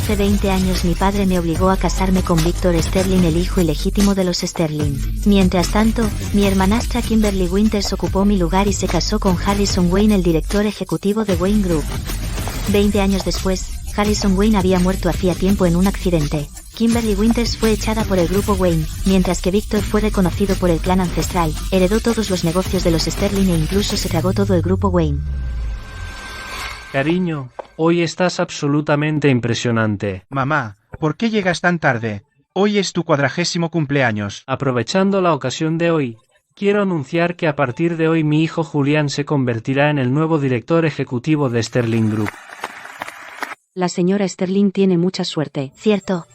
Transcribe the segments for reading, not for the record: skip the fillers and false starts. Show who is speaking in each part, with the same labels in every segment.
Speaker 1: Hace 20 años mi padre me obligó a casarme con Victor Sterling, el hijo ilegítimo de los Sterling. Mientras tanto, mi hermanastra Kimberly Winters ocupó mi lugar y se casó con Harrison Wayne, el director ejecutivo de Wayne Group. 20 años después, Harrison Wayne había muerto hacía tiempo en un accidente. Kimberly Winters fue echada por el grupo Wayne, mientras que Victor fue reconocido por el clan ancestral, heredó todos los negocios de los Sterling e incluso se tragó todo el grupo Wayne.
Speaker 2: Cariño, hoy estás absolutamente impresionante.
Speaker 3: Mamá, ¿por qué llegas tan tarde? Hoy es tu 40º cumpleaños.
Speaker 2: Aprovechando la ocasión de hoy, quiero anunciar que a partir de hoy mi hijo Julián se convertirá en el nuevo director ejecutivo de Sterling Group.
Speaker 4: La señora Sterling tiene mucha suerte.
Speaker 1: Cierto.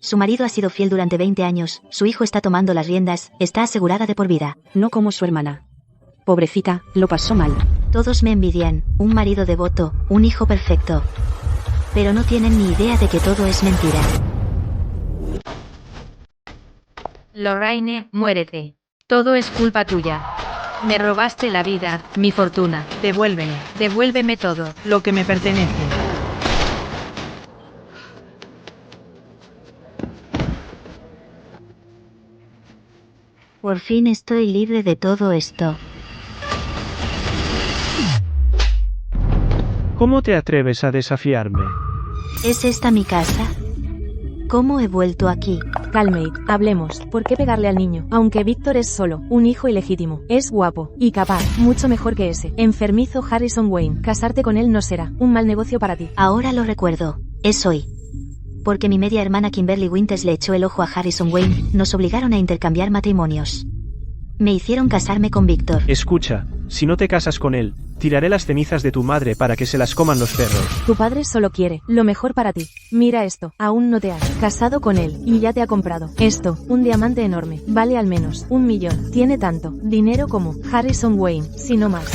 Speaker 1: Su marido ha sido fiel durante 20 años, su hijo está tomando las riendas, está asegurada de por vida.
Speaker 4: No como su hermana. Pobrecita, lo pasó mal.
Speaker 1: Todos me envidian, un marido devoto, un hijo perfecto. Pero no tienen ni idea de que todo es mentira.
Speaker 5: Lorraine, muérete. Todo es culpa tuya. Me robaste la vida, mi fortuna. Devuélveme todo.
Speaker 6: Lo que me pertenece.
Speaker 1: Por fin estoy libre de todo esto.
Speaker 2: ¿Cómo te atreves a desafiarme?
Speaker 1: ¿Es esta mi casa? ¿Cómo he vuelto aquí?
Speaker 7: Calmate, hablemos. ¿Por qué pegarle al niño? Aunque Víctor es solo un hijo ilegítimo, es guapo y capaz, mucho mejor que ese enfermizo Harrison Wayne. Casarte con él no será un mal negocio para ti.
Speaker 1: Ahora lo recuerdo. Es hoy. Porque mi media hermana Kimberly Winters le echó el ojo a Harrison Wayne, nos obligaron a intercambiar matrimonios. Me hicieron casarme con Víctor.
Speaker 8: Escucha, si no te casas con él, tiraré las cenizas de tu madre para que se las coman los perros.
Speaker 7: Tu padre solo quiere lo mejor para ti. Mira esto, aún no te has casado con él y ya te ha comprado esto, un diamante enorme, vale al menos 1 millón. Tiene tanto dinero como Harrison Wayne, si no más.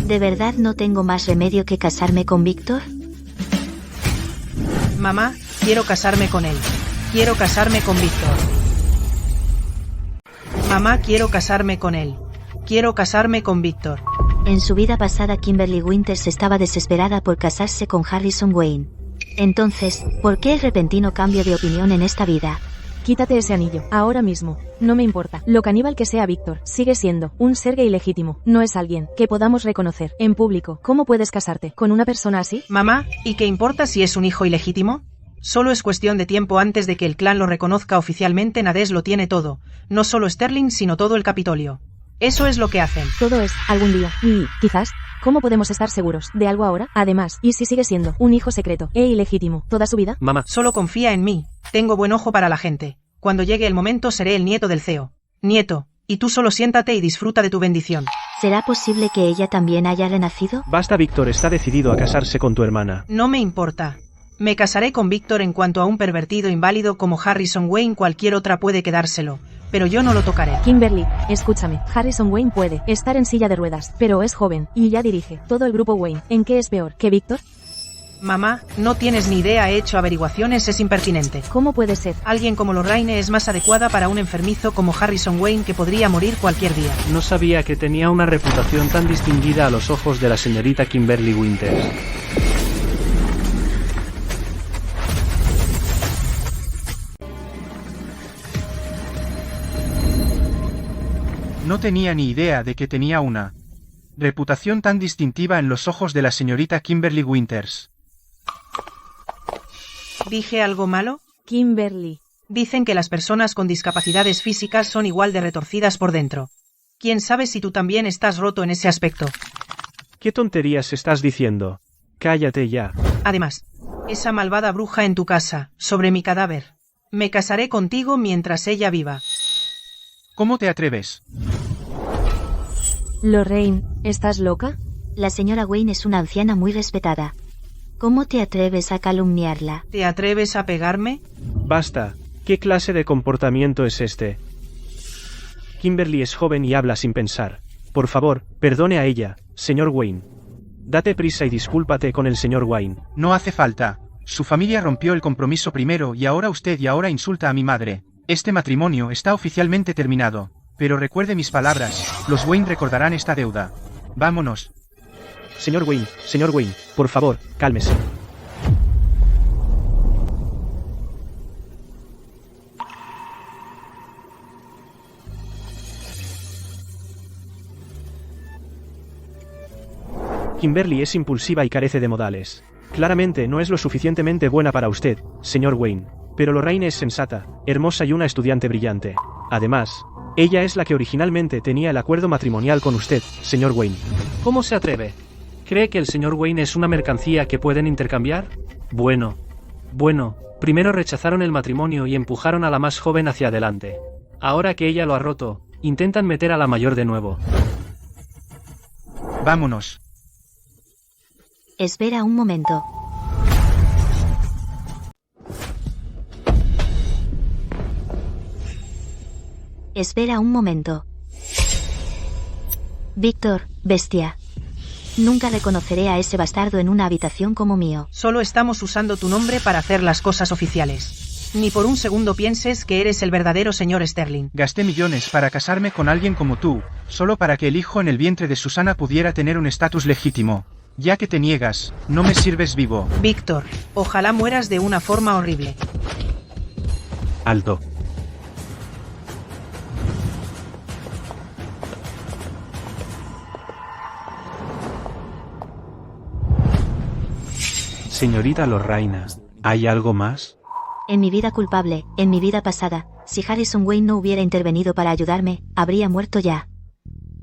Speaker 1: ¿De verdad no tengo más remedio que casarme con Víctor?
Speaker 6: Mamá, quiero casarme con él. Quiero casarme con Víctor. Mamá, quiero casarme con él. Quiero casarme con Víctor.
Speaker 1: En su vida pasada Kimberly Winters estaba desesperada por casarse con Harrison Wayne. Entonces, ¿por qué el repentino cambio de opinión en esta vida?
Speaker 7: Quítate ese anillo, ahora mismo. No me importa lo caníbal que sea Víctor, sigue siendo un ser gay ilegítimo. No es alguien que podamos reconocer en público. ¿Cómo puedes casarte con una persona así?
Speaker 6: Mamá, ¿y qué importa si es un hijo ilegítimo? Solo es cuestión de tiempo antes de que el clan lo reconozca oficialmente. Nades lo tiene todo. No solo Sterling, sino todo el Capitolio. Eso es lo que hacen.
Speaker 7: Todo es, algún día. Y, quizás, ¿cómo podemos estar seguros de algo ahora? Además, ¿y si sigue siendo un hijo secreto e ilegítimo toda su vida?
Speaker 8: Mamá.
Speaker 6: Solo confía en mí. Tengo buen ojo para la gente. Cuando llegue el momento seré el nieto del CEO. Nieto, y tú solo siéntate y disfruta de tu bendición.
Speaker 1: ¿Será posible que ella también haya renacido?
Speaker 8: Basta, Víctor está decidido a casarse con tu hermana.
Speaker 6: No me importa. Me casaré con Víctor. En cuanto a un pervertido inválido como Harrison Wayne, cualquier otra puede quedárselo. Pero yo no lo tocaré.
Speaker 7: Kimberly, escúchame. Harrison Wayne puede estar en silla de ruedas, pero es joven, y ya dirige todo el grupo Wayne. ¿En qué es peor que Víctor?
Speaker 6: Mamá, no tienes ni idea. He hecho averiguaciones, es impertinente.
Speaker 7: ¿Cómo puede ser?
Speaker 6: Alguien como Lorraine es más adecuada para un enfermizo como Harrison Wayne, que podría morir cualquier día.
Speaker 2: No sabía que tenía una reputación tan distinguida a los ojos de la señorita Kimberly Winters.
Speaker 3: No tenía ni idea de que tenía una reputación tan distintiva en los ojos de la señorita Kimberly Winters.
Speaker 6: ¿Dije algo malo?
Speaker 7: Kimberly.
Speaker 6: Dicen que las personas con discapacidades físicas son igual de retorcidas por dentro. ¿Quién sabe si tú también estás roto en ese aspecto?
Speaker 8: ¿Qué tonterías estás diciendo? Cállate ya.
Speaker 6: Además, esa malvada bruja en tu casa, sobre mi cadáver. Me casaré contigo mientras ella viva.
Speaker 3: ¿Cómo te atreves?
Speaker 7: Lorraine, ¿estás loca?
Speaker 1: La señora Wayne es una anciana muy respetada. ¿Cómo te atreves a calumniarla?
Speaker 6: ¿Te atreves a pegarme?
Speaker 8: Basta. ¿Qué clase de comportamiento es este? Kimberly es joven y habla sin pensar. Por favor, perdone a ella, señor Wayne. Date prisa y discúlpate con el señor Wayne.
Speaker 3: No hace falta. Su familia rompió el compromiso primero y ahora usted insulta a mi madre. Este matrimonio está oficialmente terminado. Pero recuerde mis palabras, los Wayne recordarán esta deuda. Vámonos.
Speaker 8: Señor Wayne, por favor, cálmese. Kimberly es impulsiva y carece de modales. Claramente no es lo suficientemente buena para usted, señor Wayne. Pero Lorraine es sensata, hermosa y una estudiante brillante. Además, ella es la que originalmente tenía el acuerdo matrimonial con usted, señor Wayne.
Speaker 2: ¿Cómo se atreve? ¿Cree que el señor Wayne es una mercancía que pueden intercambiar? Bueno, primero rechazaron el matrimonio y empujaron a la más joven hacia adelante. Ahora que ella lo ha roto, intentan meter a la mayor de nuevo.
Speaker 3: Vámonos.
Speaker 1: Espera un momento. Espera un momento. Víctor, bestia. Nunca reconoceré a ese bastardo en una habitación como mío.
Speaker 6: Solo estamos usando tu nombre para hacer las cosas oficiales. Ni por un segundo pienses que eres el verdadero señor Sterling.
Speaker 3: Gasté millones para casarme con alguien como tú, solo para que el hijo en el vientre de Susana pudiera tener un estatus legítimo. Ya que te niegas, no me sirves vivo.
Speaker 6: Víctor, ojalá mueras de una forma horrible.
Speaker 9: Alto. Señorita Lorraine, ¿hay algo más?
Speaker 1: En mi vida culpable, en mi vida pasada, si Harrison Wayne no hubiera intervenido para ayudarme, habría muerto ya.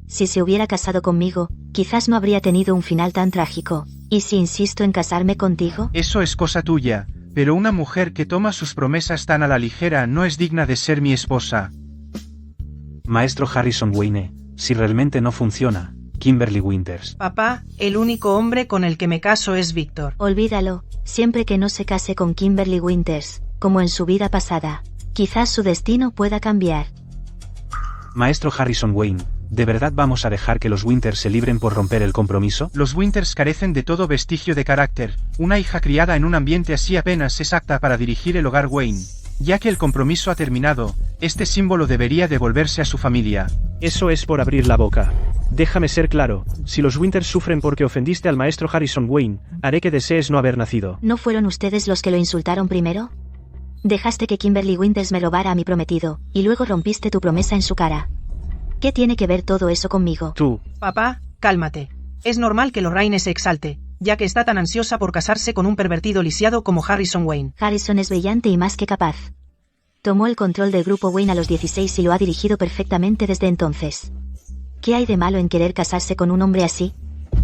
Speaker 1: Si se hubiera casado conmigo, quizás no habría tenido un final tan trágico. ¿Y si insisto en casarme contigo?
Speaker 3: Eso es cosa tuya, pero una mujer que toma sus promesas tan a la ligera no es digna de ser mi esposa.
Speaker 9: Maestro Harrison Wayne, si realmente no funciona, Kimberly Winters.
Speaker 6: Papá, el único hombre con el que me caso es Víctor.
Speaker 1: Olvídalo, siempre que no se case con Kimberly Winters, como en su vida pasada. Quizás su destino pueda cambiar.
Speaker 9: Maestro Harrison Wayne, ¿de verdad vamos a dejar que los Winters se libren por romper el compromiso?
Speaker 3: Los Winters carecen de todo vestigio de carácter. Una hija criada en un ambiente así apenas es apta para dirigir el hogar Wayne. Ya que el compromiso ha terminado, este símbolo debería devolverse a su familia.
Speaker 8: Eso es por abrir la boca. Déjame ser claro, si los Winters sufren porque ofendiste al maestro Harrison Wayne, haré que desees no haber nacido.
Speaker 1: ¿No fueron ustedes los que lo insultaron primero? Dejaste que Kimberly Winters me robara a mi prometido, y luego rompiste tu promesa en su cara. ¿Qué tiene que ver todo eso conmigo?
Speaker 8: Tú.
Speaker 6: Papá, cálmate. Es normal que Lorraine se exalte, ya que está tan ansiosa por casarse con un pervertido lisiado como Harrison Wayne.
Speaker 1: Harrison es brillante y más que capaz. Tomó el control del grupo Wayne a los 16 y lo ha dirigido perfectamente desde entonces. ¿Qué hay de malo en querer casarse con un hombre así?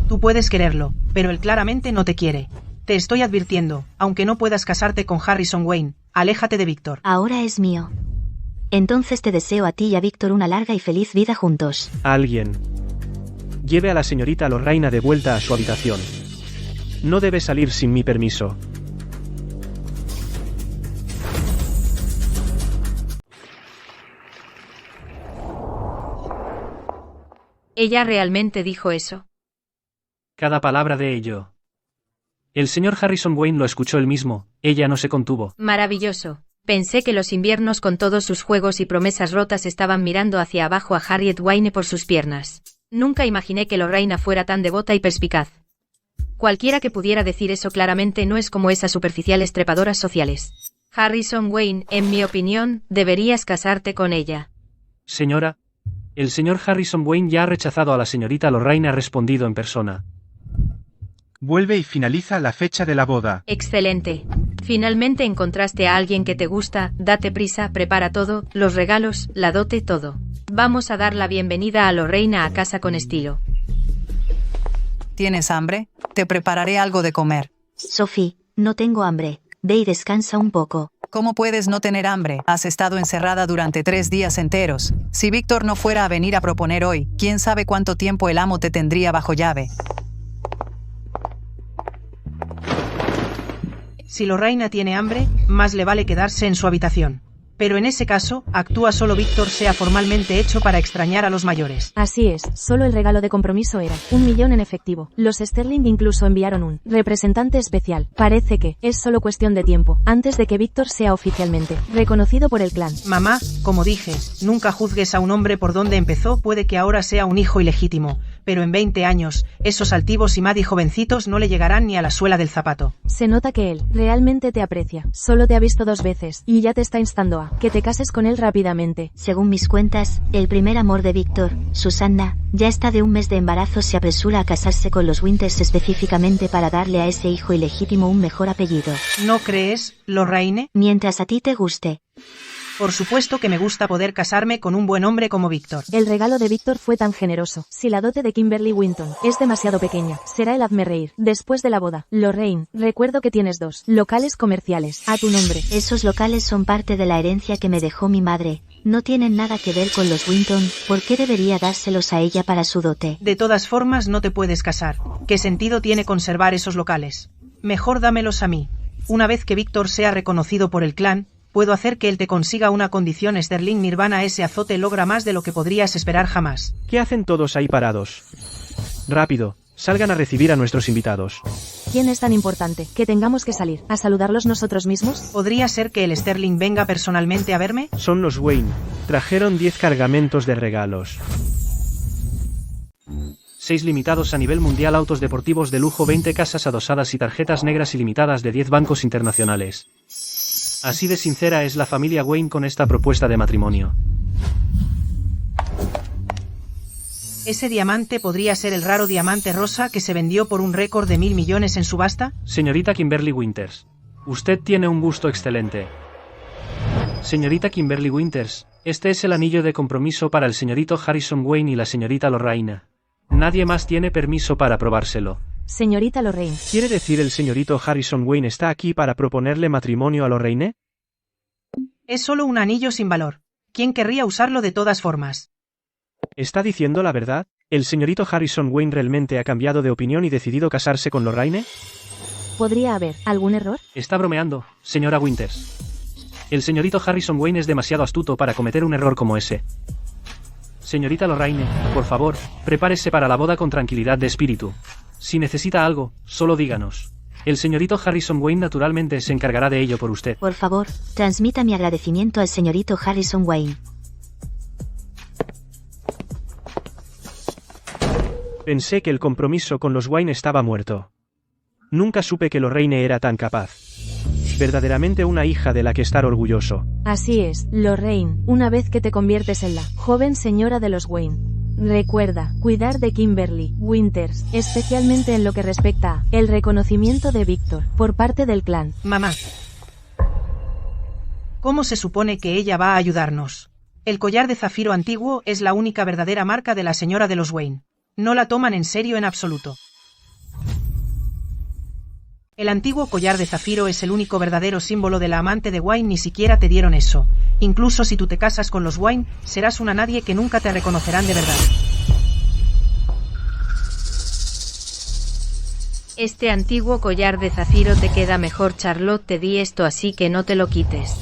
Speaker 6: Tú puedes quererlo, pero él claramente no te quiere. Te estoy advirtiendo, aunque no puedas casarte con Harrison Wayne, aléjate de Víctor.
Speaker 1: Ahora es mío. Entonces te deseo a ti y a Víctor una larga y feliz vida juntos.
Speaker 8: Alguien. Lleve a la señorita Lorraine de vuelta a su habitación. No debe salir sin mi permiso.
Speaker 5: ¿Ella realmente dijo eso?
Speaker 2: Cada palabra de ello. El señor Harrison Wayne lo escuchó él mismo, ella no se contuvo.
Speaker 5: Maravilloso. Pensé que los inviernos con todos sus juegos y promesas rotas estaban mirando hacia abajo a Harriet Wayne por sus piernas. Nunca imaginé que Lorraine fuera tan devota y perspicaz. Cualquiera que pudiera decir eso claramente no es como esas superficiales trepadoras sociales. Harrison Wayne, en mi opinión, deberías casarte con ella.
Speaker 2: Señora, el señor Harrison Wayne ya ha rechazado a la señorita Lorraine, ha respondido en persona.
Speaker 3: Vuelve y finaliza la fecha de la boda.
Speaker 5: Excelente. Finalmente encontraste a alguien que te gusta, date prisa, prepara todo, los regalos, la dote, todo. Vamos a dar la bienvenida a Lorraine a casa con estilo.
Speaker 10: ¿Tienes hambre? Te prepararé algo de comer.
Speaker 1: Sophie, no tengo hambre. Ve y descansa un poco.
Speaker 10: ¿Cómo puedes no tener hambre? Has estado encerrada durante 3 días enteros. Si Víctor no fuera a venir a proponer hoy, quién sabe cuánto tiempo el amo te tendría bajo llave.
Speaker 6: Si Lorraine tiene hambre, más le vale quedarse en su habitación. Pero en ese caso, actúa solo Víctor sea formalmente hecho para extrañar a los mayores.
Speaker 7: Así es, solo el regalo de compromiso era 1 millón en efectivo. Los Sterling incluso enviaron un representante especial. Parece que es solo cuestión de tiempo, antes de que Víctor sea oficialmente reconocido por el clan.
Speaker 6: Mamá, como dije, nunca juzgues a un hombre por donde empezó, puede que ahora sea un hijo ilegítimo, pero en 20 años, esos altivos y Maddie jovencitos no le llegarán ni a la suela del zapato.
Speaker 7: Se nota que él realmente te aprecia. Solo te ha visto 2 veces, y ya te está instando a que te cases con él rápidamente.
Speaker 1: Según mis cuentas, el primer amor de Víctor, Susanna, ya está de un mes de embarazo, se apresura a casarse con los Winters específicamente para darle a ese hijo ilegítimo un mejor apellido.
Speaker 6: ¿No crees, Lorraine?
Speaker 1: Mientras a ti te guste.
Speaker 6: Por supuesto que me gusta poder casarme con un buen hombre como Víctor.
Speaker 7: El regalo de Víctor fue tan generoso. Si la dote de Kimberly Winton es demasiado pequeña, será el hazme-reír. Después de la boda, Lorraine, recuerdo que tienes 2 locales comerciales a tu nombre.
Speaker 1: Esos locales son parte de la herencia que me dejó mi madre. No tienen nada que ver con los Winton. ¿Por qué debería dárselos a ella para su dote?
Speaker 6: De todas formas no te puedes casar. ¿Qué sentido tiene conservar esos locales? Mejor dámelos a mí. Una vez que Víctor sea reconocido por el clan, puedo hacer que él te consiga una condición Sterling Nirvana. Ese azote logra más de lo que podrías esperar jamás.
Speaker 8: ¿Qué hacen todos ahí parados? Rápido, salgan a recibir a nuestros invitados.
Speaker 7: ¿Quién es tan importante que tengamos que salir a saludarlos nosotros mismos?
Speaker 6: ¿Podría ser que el Sterling venga personalmente a verme?
Speaker 8: Son los Wayne. Trajeron 10 cargamentos de regalos.
Speaker 2: 6 limitados a nivel mundial, autos deportivos de lujo, 20 casas adosadas y tarjetas negras ilimitadas de 10 bancos internacionales. Así de sincera es la familia Wayne con esta propuesta de matrimonio.
Speaker 6: ¿Ese diamante podría ser el raro diamante rosa que se vendió por un récord de 1.000 millones en subasta?
Speaker 2: Señorita Kimberly Winters, usted tiene un gusto excelente. Señorita Kimberly Winters, este es el anillo de compromiso para el señorito Harrison Wayne y la señorita Lorraine. Nadie más tiene permiso para probárselo.
Speaker 7: Señorita Lorraine.
Speaker 8: ¿Quiere decir el señorito Harrison Wayne está aquí para proponerle matrimonio a Lorraine?
Speaker 6: Es solo un anillo sin valor. ¿Quién querría usarlo de todas formas?
Speaker 8: ¿Está diciendo la verdad? ¿El señorito Harrison Wayne realmente ha cambiado de opinión y decidido casarse con Lorraine?
Speaker 7: ¿Podría haber algún error?
Speaker 2: Está bromeando, señora Winters. El señorito Harrison Wayne es demasiado astuto para cometer un error como ese. Señorita Lorraine, por favor, prepárese para la boda con tranquilidad de espíritu. Si necesita algo, solo díganos. El señorito Harrison Wayne naturalmente se encargará de ello por usted.
Speaker 1: Por favor, transmita mi agradecimiento al señorito Harrison Wayne.
Speaker 8: Pensé que el compromiso con los Wayne estaba muerto. Nunca supe que Lorraine era tan capaz. Verdaderamente una hija de la que estar orgulloso.
Speaker 7: Así es, Lorraine, una vez que te conviertes en la joven señora de los Wayne. Recuerda, cuidar de Kimberly Winters, especialmente en lo que respecta a el reconocimiento de Víctor por parte del clan.
Speaker 6: Mamá. ¿Cómo se supone que ella va a ayudarnos? El collar de zafiro antiguo es la única verdadera marca de la señora de los Wayne. No la toman en serio en absoluto. El antiguo collar de zafiro es el único verdadero símbolo de la amante de Wayne. Ni siquiera te dieron eso. Incluso si tú te casas con los Wayne, serás una nadie que nunca te reconocerán de verdad.
Speaker 5: Este antiguo collar de zafiro te queda mejor, Charlotte. Te di esto, así que no te lo quites.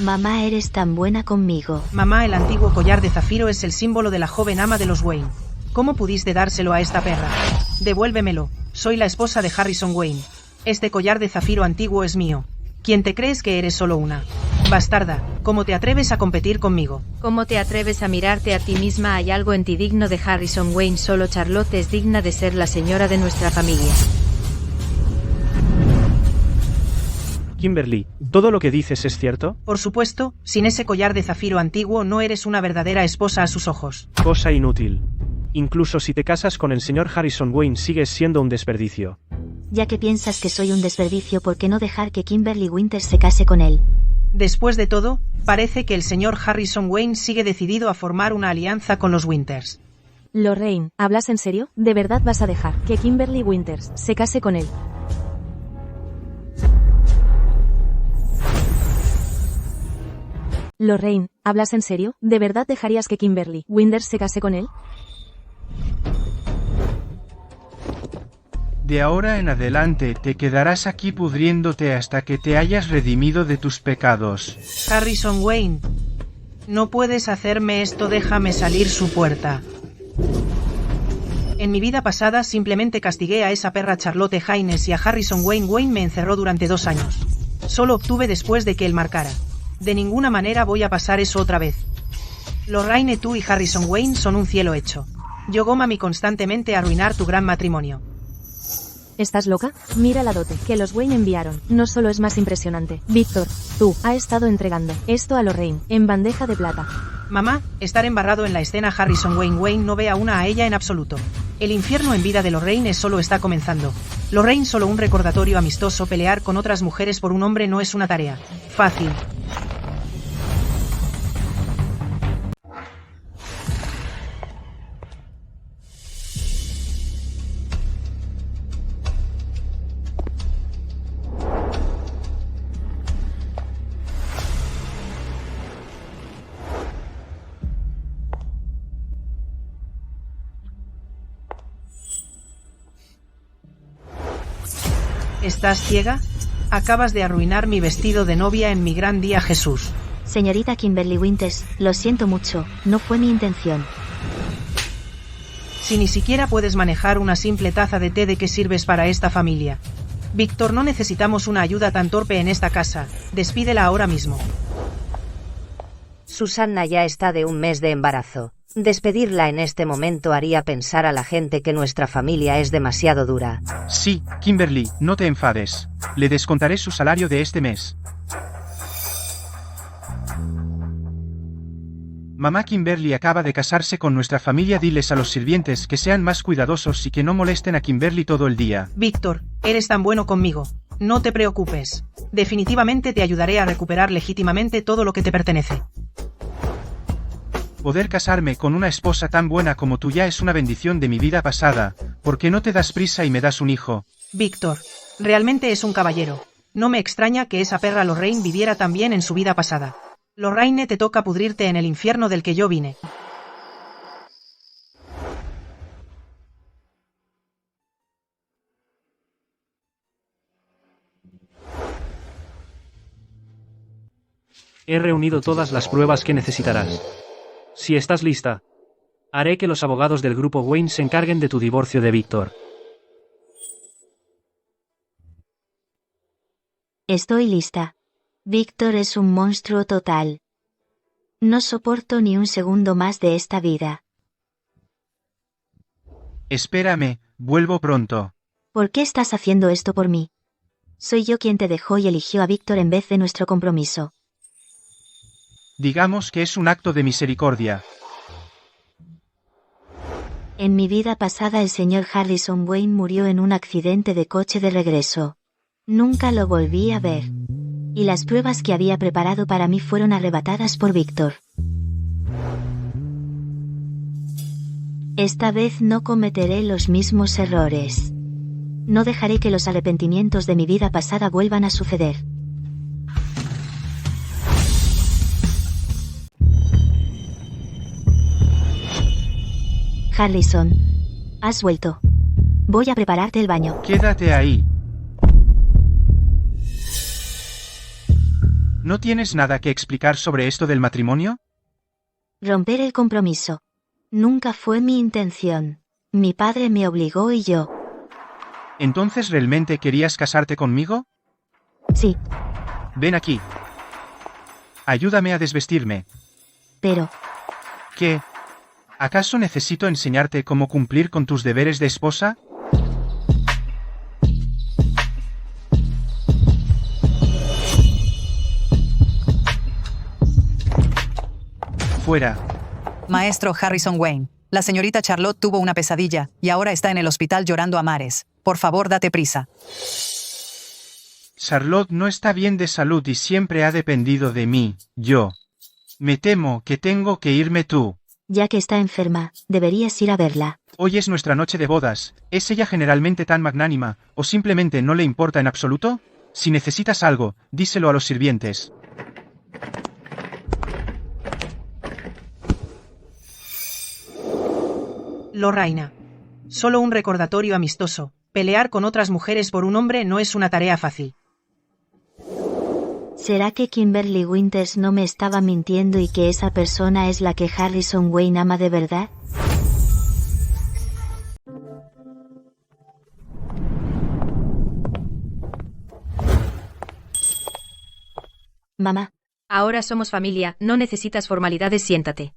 Speaker 1: Mamá, eres tan buena conmigo.
Speaker 6: Mamá, el antiguo collar de zafiro es el símbolo de la joven ama de los Wayne. ¿Cómo pudiste dárselo a esta perra? Devuélvemelo. Soy la esposa de Harrison Wayne. Este collar de zafiro antiguo es mío. ¿Quién te crees que eres? Solo una bastarda? ¿Cómo te atreves a competir conmigo?
Speaker 5: ¿Cómo te atreves a mirarte a ti misma? Hay algo en ti digno de Harrison Wayne. Solo Charlotte es digna de ser la señora de nuestra familia.
Speaker 8: Kimberly, ¿todo lo que dices es cierto?
Speaker 6: Por supuesto, sin ese collar de zafiro antiguo no eres una verdadera esposa a sus ojos.
Speaker 8: Cosa inútil. Incluso si te casas con el señor Harrison Wayne sigues siendo un desperdicio.
Speaker 1: Ya que piensas que soy un desperdicio, ¿por qué no dejar que Kimberly Winters se case con él?
Speaker 6: Después de todo, parece que el señor Harrison Wayne sigue decidido a formar una alianza con los Winters.
Speaker 7: Lorraine, ¿hablas en serio? ¿De verdad vas a dejar que Kimberly Winters se case con él? Lorraine, ¿hablas en serio? ¿De verdad dejarías que Kimberly Winters se case con él?
Speaker 3: De ahora en adelante te quedarás aquí pudriéndote hasta que te hayas redimido de tus pecados.
Speaker 6: Harrison Wayne, no puedes hacerme esto, déjame salir su puerta. En mi vida pasada simplemente castigué a esa perra Charlotte Haynes y a Harrison Wayne. Wayne me encerró durante 2 años. Solo obtuve después de que él marcara. De ninguna manera voy a pasar eso otra vez. Lorraine, tú y Harrison Wayne son un cielo hecho. Yo goma constantemente arruinar tu gran matrimonio.
Speaker 7: ¿Estás loca? Mira la dote que los Wayne enviaron. No solo es más impresionante. Víctor, tú, ha estado entregando esto a Lorraine, en bandeja de plata.
Speaker 6: Mamá, estar embarrado en la escena Harrison Wayne no ve a una a ella en absoluto. El infierno en vida de Lorraine solo está comenzando. Lorraine solo un recordatorio amistoso. Pelear con otras mujeres por un hombre no es una tarea fácil. ¿Estás ciega? Acabas de arruinar mi vestido de novia en mi gran día, Jesús.
Speaker 1: Señorita Kimberly Winters, lo siento mucho, no fue mi intención.
Speaker 6: Si ni siquiera puedes manejar una simple taza de té, ¿de qué sirves para esta familia? Víctor, no necesitamos una ayuda tan torpe en esta casa. Despídela ahora mismo.
Speaker 11: Susanna ya está de un mes de embarazo. Despedirla en este momento haría pensar a la gente que nuestra familia es demasiado dura.
Speaker 3: Sí, Kimberly, no te enfades. Le descontaré su salario de este mes. Mamá Kimberly acaba de casarse con nuestra familia. Diles a los sirvientes que sean más cuidadosos y que no molesten a Kimberly todo el día.
Speaker 6: Víctor, eres tan bueno conmigo. No te preocupes. Definitivamente te ayudaré a recuperar legítimamente todo lo que te pertenece.
Speaker 3: Poder casarme con una esposa tan buena como tú ya es una bendición de mi vida pasada. ¿Por qué no te das prisa y me das un hijo?
Speaker 6: Víctor, realmente es un caballero. No me extraña que esa perra Lorraine viviera tan bien en su vida pasada. Lorraine, te toca pudrirte en el infierno del que yo vine.
Speaker 2: He reunido todas las pruebas que necesitarás. Si estás lista, haré que los abogados del grupo Wayne se encarguen de tu divorcio de Víctor.
Speaker 1: Estoy lista. Víctor es un monstruo total. No soporto ni un segundo más de esta vida.
Speaker 3: Espérame, vuelvo pronto.
Speaker 1: ¿Por qué estás haciendo esto por mí? Soy yo quien te dejó y eligió a Víctor en vez de nuestro compromiso.
Speaker 3: Digamos que es un acto de misericordia.
Speaker 1: En mi vida pasada el señor Harrison Wayne murió en un accidente de coche de regreso. Nunca lo volví a ver. Y las pruebas que había preparado para mí fueron arrebatadas por Víctor. Esta vez no cometeré los mismos errores. No dejaré que los arrepentimientos de mi vida pasada vuelvan a suceder. Harrison, has vuelto. Voy a prepararte el baño.
Speaker 3: Quédate ahí. ¿No tienes nada que explicar sobre esto del matrimonio?
Speaker 1: Romper el compromiso. Nunca fue mi intención. Mi padre me obligó y yo.
Speaker 3: ¿Entonces realmente querías casarte conmigo?
Speaker 1: Sí.
Speaker 3: Ven aquí. Ayúdame a desvestirme.
Speaker 1: Pero...
Speaker 3: ¿Qué? ¿Acaso necesito enseñarte cómo cumplir con tus deberes de esposa? Fuera.
Speaker 10: Maestro Harrison Wayne, la señorita Charlotte tuvo una pesadilla y ahora está en el hospital llorando a mares. Por favor, date prisa.
Speaker 3: Charlotte no está bien de salud y siempre ha dependido de mí. Yo. Me temo que tengo que irme tú.
Speaker 1: Ya que está enferma, deberías ir a verla.
Speaker 3: Hoy es nuestra noche de bodas. ¿Es ella generalmente tan magnánima, o simplemente no le importa en absoluto? Si necesitas algo, díselo a los sirvientes.
Speaker 6: Lorraine. Solo un recordatorio amistoso. Pelear con otras mujeres por un hombre no es una tarea fácil.
Speaker 1: ¿Será que Kimberly Winters no me estaba mintiendo y que esa persona es la que Harrison Wayne ama de verdad? Mamá.
Speaker 5: Ahora somos familia, no necesitas formalidades, siéntate.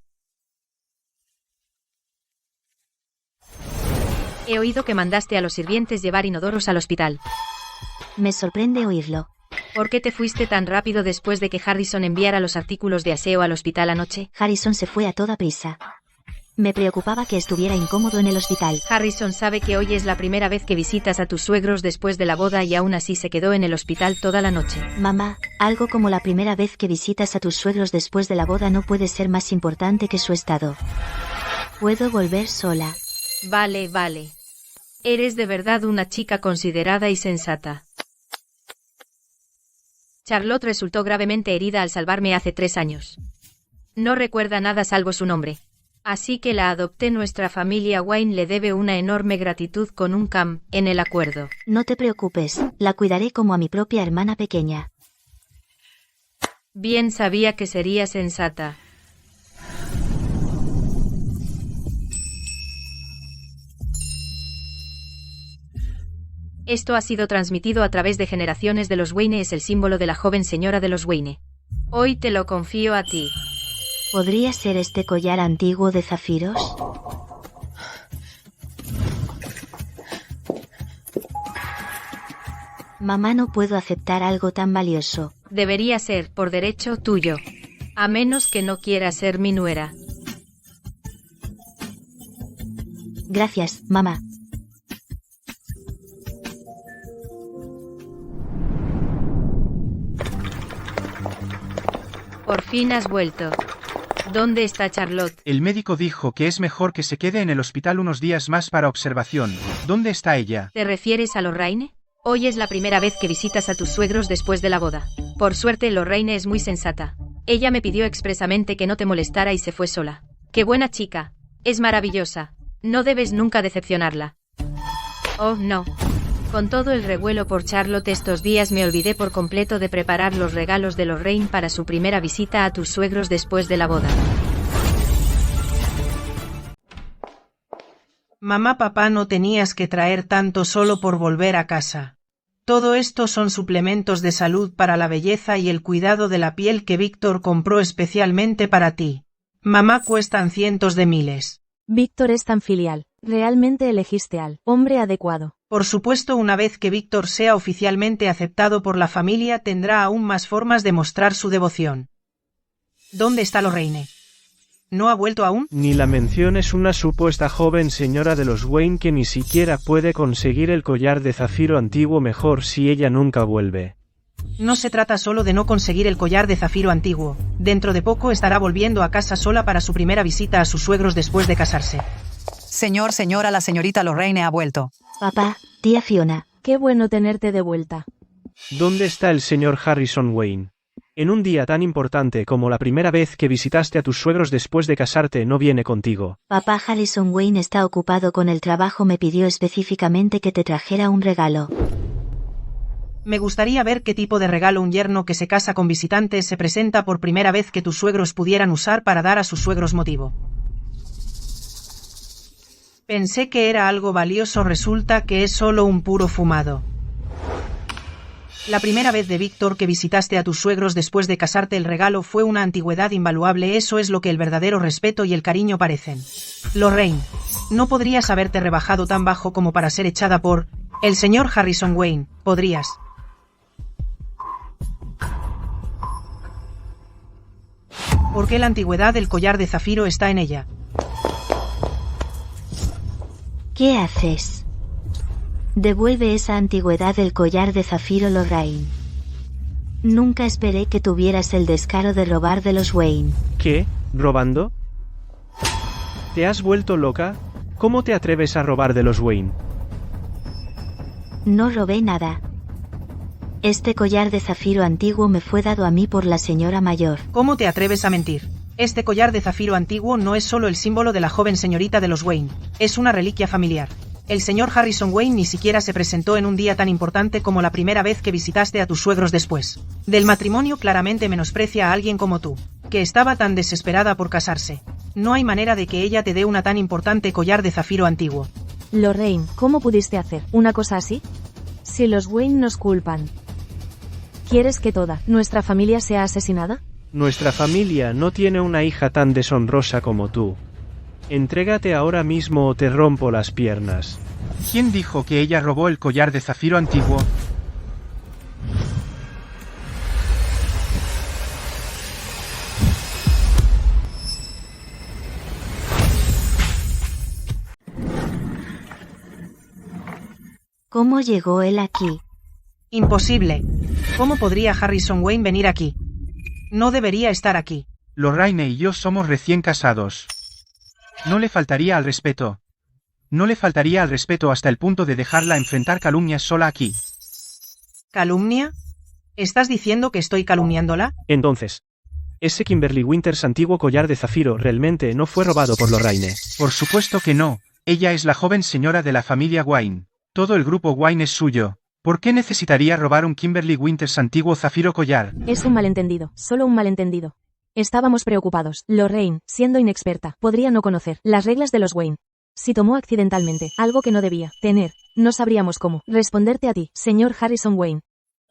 Speaker 5: He oído que mandaste a los sirvientes llevar inodoros al hospital.
Speaker 1: Me sorprende oírlo.
Speaker 5: ¿Por qué te fuiste tan rápido después de que Harrison enviara los artículos de aseo al hospital anoche?
Speaker 1: Harrison se fue a toda prisa. Me preocupaba que estuviera incómodo en el hospital.
Speaker 5: Harrison sabe que hoy es la primera vez que visitas a tus suegros después de la boda y aún así se quedó en el hospital toda la noche.
Speaker 1: Mamá, algo como la primera vez que visitas a tus suegros después de la boda no puede ser más importante que su estado. Puedo volver sola.
Speaker 5: Vale. Eres de verdad una chica considerada y sensata. Charlotte resultó gravemente herida al salvarme hace 3 años. No recuerda nada salvo su nombre. Así que la adopté. Nuestra familia Wayne le debe una enorme gratitud con un cam en el acuerdo.
Speaker 1: No te preocupes, la cuidaré como a mi propia hermana pequeña.
Speaker 5: Bien sabía que sería sensata. Esto ha sido transmitido a través de generaciones de los Wayne. Es el símbolo de la joven señora de los Wayne. Hoy te lo confío a ti.
Speaker 1: ¿Podría ser este collar antiguo de zafiros? Mamá, no puedo aceptar algo tan valioso.
Speaker 5: Debería ser, por derecho, tuyo. A menos que no quiera ser mi nuera.
Speaker 1: Gracias, mamá.
Speaker 5: Por fin has vuelto. ¿Dónde está Charlotte?
Speaker 3: El médico dijo que es mejor que se quede en el hospital unos días más para observación. ¿Dónde está ella?
Speaker 5: ¿Te refieres a Lorraine? Hoy es la primera vez que visitas a tus suegros después de la boda. Por suerte, Lorraine es muy sensata. Ella me pidió expresamente que no te molestara y se fue sola. ¡Qué buena chica! Es maravillosa. No debes nunca decepcionarla. Oh, no. Con todo el revuelo por Charlotte estos días me olvidé por completo de preparar los regalos de Lorraine para su primera visita a tus suegros después de la boda.
Speaker 6: Mamá, papá, no tenías que traer tanto solo por volver a casa. Todo esto son suplementos de salud para la belleza y el cuidado de la piel que Víctor compró especialmente para ti. Mamá, cuestan cientos de miles.
Speaker 7: Víctor es tan filial. Realmente elegiste al hombre adecuado.
Speaker 6: Por supuesto, una vez que Víctor sea oficialmente aceptado por la familia, tendrá aún más formas de mostrar su devoción. ¿Dónde está Lorraine? ¿No ha vuelto aún?
Speaker 8: Ni la menciones. Una supuesta joven señora de los Wayne que ni siquiera puede conseguir el collar de zafiro antiguo. Mejor si ella nunca vuelve.
Speaker 6: No se trata solo de no conseguir el collar de zafiro antiguo. Dentro de poco estará volviendo a casa sola para su primera visita a sus suegros después de casarse.
Speaker 10: Señora, la señorita Lorraine ha vuelto.
Speaker 1: Papá, tía Fiona.
Speaker 7: Qué bueno tenerte de vuelta.
Speaker 8: ¿Dónde está el señor Harrison Wayne? En un día tan importante como la primera vez que visitaste a tus suegros después de casarte, no viene contigo.
Speaker 1: Papá, Harrison Wayne está ocupado con el trabajo. Me pidió específicamente que te trajera un regalo.
Speaker 6: Me gustaría ver qué tipo de regalo un yerno que se casa con visitantes se presenta por primera vez que tus suegros pudieran usar para dar a sus suegros motivo. Pensé que era algo valioso, resulta que es solo un puro fumado. La primera vez de Víctor que visitaste a tus suegros después de casarte, el regalo fue una antigüedad invaluable. Eso es lo que el verdadero respeto y el cariño parecen. Lorraine, no podrías haberte rebajado tan bajo como para ser echada por el señor Harrison Wayne. Podrías. ¿Por qué la antigüedad del collar de zafiro está en ella?
Speaker 1: ¿Qué haces? Devuelve esa antigüedad del collar de zafiro, Lorraine. Nunca esperé que tuvieras el descaro de robar de los Wayne.
Speaker 8: ¿Qué? ¿Robando? ¿Te has vuelto loca? ¿Cómo te atreves a robar de los Wayne?
Speaker 1: No robé nada. Este collar de zafiro antiguo me fue dado a mí por la señora mayor.
Speaker 6: ¿Cómo te atreves a mentir? Este collar de zafiro antiguo no es solo el símbolo de la joven señorita de los Wayne, es una reliquia familiar. El señor Harrison Wayne ni siquiera se presentó en un día tan importante como la primera vez que visitaste a tus suegros después del matrimonio. Claramente menosprecia a alguien como tú, que estaba tan desesperada por casarse. No hay manera de que ella te dé una tan importante collar de zafiro antiguo.
Speaker 7: Lorraine, ¿cómo pudiste hacer una cosa así? Si los Wayne nos culpan, ¿quieres que toda nuestra familia sea asesinada?
Speaker 8: Nuestra familia no tiene una hija tan deshonrosa como tú. Entrégate ahora mismo o te rompo las piernas.
Speaker 3: ¿Quién dijo que ella robó el collar de zafiro antiguo?
Speaker 1: ¿Cómo llegó él aquí?
Speaker 6: Imposible. ¿Cómo podría Harrison Wayne venir aquí? No debería estar aquí.
Speaker 3: Lorraine y yo somos recién casados. No le faltaría al respeto. No le faltaría al respeto hasta el punto de dejarla enfrentar calumnias sola aquí.
Speaker 6: ¿Calumnia? ¿Estás diciendo que estoy calumniándola?
Speaker 8: Entonces, ese Kimberly Winters antiguo collar de zafiro realmente no fue robado por Lorraine.
Speaker 3: Por supuesto que no. Ella es la joven señora de la familia Wayne. Todo el grupo Wayne es suyo. ¿Por qué necesitaría robar un Kimberly Winters antiguo zafiro collar?
Speaker 7: Es un malentendido, solo un malentendido. Estábamos preocupados. Lorraine, siendo inexperta, podría no conocer las reglas de los Wayne. Si tomó accidentalmente algo que no debía tener, no sabríamos cómo responderte a ti, señor Harrison Wayne.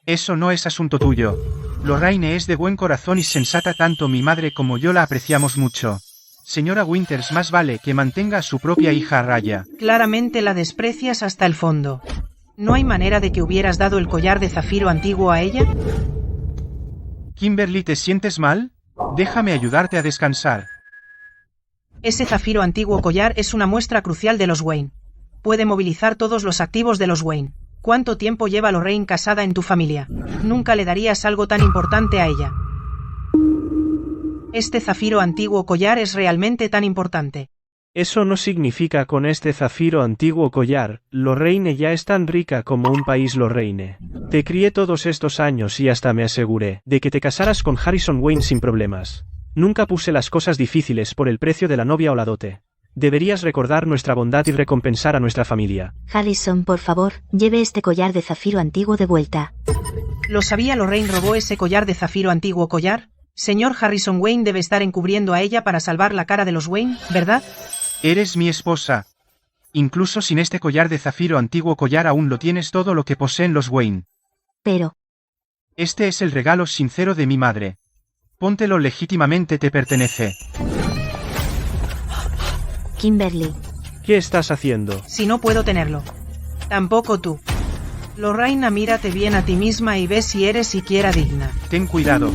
Speaker 3: Eso no es asunto tuyo. Lorraine es de buen corazón y sensata, tanto mi madre como yo la apreciamos mucho. Señora Winters, más vale que mantenga a su propia hija a raya.
Speaker 6: Claramente la desprecias hasta el fondo. ¿No hay manera de que hubieras dado el collar de zafiro antiguo a ella?
Speaker 3: Kimberly, ¿te sientes mal? Déjame ayudarte a descansar.
Speaker 6: Ese zafiro antiguo collar es una muestra crucial de los Wayne. Puede movilizar todos los activos de los Wayne. ¿Cuánto tiempo lleva Lorraine casada en tu familia? Nunca le darías algo tan importante a ella. ¿Este zafiro antiguo collar es realmente tan importante?
Speaker 8: Eso no significa con este zafiro antiguo collar, Lorraine ya es tan rica como un país Lorraine. Te crié todos estos años y hasta me aseguré de que te casaras con Harrison Wayne sin problemas. Nunca puse las cosas difíciles por el precio de la novia o la dote. Deberías recordar nuestra bondad y recompensar a nuestra familia.
Speaker 1: Harrison, por favor, lleve este collar de zafiro antiguo de vuelta.
Speaker 6: ¿Lo sabía? Lorraine robó ese collar de zafiro antiguo collar. Señor Harrison Wayne debe estar encubriendo a ella para salvar la cara de los Wayne, ¿verdad?
Speaker 3: Eres mi esposa. Incluso sin este collar de zafiro antiguo collar aún lo tienes todo lo que poseen los Wayne.
Speaker 1: Pero...
Speaker 3: Este es el regalo sincero de mi madre. Póntelo, legítimamente te pertenece.
Speaker 1: Kimberly.
Speaker 8: ¿Qué estás haciendo?
Speaker 6: Si no puedo tenerlo. Tampoco tú. Lorraine, mírate bien a ti misma y ve si eres siquiera digna.
Speaker 3: Ten cuidado.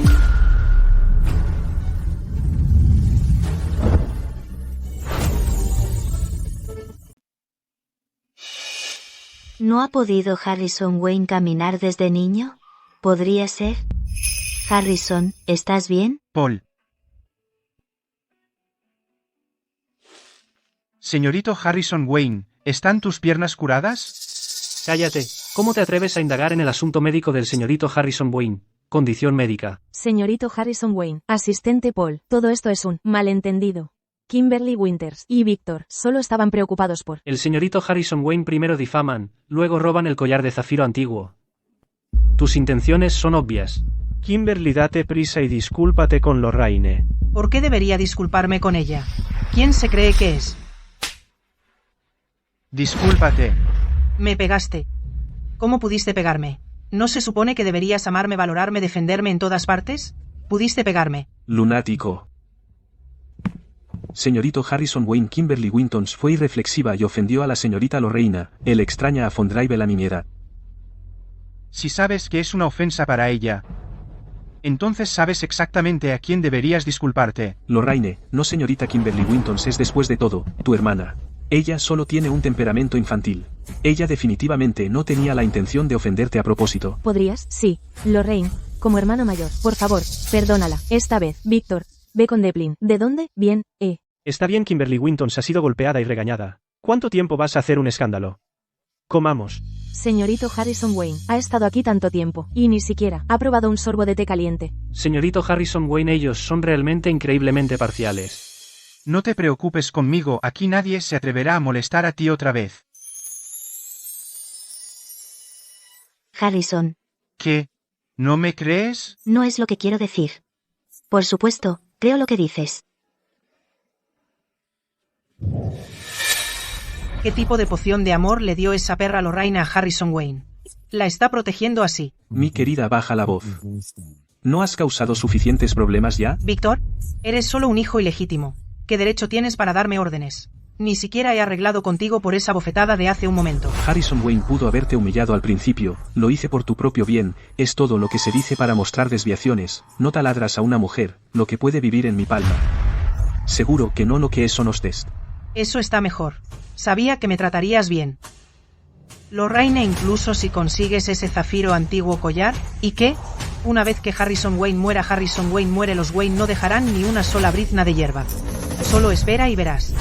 Speaker 1: ¿No ha podido Harrison Wayne caminar desde niño? ¿Podría ser? Harrison, ¿estás bien?
Speaker 3: Paul. Señorito Harrison Wayne, ¿están tus piernas curadas?
Speaker 2: Cállate. ¿Cómo te atreves a indagar en el asunto médico del señorito Harrison Wayne? Condición médica.
Speaker 7: Señorito Harrison Wayne, asistente Paul, todo esto es un malentendido. Kimberly Winters y Víctor solo estaban preocupados por...
Speaker 2: El señorito Harrison Wayne primero difaman, luego roban el collar de zafiro antiguo. Tus intenciones son obvias.
Speaker 8: Kimberly, date prisa y discúlpate con Lorraine.
Speaker 6: ¿Por qué debería disculparme con ella? ¿Quién se cree que es?
Speaker 3: Discúlpate.
Speaker 6: Me pegaste. ¿Cómo pudiste pegarme? ¿No se supone que deberías amarme, valorarme, defenderme en todas partes? ¿Pudiste pegarme?
Speaker 9: Lunático. Señorito Harrison Wayne, Kimberly Wintons fue irreflexiva y ofendió a la señorita Lorraine. Él extraña a Fondrive la niñera.
Speaker 3: Si sabes que es una ofensa para ella, entonces sabes exactamente a quién deberías disculparte.
Speaker 9: Lorraine, no señorita Kimberly Wintons es después de todo, tu hermana. Ella solo tiene un temperamento infantil. Ella definitivamente no tenía la intención de ofenderte a propósito.
Speaker 7: ¿Podrías? Sí. Lorraine, como hermano mayor, por favor, perdónala. Esta vez, Víctor, ve con Devlin. ¿De dónde? Bien,
Speaker 8: Está bien, Kimberly Wintons ha sido golpeada y regañada. ¿Cuánto tiempo vas a hacer un escándalo? Comamos.
Speaker 7: Señorito Harrison Wayne, ha estado aquí tanto tiempo, y ni siquiera ha probado un sorbo de té caliente.
Speaker 2: Señorito Harrison Wayne, ellos son realmente increíblemente parciales.
Speaker 3: No te preocupes conmigo, aquí nadie se atreverá a molestar a ti otra vez.
Speaker 1: Harrison.
Speaker 3: ¿Qué? ¿No me crees?
Speaker 1: No es lo que quiero decir. Por supuesto, creo lo que dices.
Speaker 6: ¿Qué tipo de poción de amor le dio esa perra Lorraine a Harrison Wayne? La está protegiendo así.
Speaker 9: Mi querida, baja la voz. ¿No has causado suficientes problemas ya?
Speaker 6: Víctor, eres solo un hijo ilegítimo. ¿Qué derecho tienes para darme órdenes? Ni siquiera he arreglado contigo por esa bofetada de hace un momento.
Speaker 9: Harrison Wayne pudo haberte humillado al principio, lo hice por tu propio bien, es todo lo que se dice para mostrar desviaciones, no taladras a una mujer, lo que puede vivir en mi palma. Seguro que no lo que es honestest.
Speaker 6: Eso está mejor. Sabía que me tratarías bien. Lorraine, incluso si consigues ese zafiro antiguo collar, ¿y qué? Una vez que Harrison Wayne muere, los Wayne no dejarán ni una sola brizna de hierba. Solo espera y verás.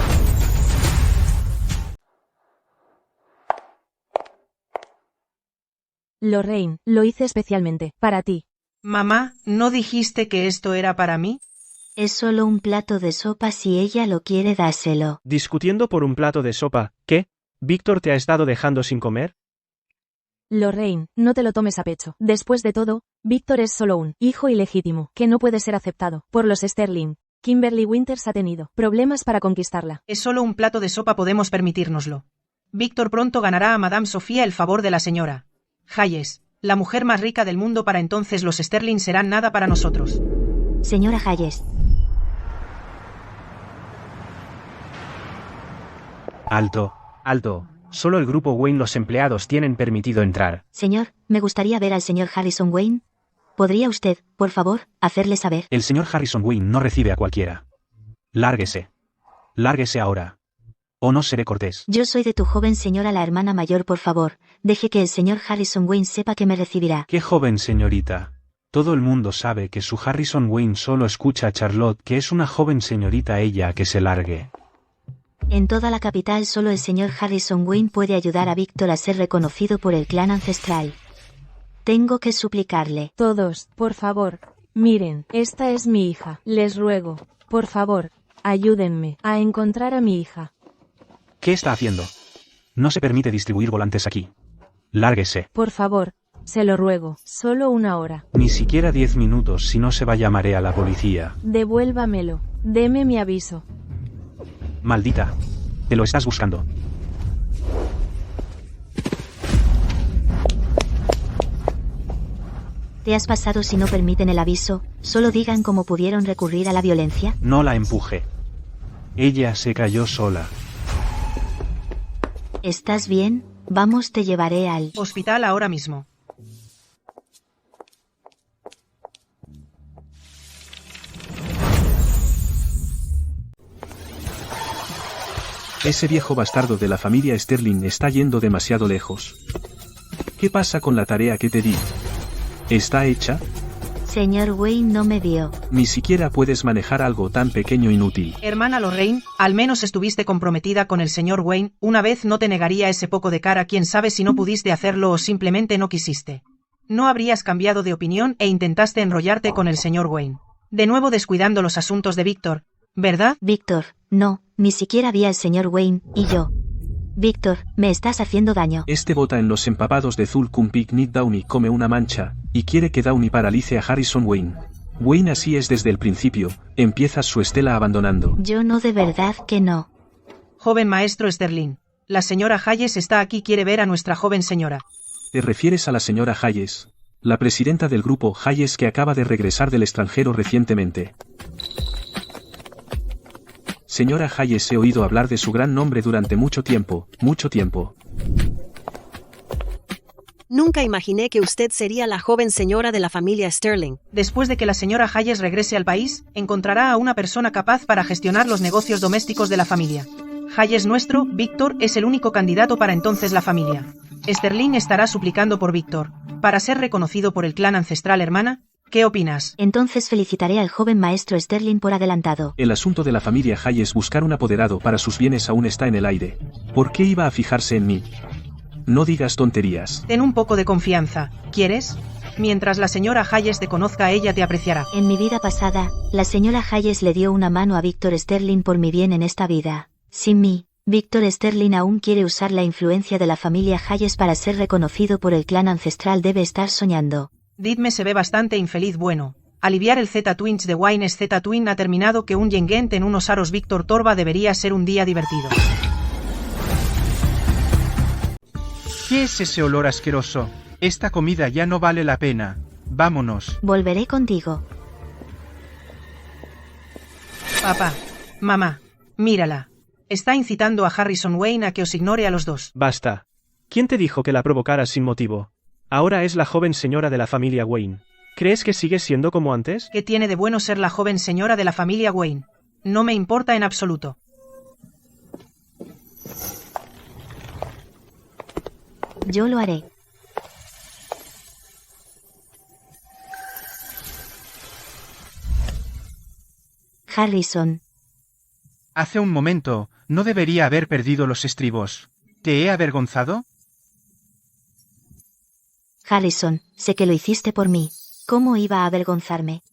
Speaker 7: Lorraine, lo hice especialmente, para ti.
Speaker 6: Mamá, ¿no dijiste que esto era para mí?
Speaker 1: Es solo un plato de sopa, si ella lo quiere dáselo.
Speaker 8: Discutiendo por un plato de sopa, ¿qué? ¿Víctor te ha estado dejando sin comer?
Speaker 7: Lorraine, no te lo tomes a pecho. Después de todo, Víctor es solo un hijo ilegítimo, que no puede ser aceptado por los Sterling. Kimberly Winters ha tenido problemas para conquistarla.
Speaker 6: Es solo un plato de sopa, podemos permitírnoslo. Víctor pronto ganará a Madame Sofía el favor de la señora Hayes, la mujer más rica del mundo. Para entonces los Sterling serán nada para nosotros.
Speaker 1: Señora Hayes.
Speaker 12: Alto, alto. Solo el grupo Wayne, los empleados, tienen permitido entrar.
Speaker 1: Señor, me gustaría ver al señor Harrison Wayne. ¿Podría usted, por favor, hacerle saber?
Speaker 12: El señor Harrison Wayne no recibe a cualquiera. Lárguese. Lárguese ahora. O no seré cortés.
Speaker 1: Yo soy de tu joven señora, la hermana mayor, por favor. Deje que el señor Harrison Wayne sepa que me recibirá.
Speaker 12: ¿Qué joven señorita? Todo el mundo sabe que su Harrison Wayne solo escucha a Charlotte, que es una joven señorita, ella a que se largue.
Speaker 1: En toda la capital solo el señor Harrison Wayne puede ayudar a Víctor a ser reconocido por el clan ancestral. Tengo que suplicarle.
Speaker 7: Todos, por favor. Miren, esta es mi hija. Les ruego, por favor, ayúdenme a encontrar a mi hija.
Speaker 12: ¿Qué está haciendo? No se permite distribuir volantes aquí. Lárguese.
Speaker 7: Por favor, se lo ruego, solo una hora.
Speaker 12: Ni siquiera 10 minutos, si no se va llamaré a la policía.
Speaker 7: Devuélvamelo. Deme mi aviso.
Speaker 12: Maldita. Te lo estás buscando.
Speaker 1: ¿Te has pasado si no permiten el aviso? Solo digan cómo pudieron recurrir a la violencia.
Speaker 12: No la empuje. Ella se cayó sola.
Speaker 1: ¿Estás bien? Vamos, te llevaré al
Speaker 6: hospital ahora mismo.
Speaker 9: Ese viejo bastardo de la familia Sterling está yendo demasiado lejos. ¿Qué pasa con la tarea que te di? ¿Está hecha?
Speaker 1: Señor Wayne no me dio.
Speaker 9: Ni siquiera puedes manejar algo tan pequeño e inútil.
Speaker 6: Hermana Lorraine, al menos estuviste comprometida con el señor Wayne. Una vez no te negaría ese poco de cara. Quién sabe si no pudiste hacerlo o simplemente no quisiste. No habrías cambiado de opinión e intentaste enrollarte con el señor Wayne. De nuevo descuidando los asuntos de Víctor, ¿verdad?
Speaker 1: Víctor, no, ni siquiera vi al señor Wayne, y yo. Víctor, me estás haciendo daño.
Speaker 9: Este bota en los empapados de Zulkum Picnic. Downey come una mancha, y quiere que Downey paralice a Harrison Wayne. Wayne así es desde el principio, empiezas su estela abandonando.
Speaker 1: Yo no, de verdad que no.
Speaker 6: Joven maestro Sterling, la señora Hayes está aquí, quiere ver a nuestra joven señora.
Speaker 9: ¿Te refieres a la señora Hayes? La presidenta del grupo Hayes que acaba de regresar del extranjero recientemente. Señora Hayes, he oído hablar de su gran nombre durante mucho tiempo, mucho tiempo.
Speaker 13: Nunca imaginé que usted sería la joven señora de la familia Sterling.
Speaker 6: Después de que la señora Hayes regrese al país, encontrará a una persona capaz para gestionar los negocios domésticos de la familia. Hayes nuestro, Víctor, es el único candidato para entonces la familia. Sterling estará suplicando por Víctor, para ser reconocido por el clan ancestral. Hermana, ¿qué opinas?
Speaker 1: Entonces felicitaré al joven maestro Sterling por adelantado.
Speaker 9: El asunto de la familia Hayes buscar un apoderado para sus bienes aún está en el aire. ¿Por qué iba a fijarse en mí? No digas tonterías.
Speaker 6: Ten un poco de confianza, ¿quieres? Mientras la señora Hayes te conozca, ella te apreciará.
Speaker 1: En mi vida pasada, la señora Hayes le dio una mano a Víctor Sterling por mi bien en esta vida. Sin mí, Víctor Sterling aún quiere usar la influencia de la familia Hayes para ser reconocido por el clan ancestral. Debe estar soñando.
Speaker 6: Didme se ve bastante infeliz. Bueno, aliviar el Z-Twins de Wayne es Z-Twin ha terminado que un Yengent en unos aros. Víctor Torba debería ser un día divertido.
Speaker 3: ¿Qué es ese olor asqueroso? Esta comida ya no vale la pena. Vámonos.
Speaker 1: Volveré contigo.
Speaker 6: Papá, Mamá, mírala. Está incitando a Harrison Wayne a que os ignore a los dos.
Speaker 8: Basta. ¿Quién te dijo que la provocaras sin motivo? Ahora es la joven señora de la familia Wayne. ¿Crees que sigue siendo como antes?
Speaker 6: ¿Qué tiene de bueno ser la joven señora de la familia Wayne? No me importa en absoluto.
Speaker 1: Yo lo haré. Harrison.
Speaker 3: Hace un momento, no debería haber perdido los estribos. ¿Te he avergonzado?
Speaker 1: Harrison, sé que lo hiciste por mí. ¿Cómo iba a avergonzarme?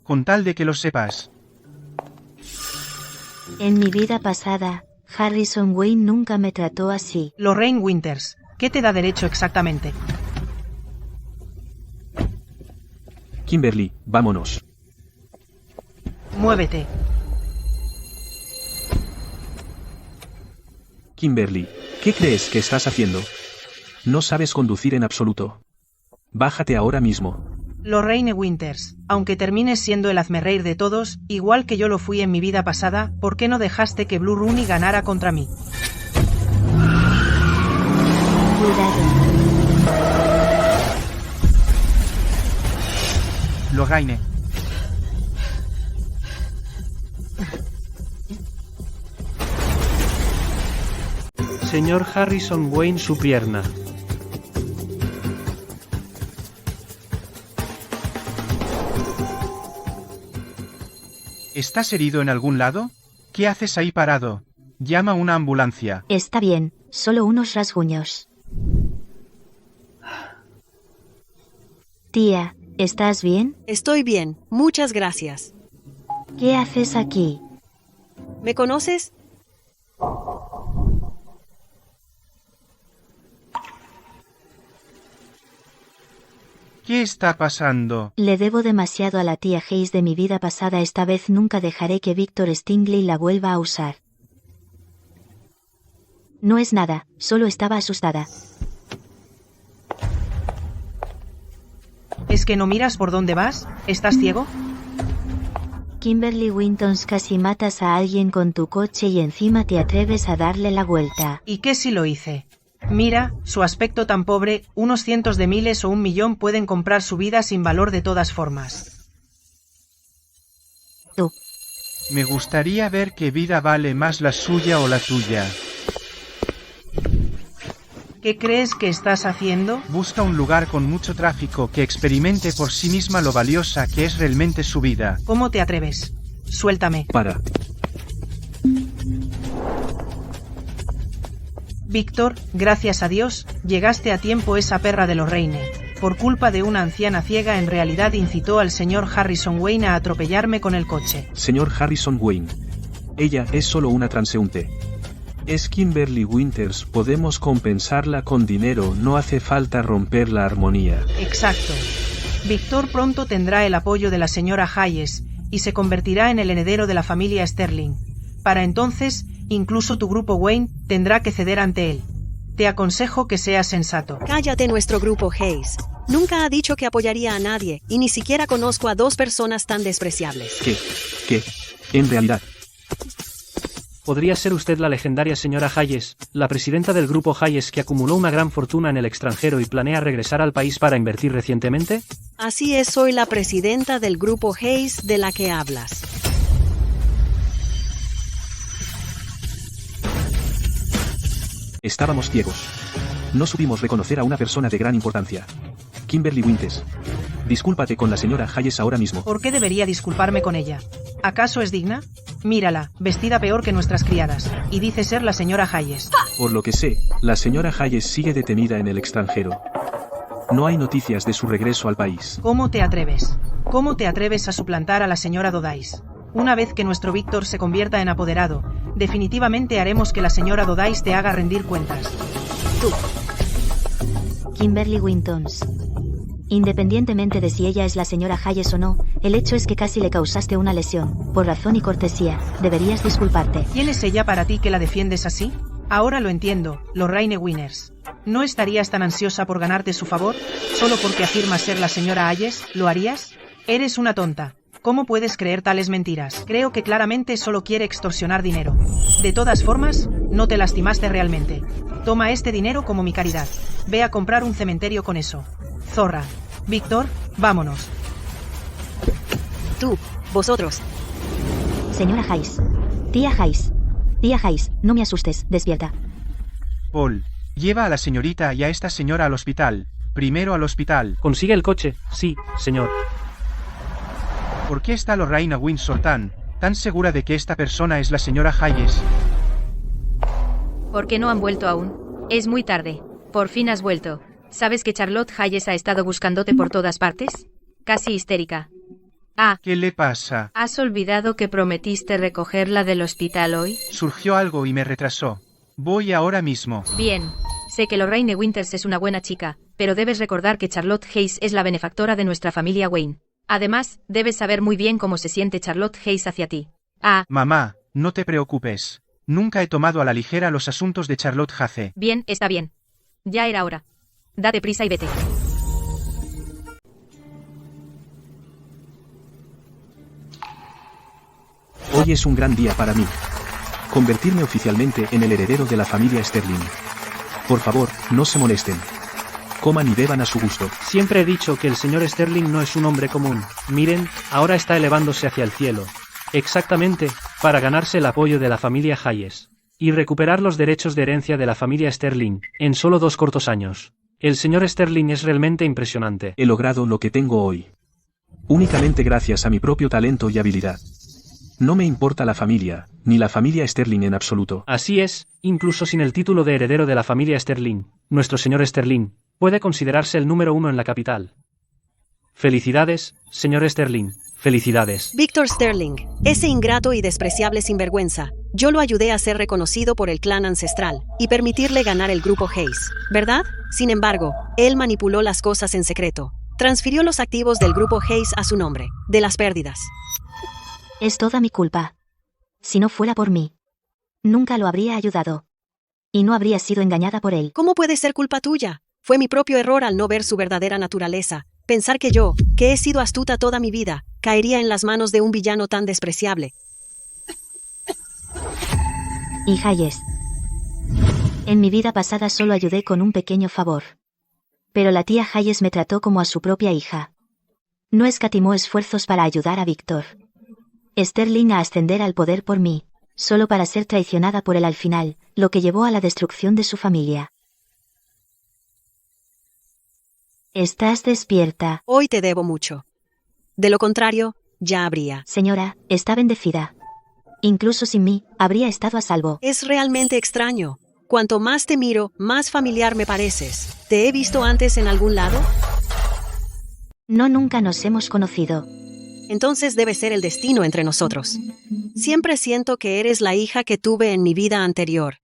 Speaker 3: Con tal de que lo sepas.
Speaker 1: En mi vida pasada, Harrison Wayne nunca me trató así.
Speaker 6: Lorraine Winters, ¿qué te da derecho exactamente?
Speaker 9: Kimberly, vámonos.
Speaker 6: Muévete.
Speaker 9: Kimberly, ¿qué crees que estás haciendo? No sabes conducir en absoluto. Bájate ahora mismo.
Speaker 6: Lorraine Winters, aunque termines siendo el hazmerreír de todos, igual que yo lo fui en mi vida pasada, ¿por qué no dejaste que Blue Rooney ganara contra mí?
Speaker 1: Cuidado.
Speaker 3: Lorraine.
Speaker 2: Señor Harrison Wayne, su pierna.
Speaker 3: ¿Estás herido en algún lado? ¿Qué haces ahí parado? Llama a una ambulancia.
Speaker 1: Está bien, solo unos rasguños. Tía, ¿estás bien?
Speaker 13: Estoy bien, muchas gracias.
Speaker 1: ¿Qué haces aquí?
Speaker 13: ¿Me conoces?
Speaker 3: ¿Qué está pasando?
Speaker 1: Le debo demasiado a la tía Hayes de mi vida pasada. Esta vez nunca dejaré que Victor Stingley la vuelva a usar. No es nada, solo estaba asustada.
Speaker 6: ¿Es que no miras por dónde vas? ¿Estás ciego?
Speaker 1: Kimberly Wintons, casi matas a alguien con tu coche y encima te atreves a darle la vuelta.
Speaker 6: ¿Y qué si lo hice? Mira, su aspecto tan pobre, unos cientos de miles o 1 millón pueden comprar su vida sin valor de todas formas.
Speaker 1: Tú.
Speaker 3: Me gustaría ver qué vida vale más, la suya o la tuya.
Speaker 6: ¿Qué crees que estás haciendo?
Speaker 3: Busca un lugar con mucho tráfico que experimente por sí misma lo valiosa que es realmente su vida.
Speaker 6: ¿Cómo te atreves? Suéltame.
Speaker 9: Para.
Speaker 6: Víctor, gracias a Dios, llegaste a tiempo. Esa perra de Lorraine, por culpa de una anciana ciega, en realidad incitó al señor Harrison Wayne a atropellarme con el coche.
Speaker 9: Señor Harrison Wayne. Ella es solo una transeúnte. Es Kimberly Winters, podemos compensarla con dinero, no hace falta romper la armonía.
Speaker 6: Exacto. Víctor pronto tendrá el apoyo de la señora Hayes, y se convertirá en el heredero de la familia Sterling. Para entonces, incluso tu grupo Wayne tendrá que ceder ante él. Te aconsejo que seas sensato.
Speaker 13: Cállate, nuestro grupo Hayes. Nunca ha dicho que apoyaría a nadie, y ni siquiera conozco a 2 personas tan despreciables.
Speaker 9: ¿Qué? En realidad.
Speaker 2: ¿Podría ser usted la legendaria señora Hayes, la presidenta del grupo Hayes que acumuló una gran fortuna en el extranjero y planea regresar al país para invertir recientemente?
Speaker 13: Así es, soy la presidenta del grupo Hayes de la que hablas.
Speaker 9: Estábamos ciegos. No supimos reconocer a una persona de gran importancia. Kimberly Winters. Discúlpate con la señora Hayes ahora mismo.
Speaker 6: ¿Por qué debería disculparme con ella? ¿Acaso es digna? Mírala, vestida peor que nuestras criadas, y dice ser la señora Hayes.
Speaker 9: Por lo que sé, la señora Hayes sigue detenida en el extranjero. No hay noticias de su regreso al país.
Speaker 6: ¿Cómo te atreves? ¿Cómo te atreves a suplantar a la señora Dodais? Una vez que nuestro Víctor se convierta en apoderado, definitivamente haremos que la señora Dodais te haga rendir cuentas.
Speaker 1: Tú. Kimberly Wintons. Independientemente de si ella es la señora Hayes o no, el hecho es que casi le causaste una lesión. Por razón y cortesía, deberías disculparte.
Speaker 6: ¿Quién es ella para ti que la defiendes así? Ahora lo entiendo, Lorraine Winters. ¿No estarías tan ansiosa por ganarte su favor? ¿Solo porque afirmas ser la señora Hayes, lo harías? Eres una tonta. ¿Cómo puedes creer tales mentiras? Creo que claramente solo quiere extorsionar dinero. De todas formas, no te lastimaste realmente. Toma este dinero como mi caridad. Ve a comprar un cementerio con eso. Zorra. Víctor, vámonos.
Speaker 13: Tú, vosotros.
Speaker 1: Señora Hayes. Tía Hayes. Tía Hayes, no me asustes, despierta.
Speaker 3: Paul, lleva a la señorita y a esta señora al hospital. Primero al hospital.
Speaker 2: Consigue el coche. Sí, señor.
Speaker 3: ¿Por qué está Lorraine Windsor tan segura de que esta persona es la señora Hayes?
Speaker 5: ¿Por qué no han vuelto aún? Es muy tarde. Por fin has vuelto. ¿Sabes que Charlotte Hayes ha estado buscándote por todas partes? Casi histérica. Ah.
Speaker 3: ¿Qué le pasa?
Speaker 5: ¿Has olvidado que prometiste recogerla del hospital hoy?
Speaker 3: Surgió algo y me retrasó. Voy ahora mismo.
Speaker 5: Bien. Sé que Lorraine Winters es una buena chica, pero debes recordar que Charlotte Hayes es la benefactora de nuestra familia Wayne. Además, debes saber muy bien cómo se siente Charlotte Hayes hacia ti. Ah.
Speaker 3: Mamá, no te preocupes. Nunca he tomado a la ligera los asuntos de Charlotte Hayes.
Speaker 5: Bien, está bien. Ya era hora. Date prisa y vete.
Speaker 9: Hoy es un gran día para mí. Convertirme oficialmente en el heredero de la familia Sterling. Por favor, no se molesten. Coman y beban a su gusto.
Speaker 2: Siempre he dicho que el señor Sterling no es un hombre común. Miren, ahora está elevándose hacia el cielo. Exactamente, para ganarse el apoyo de la familia Hayes. Y recuperar los derechos de herencia de la familia Sterling, en solo 2 cortos años. El señor Sterling es realmente impresionante.
Speaker 9: He logrado lo que tengo hoy. Únicamente gracias a mi propio talento y habilidad. No me importa la familia, ni la familia Sterling en absoluto.
Speaker 2: Así es, incluso sin el título de heredero de la familia Sterling, nuestro señor Sterling puede considerarse el número 1 en la capital. Felicidades, señor Sterling, felicidades.
Speaker 13: Víctor Sterling, ese ingrato y despreciable sinvergüenza. Yo lo ayudé a ser reconocido por el clan ancestral y permitirle ganar el grupo Hayes, ¿verdad? Sin embargo, él manipuló las cosas en secreto. Transfirió los activos del grupo Hayes a su nombre, de las pérdidas.
Speaker 1: Es toda mi culpa. Si no fuera por mí, nunca lo habría ayudado. Y no habría sido engañada por él.
Speaker 13: ¿Cómo puede ser culpa tuya? Fue mi propio error al no ver su verdadera naturaleza. Pensar que yo, que he sido astuta toda mi vida, caería en las manos de un villano tan despreciable.
Speaker 1: Y Hayes. En mi vida pasada solo ayudé con un pequeño favor. Pero la tía Hayes me trató como a su propia hija. No escatimó esfuerzos para ayudar a Víctor Sterling a ascender al poder por mí, solo para ser traicionada por él al final, lo que llevó a la destrucción de su familia. ¿Estás despierta?
Speaker 13: Hoy te debo mucho. De lo contrario, ya habría.
Speaker 1: Señora, está bendecida. Incluso sin mí, habría estado a salvo.
Speaker 13: Es realmente extraño. Cuanto más te miro, más familiar me pareces. ¿Te he visto antes en algún lado?
Speaker 1: No, nunca nos hemos conocido.
Speaker 13: Entonces debe ser el destino entre nosotros. Siempre siento que eres la hija que tuve en mi vida anterior.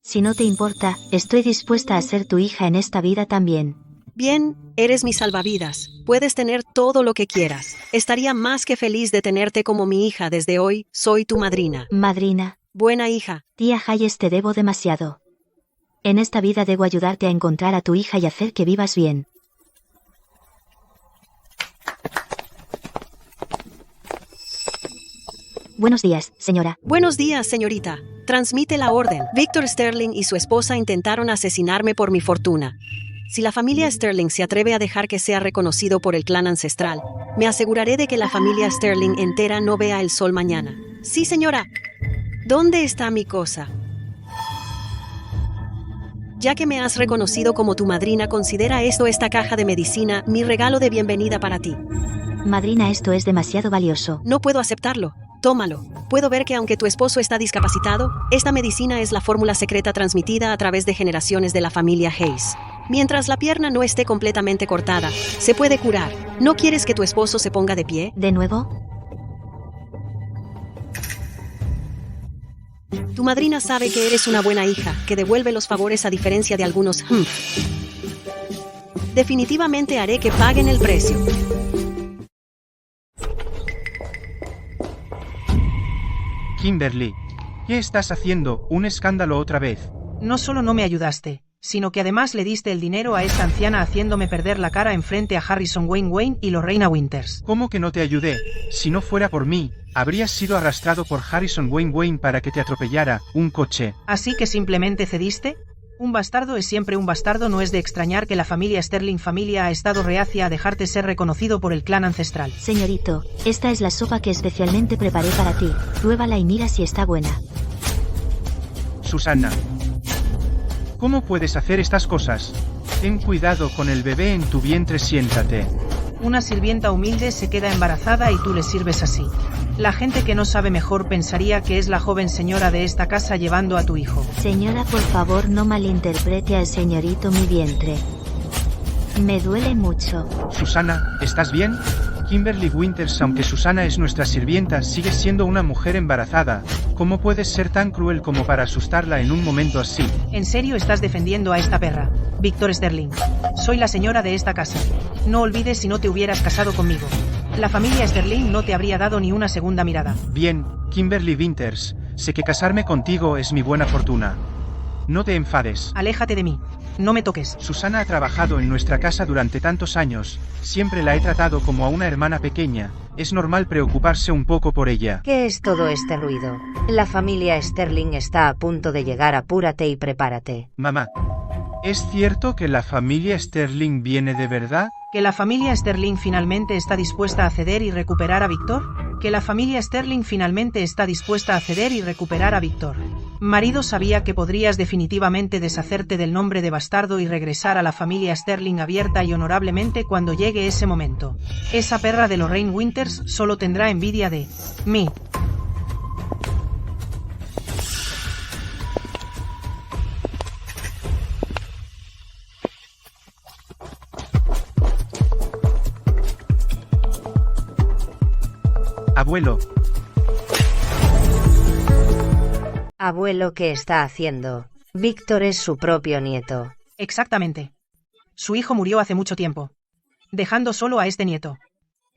Speaker 1: Si no te importa, estoy dispuesta a ser tu hija en esta vida también.
Speaker 13: Bien, eres mi salvavidas. Puedes tener todo lo que quieras. Estaría más que feliz de tenerte como mi hija desde hoy. Soy tu madrina.
Speaker 1: Madrina.
Speaker 13: Buena hija.
Speaker 1: Tía Hayes, te debo demasiado. En esta vida debo ayudarte a encontrar a tu hija y hacer que vivas bien. Buenos días, señora.
Speaker 13: Buenos días, señorita. Transmite la orden. Víctor Sterling y su esposa intentaron asesinarme por mi fortuna. Si la familia Sterling se atreve a dejar que sea reconocido por el clan ancestral, me aseguraré de que la familia Sterling entera no vea el sol mañana. Sí, señora. ¿Dónde está mi cosa? Ya que me has reconocido como tu madrina, considera esta caja de medicina, mi regalo de bienvenida para ti.
Speaker 1: Madrina, esto es demasiado valioso.
Speaker 13: No puedo aceptarlo. Tómalo. Puedo ver que aunque tu esposo está discapacitado, esta medicina es la fórmula secreta transmitida a través de generaciones de la familia Hayes. Mientras la pierna no esté completamente cortada, se puede curar. ¿No quieres que tu esposo se ponga de pie?
Speaker 1: ¿De nuevo?
Speaker 13: Tu madrina sabe que eres una buena hija, que devuelve los favores a diferencia de algunos. Definitivamente haré que paguen el precio.
Speaker 3: Kimberly, ¿qué estás haciendo? ¿Un escándalo otra vez?
Speaker 6: No solo no me ayudaste, sino que además le diste el dinero a esta anciana haciéndome perder la cara enfrente a Harrison Wayne y Lorraine Winters.
Speaker 3: ¿Cómo que no te ayudé? Si no fuera por mí, habrías sido arrastrado por Harrison Wayne para que te atropellara un coche.
Speaker 6: ¿Así que simplemente cediste? Un bastardo es siempre un bastardo. No es de extrañar que la familia Sterling ha estado reacia a dejarte ser reconocido por el clan ancestral.
Speaker 1: Señorito, esta es la sopa que especialmente preparé para ti. Pruébala y mira si está buena.
Speaker 3: Susana, ¿cómo puedes hacer estas cosas? Ten cuidado con el bebé en tu vientre, siéntate.
Speaker 6: Una sirvienta humilde se queda embarazada y tú le sirves así. La gente que no sabe mejor pensaría que es la joven señora de esta casa llevando a tu hijo.
Speaker 1: Señora, por favor no malinterprete al señorito mi vientre. Me duele mucho.
Speaker 3: Susana, ¿estás bien? Kimberly Winters, aunque Susana es nuestra sirvienta, sigue siendo una mujer embarazada. ¿Cómo puedes ser tan cruel como para asustarla en un momento así?
Speaker 6: ¿En serio estás defendiendo a esta perra? Victor Sterling. Soy la señora de esta casa. No olvides si no te hubieras casado conmigo. La familia Sterling no te habría dado ni una segunda mirada.
Speaker 3: Bien, Kimberly Winters, sé que casarme contigo es mi buena fortuna. No te enfades.
Speaker 6: Aléjate de mí. No me toques.
Speaker 3: Susana ha trabajado en nuestra casa durante tantos años. Siempre la he tratado como a una hermana pequeña. Es normal preocuparse un poco por ella.
Speaker 11: ¿Qué es todo este ruido? La familia Sterling está a punto de llegar. Apúrate y prepárate.
Speaker 3: Mamá, ¿es cierto que la familia Sterling viene de verdad?
Speaker 6: ¿Que la familia Sterling finalmente está dispuesta a ceder y recuperar a Víctor? ¿Que la familia Sterling finalmente está dispuesta a ceder y recuperar a Víctor? Marido, sabía que podrías definitivamente deshacerte del nombre de bastardo y regresar a la familia Sterling abierta y honorablemente cuando llegue ese momento. Esa perra de Lorraine Winters solo tendrá envidia de mí.
Speaker 3: Abuelo.
Speaker 11: Abuelo, ¿qué está haciendo? Víctor es su propio nieto.
Speaker 6: Exactamente. Su hijo murió hace mucho tiempo, dejando solo a este nieto.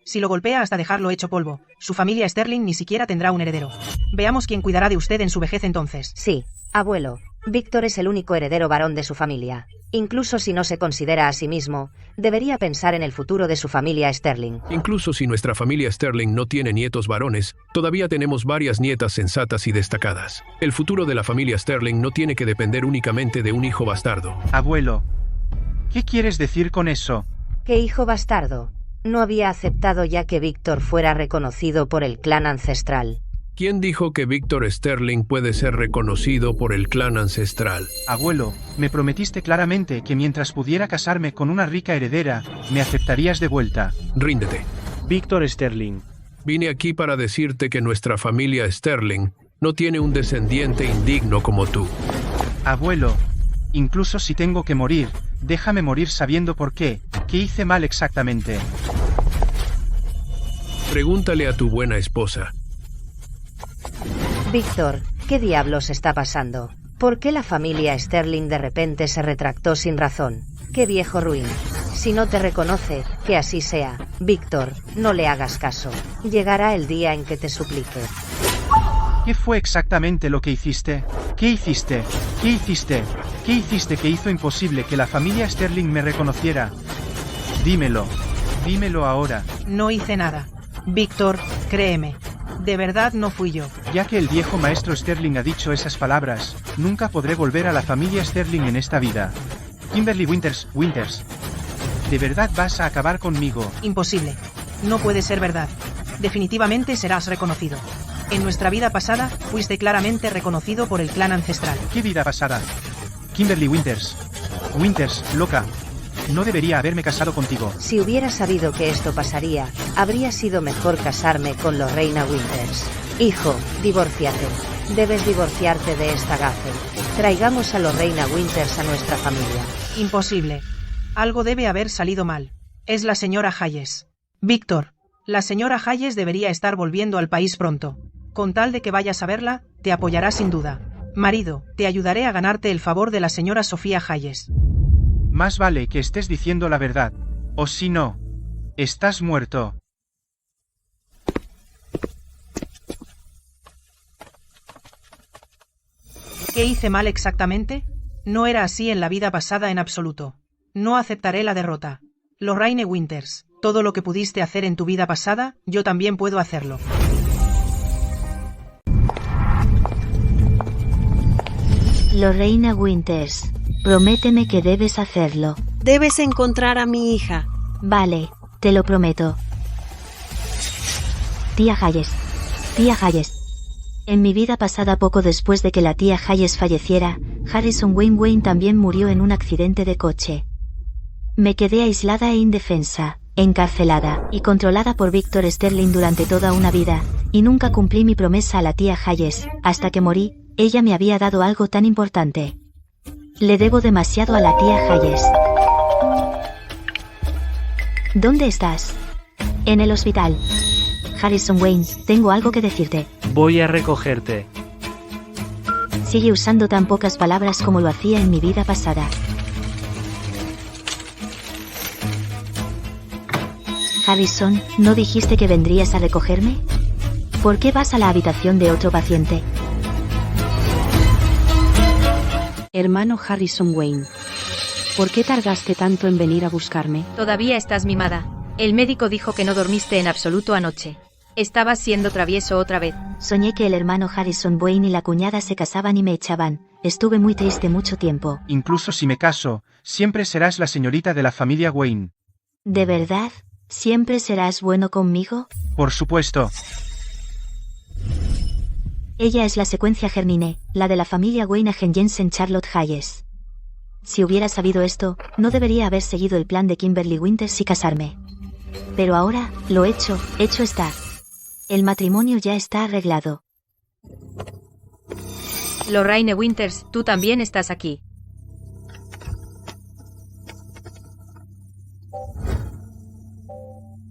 Speaker 6: Si lo golpea hasta dejarlo hecho polvo, su familia Sterling ni siquiera tendrá un heredero. Veamos quién cuidará de usted en su vejez entonces.
Speaker 11: Sí, abuelo. Víctor es el único heredero varón de su familia. Incluso si no se considera a sí mismo, debería pensar en el futuro de su familia Sterling.
Speaker 14: Incluso si nuestra familia Sterling no tiene nietos varones, todavía tenemos varias nietas sensatas y destacadas. El futuro de la familia Sterling no tiene que depender únicamente de un hijo bastardo.
Speaker 3: Abuelo, ¿qué quieres decir con eso?
Speaker 11: ¿Qué hijo bastardo? No había aceptado ya que Víctor fuera reconocido por el clan ancestral.
Speaker 14: ¿Quién dijo que Víctor Sterling puede ser reconocido por el clan ancestral?
Speaker 3: Abuelo, me prometiste claramente que mientras pudiera casarme con una rica heredera, me aceptarías de vuelta.
Speaker 14: Ríndete.
Speaker 8: Víctor Sterling.
Speaker 14: Vine aquí para decirte que nuestra familia Sterling no tiene un descendiente indigno como tú.
Speaker 3: Abuelo, incluso si tengo que morir, déjame morir sabiendo por qué. ¿Qué hice mal exactamente?
Speaker 14: Pregúntale a tu buena esposa.
Speaker 11: Víctor, ¿qué diablos está pasando? ¿Por qué la familia Sterling de repente se retractó sin razón? ¡Qué viejo ruin! Si no te reconoce, que así sea. Víctor, no le hagas caso. Llegará el día en que te suplique.
Speaker 3: ¿Qué fue exactamente lo que hiciste? ¿Qué hiciste? ¿Qué hiciste? ¿Qué hiciste que hizo imposible que la familia Sterling me reconociera? Dímelo. Dímelo ahora.
Speaker 6: No hice nada. Víctor, créeme. De verdad no fui yo.
Speaker 3: Ya que el viejo maestro Sterling ha dicho esas palabras, nunca podré volver a la familia Sterling en esta vida. Kimberly Winters, ¿de verdad vas a acabar conmigo?
Speaker 6: Imposible. No puede ser verdad. Definitivamente serás reconocido. En nuestra vida pasada, fuiste claramente reconocido por el clan ancestral.
Speaker 3: ¿Qué vida pasada? Kimberly Winters, loca. No debería haberme casado contigo.
Speaker 11: Si hubiera sabido que esto pasaría, habría sido mejor casarme con Lorraine Winters. Hijo, divórciate. Debes divorciarte de esta gafe. Traigamos a Lorraine Winters a nuestra familia.
Speaker 6: Imposible. Algo debe haber salido mal. Es la señora Hayes. Víctor, la señora Hayes debería estar volviendo al país pronto. Con tal de que vayas a verla, te apoyará sin duda. Marido, te ayudaré a ganarte el favor de la señora Sofía Hayes.
Speaker 3: Más vale que estés diciendo la verdad, o si no, estás muerto.
Speaker 6: ¿Qué hice mal exactamente? No era así en la vida pasada en absoluto. No aceptaré la derrota. Lorraine Winters, todo lo que pudiste hacer en tu vida pasada, yo también puedo hacerlo.
Speaker 1: Lorraine Winters, prométeme que debes hacerlo.
Speaker 13: Debes encontrar a mi hija.
Speaker 1: Vale, te lo prometo. Tía Hayes. Tía Hayes. En mi vida pasada, poco después de que la tía Hayes falleciera, Harrison Wayne también murió en un accidente de coche. Me quedé aislada e indefensa, encarcelada y controlada por Victor Sterling durante toda una vida, y nunca cumplí mi promesa a la tía Hayes. Hasta que morí, ella me había dado algo tan importante. Le debo demasiado a la tía Hayes. ¿Dónde estás? En el hospital. Harrison Wayne, tengo algo que decirte.
Speaker 2: Voy a recogerte.
Speaker 1: Sigue usando tan pocas palabras como lo hacía en mi vida pasada. Harrison, ¿no dijiste que vendrías a recogerme? ¿Por qué vas a la habitación de otro paciente?
Speaker 4: Hermano Harrison Wayne. ¿Por qué tardaste tanto en venir a buscarme?
Speaker 5: Todavía estás mimada. El médico dijo que no dormiste en absoluto anoche. Estabas siendo travieso otra vez.
Speaker 1: Soñé que el hermano Harrison Wayne y la cuñada se casaban y me echaban. Estuve muy triste mucho tiempo.
Speaker 3: Incluso si me caso, siempre serás la señorita de la familia Wayne.
Speaker 1: ¿De verdad? ¿Siempre serás bueno conmigo?
Speaker 3: Por supuesto.
Speaker 1: Ella es la secuencia Germine, la de la familia Wayne Jensen Charlotte Hayes. Si hubiera sabido esto, no debería haber seguido el plan de Kimberly Winters y casarme. Pero ahora, lo hecho está. El matrimonio ya está arreglado.
Speaker 5: Lorraine Winters, tú también estás aquí.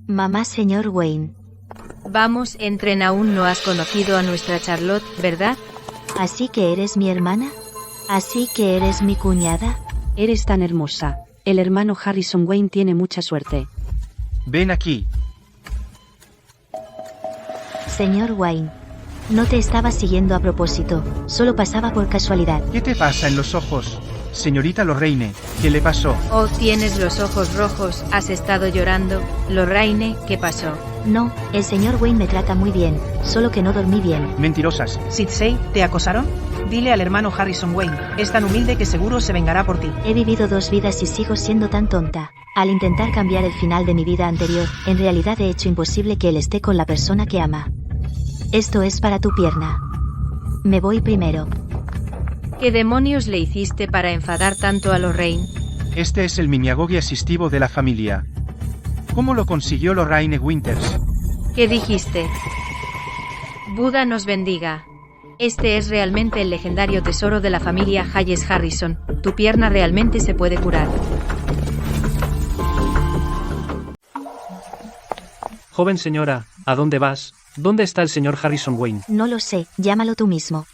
Speaker 1: Mamá, señor Wayne.
Speaker 5: Vamos, entren. Aún no has conocido a nuestra Charlotte, ¿verdad?
Speaker 1: ¿Así que eres mi hermana? ¿Así que eres mi cuñada?
Speaker 4: Eres tan hermosa. El hermano Harrison Wayne tiene mucha suerte.
Speaker 3: Ven aquí.
Speaker 1: Señor Wayne. No te estaba siguiendo a propósito, solo pasaba por casualidad.
Speaker 3: ¿Qué te pasa en los ojos? Señorita Lorraine, ¿qué le pasó?
Speaker 5: Oh, tienes los ojos rojos, has estado llorando. Lorraine, ¿qué pasó?
Speaker 1: No, el señor Wayne me trata muy bien, solo que no dormí bien.
Speaker 3: Mentirosas.
Speaker 6: Sidney, ¿te acosaron? Dile al hermano Harrison Wayne, es tan humilde que seguro se vengará por ti.
Speaker 1: He vivido 2 vidas y sigo siendo tan tonta. Al intentar cambiar el final de mi vida anterior, en realidad he hecho imposible que él esté con la persona que ama. Esto es para tu pierna. Me voy primero.
Speaker 5: ¿Qué demonios le hiciste para enfadar tanto a Lorraine?
Speaker 3: Este es el miniagogi asistivo de la familia. ¿Cómo lo consiguió Lorraine Winters?
Speaker 5: ¿Qué dijiste? Buda nos bendiga. Este es realmente el legendario tesoro de la familia Hayes Harrison. Tu pierna realmente se puede curar.
Speaker 2: Joven señora, ¿a dónde vas? ¿Dónde está el señor Harrison Wayne?
Speaker 1: No lo sé, llámalo tú mismo.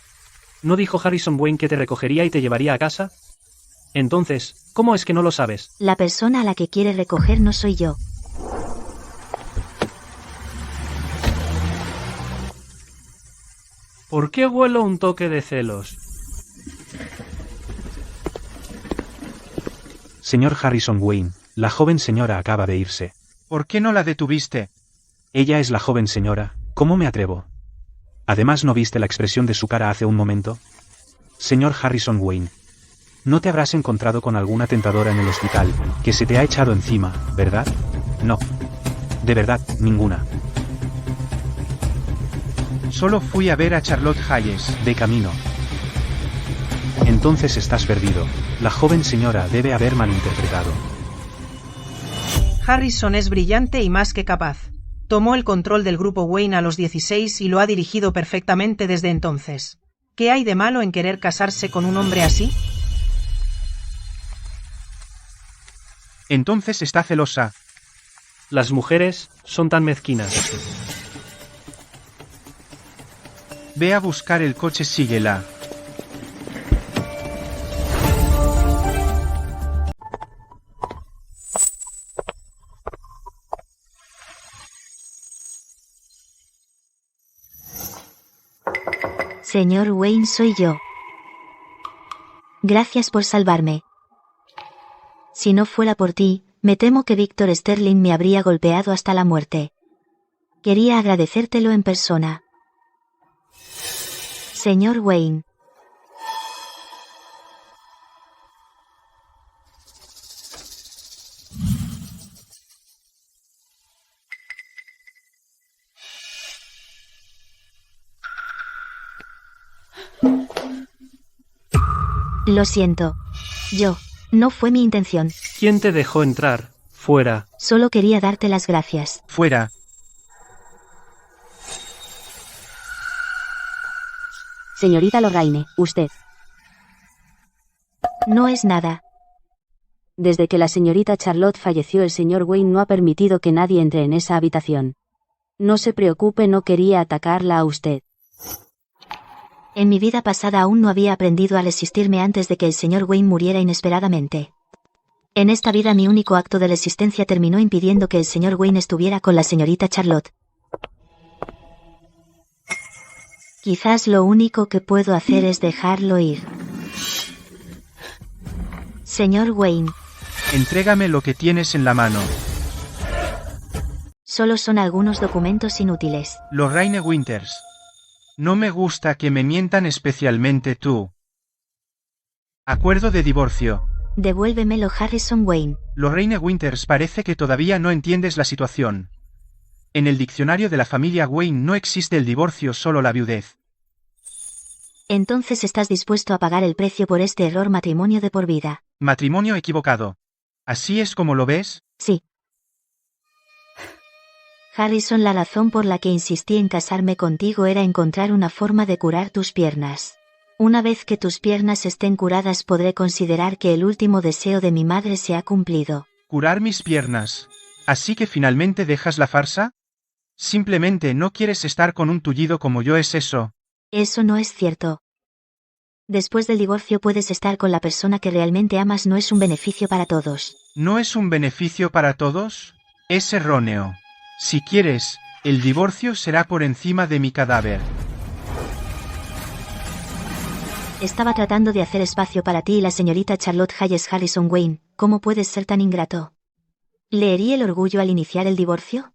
Speaker 2: ¿No dijo Harrison Wayne que te recogería y te llevaría a casa? Entonces, ¿cómo es que no lo sabes?
Speaker 1: La persona a la que quiere recoger no soy yo.
Speaker 2: ¿Por qué huelo un toque de celos?
Speaker 12: Señor Harrison Wayne, la joven señora acaba de irse.
Speaker 3: ¿Por qué no la detuviste?
Speaker 12: Ella es la joven señora, ¿cómo me atrevo? Además, ¿no viste la expresión de su cara hace un momento? Señor Harrison Wayne, ¿no te habrás encontrado con alguna tentadora en el hospital, que se te ha echado encima, verdad? No. De verdad, ninguna.
Speaker 3: Solo fui a ver a Charlotte Hayes.
Speaker 12: De camino. Entonces estás perdido. La joven señora debe haber malinterpretado.
Speaker 6: Harrison es brillante y más que capaz. Tomó el control del grupo Wayne a los 16 y lo ha dirigido perfectamente desde entonces. ¿Qué hay de malo en querer casarse con un hombre así?
Speaker 3: Entonces está celosa.
Speaker 2: Las mujeres son tan mezquinas.
Speaker 3: Ve a buscar el coche, síguela.
Speaker 1: Señor Wayne, soy yo. Gracias por salvarme. Si no fuera por ti, me temo que Victor Sterling me habría golpeado hasta la muerte. Quería agradecértelo en persona. Señor Wayne. Lo siento. No fue mi intención.
Speaker 2: ¿Quién te dejó entrar? Fuera.
Speaker 1: Solo quería darte las gracias.
Speaker 3: Fuera.
Speaker 4: Señorita Lorraine, usted.
Speaker 1: No es nada.
Speaker 4: Desde que la señorita Charlotte falleció, el señor Wayne no ha permitido que nadie entre en esa habitación. No se preocupe, no quería atacarla a usted.
Speaker 1: En mi vida pasada aún no había aprendido a resistirme antes de que el señor Wayne muriera inesperadamente. En esta vida mi único acto de resistencia terminó impidiendo que el señor Wayne estuviera con la señorita Charlotte. Quizás lo único que puedo hacer es dejarlo ir. Señor Wayne.
Speaker 3: Entrégame lo que tienes en la mano.
Speaker 1: Solo son algunos documentos inútiles.
Speaker 3: Lorraine Winters. No me gusta que me mientan, especialmente tú. Acuerdo de divorcio.
Speaker 1: Devuélvemelo, Harrison Wayne.
Speaker 3: Lorraine Winters, parece que todavía no entiendes la situación. En el diccionario de la familia Wayne no existe el divorcio, solo la viudez.
Speaker 1: Entonces estás dispuesto a pagar el precio por este error, matrimonio de por vida.
Speaker 3: Matrimonio equivocado. ¿Así es como lo ves?
Speaker 1: Sí. Harrison, la razón por la que insistí en casarme contigo era encontrar una forma de curar tus piernas. Una vez que tus piernas estén curadas podré considerar que el último deseo de mi madre se ha cumplido.
Speaker 3: ¿Curar mis piernas? ¿Así que finalmente dejas la farsa? ¿Simplemente no quieres estar con un tullido como yo? ¿Es eso?
Speaker 1: Eso no es cierto. Después del divorcio puedes estar con la persona que realmente amas. No es un beneficio para todos.
Speaker 3: ¿No es un beneficio para todos? Es erróneo. Si quieres, el divorcio será por encima de mi cadáver.
Speaker 1: Estaba tratando de hacer espacio para ti y la señorita Charlotte Hayes. Harrison Wayne, ¿cómo puedes ser tan ingrato? ¿Le herí el orgullo al iniciar el divorcio?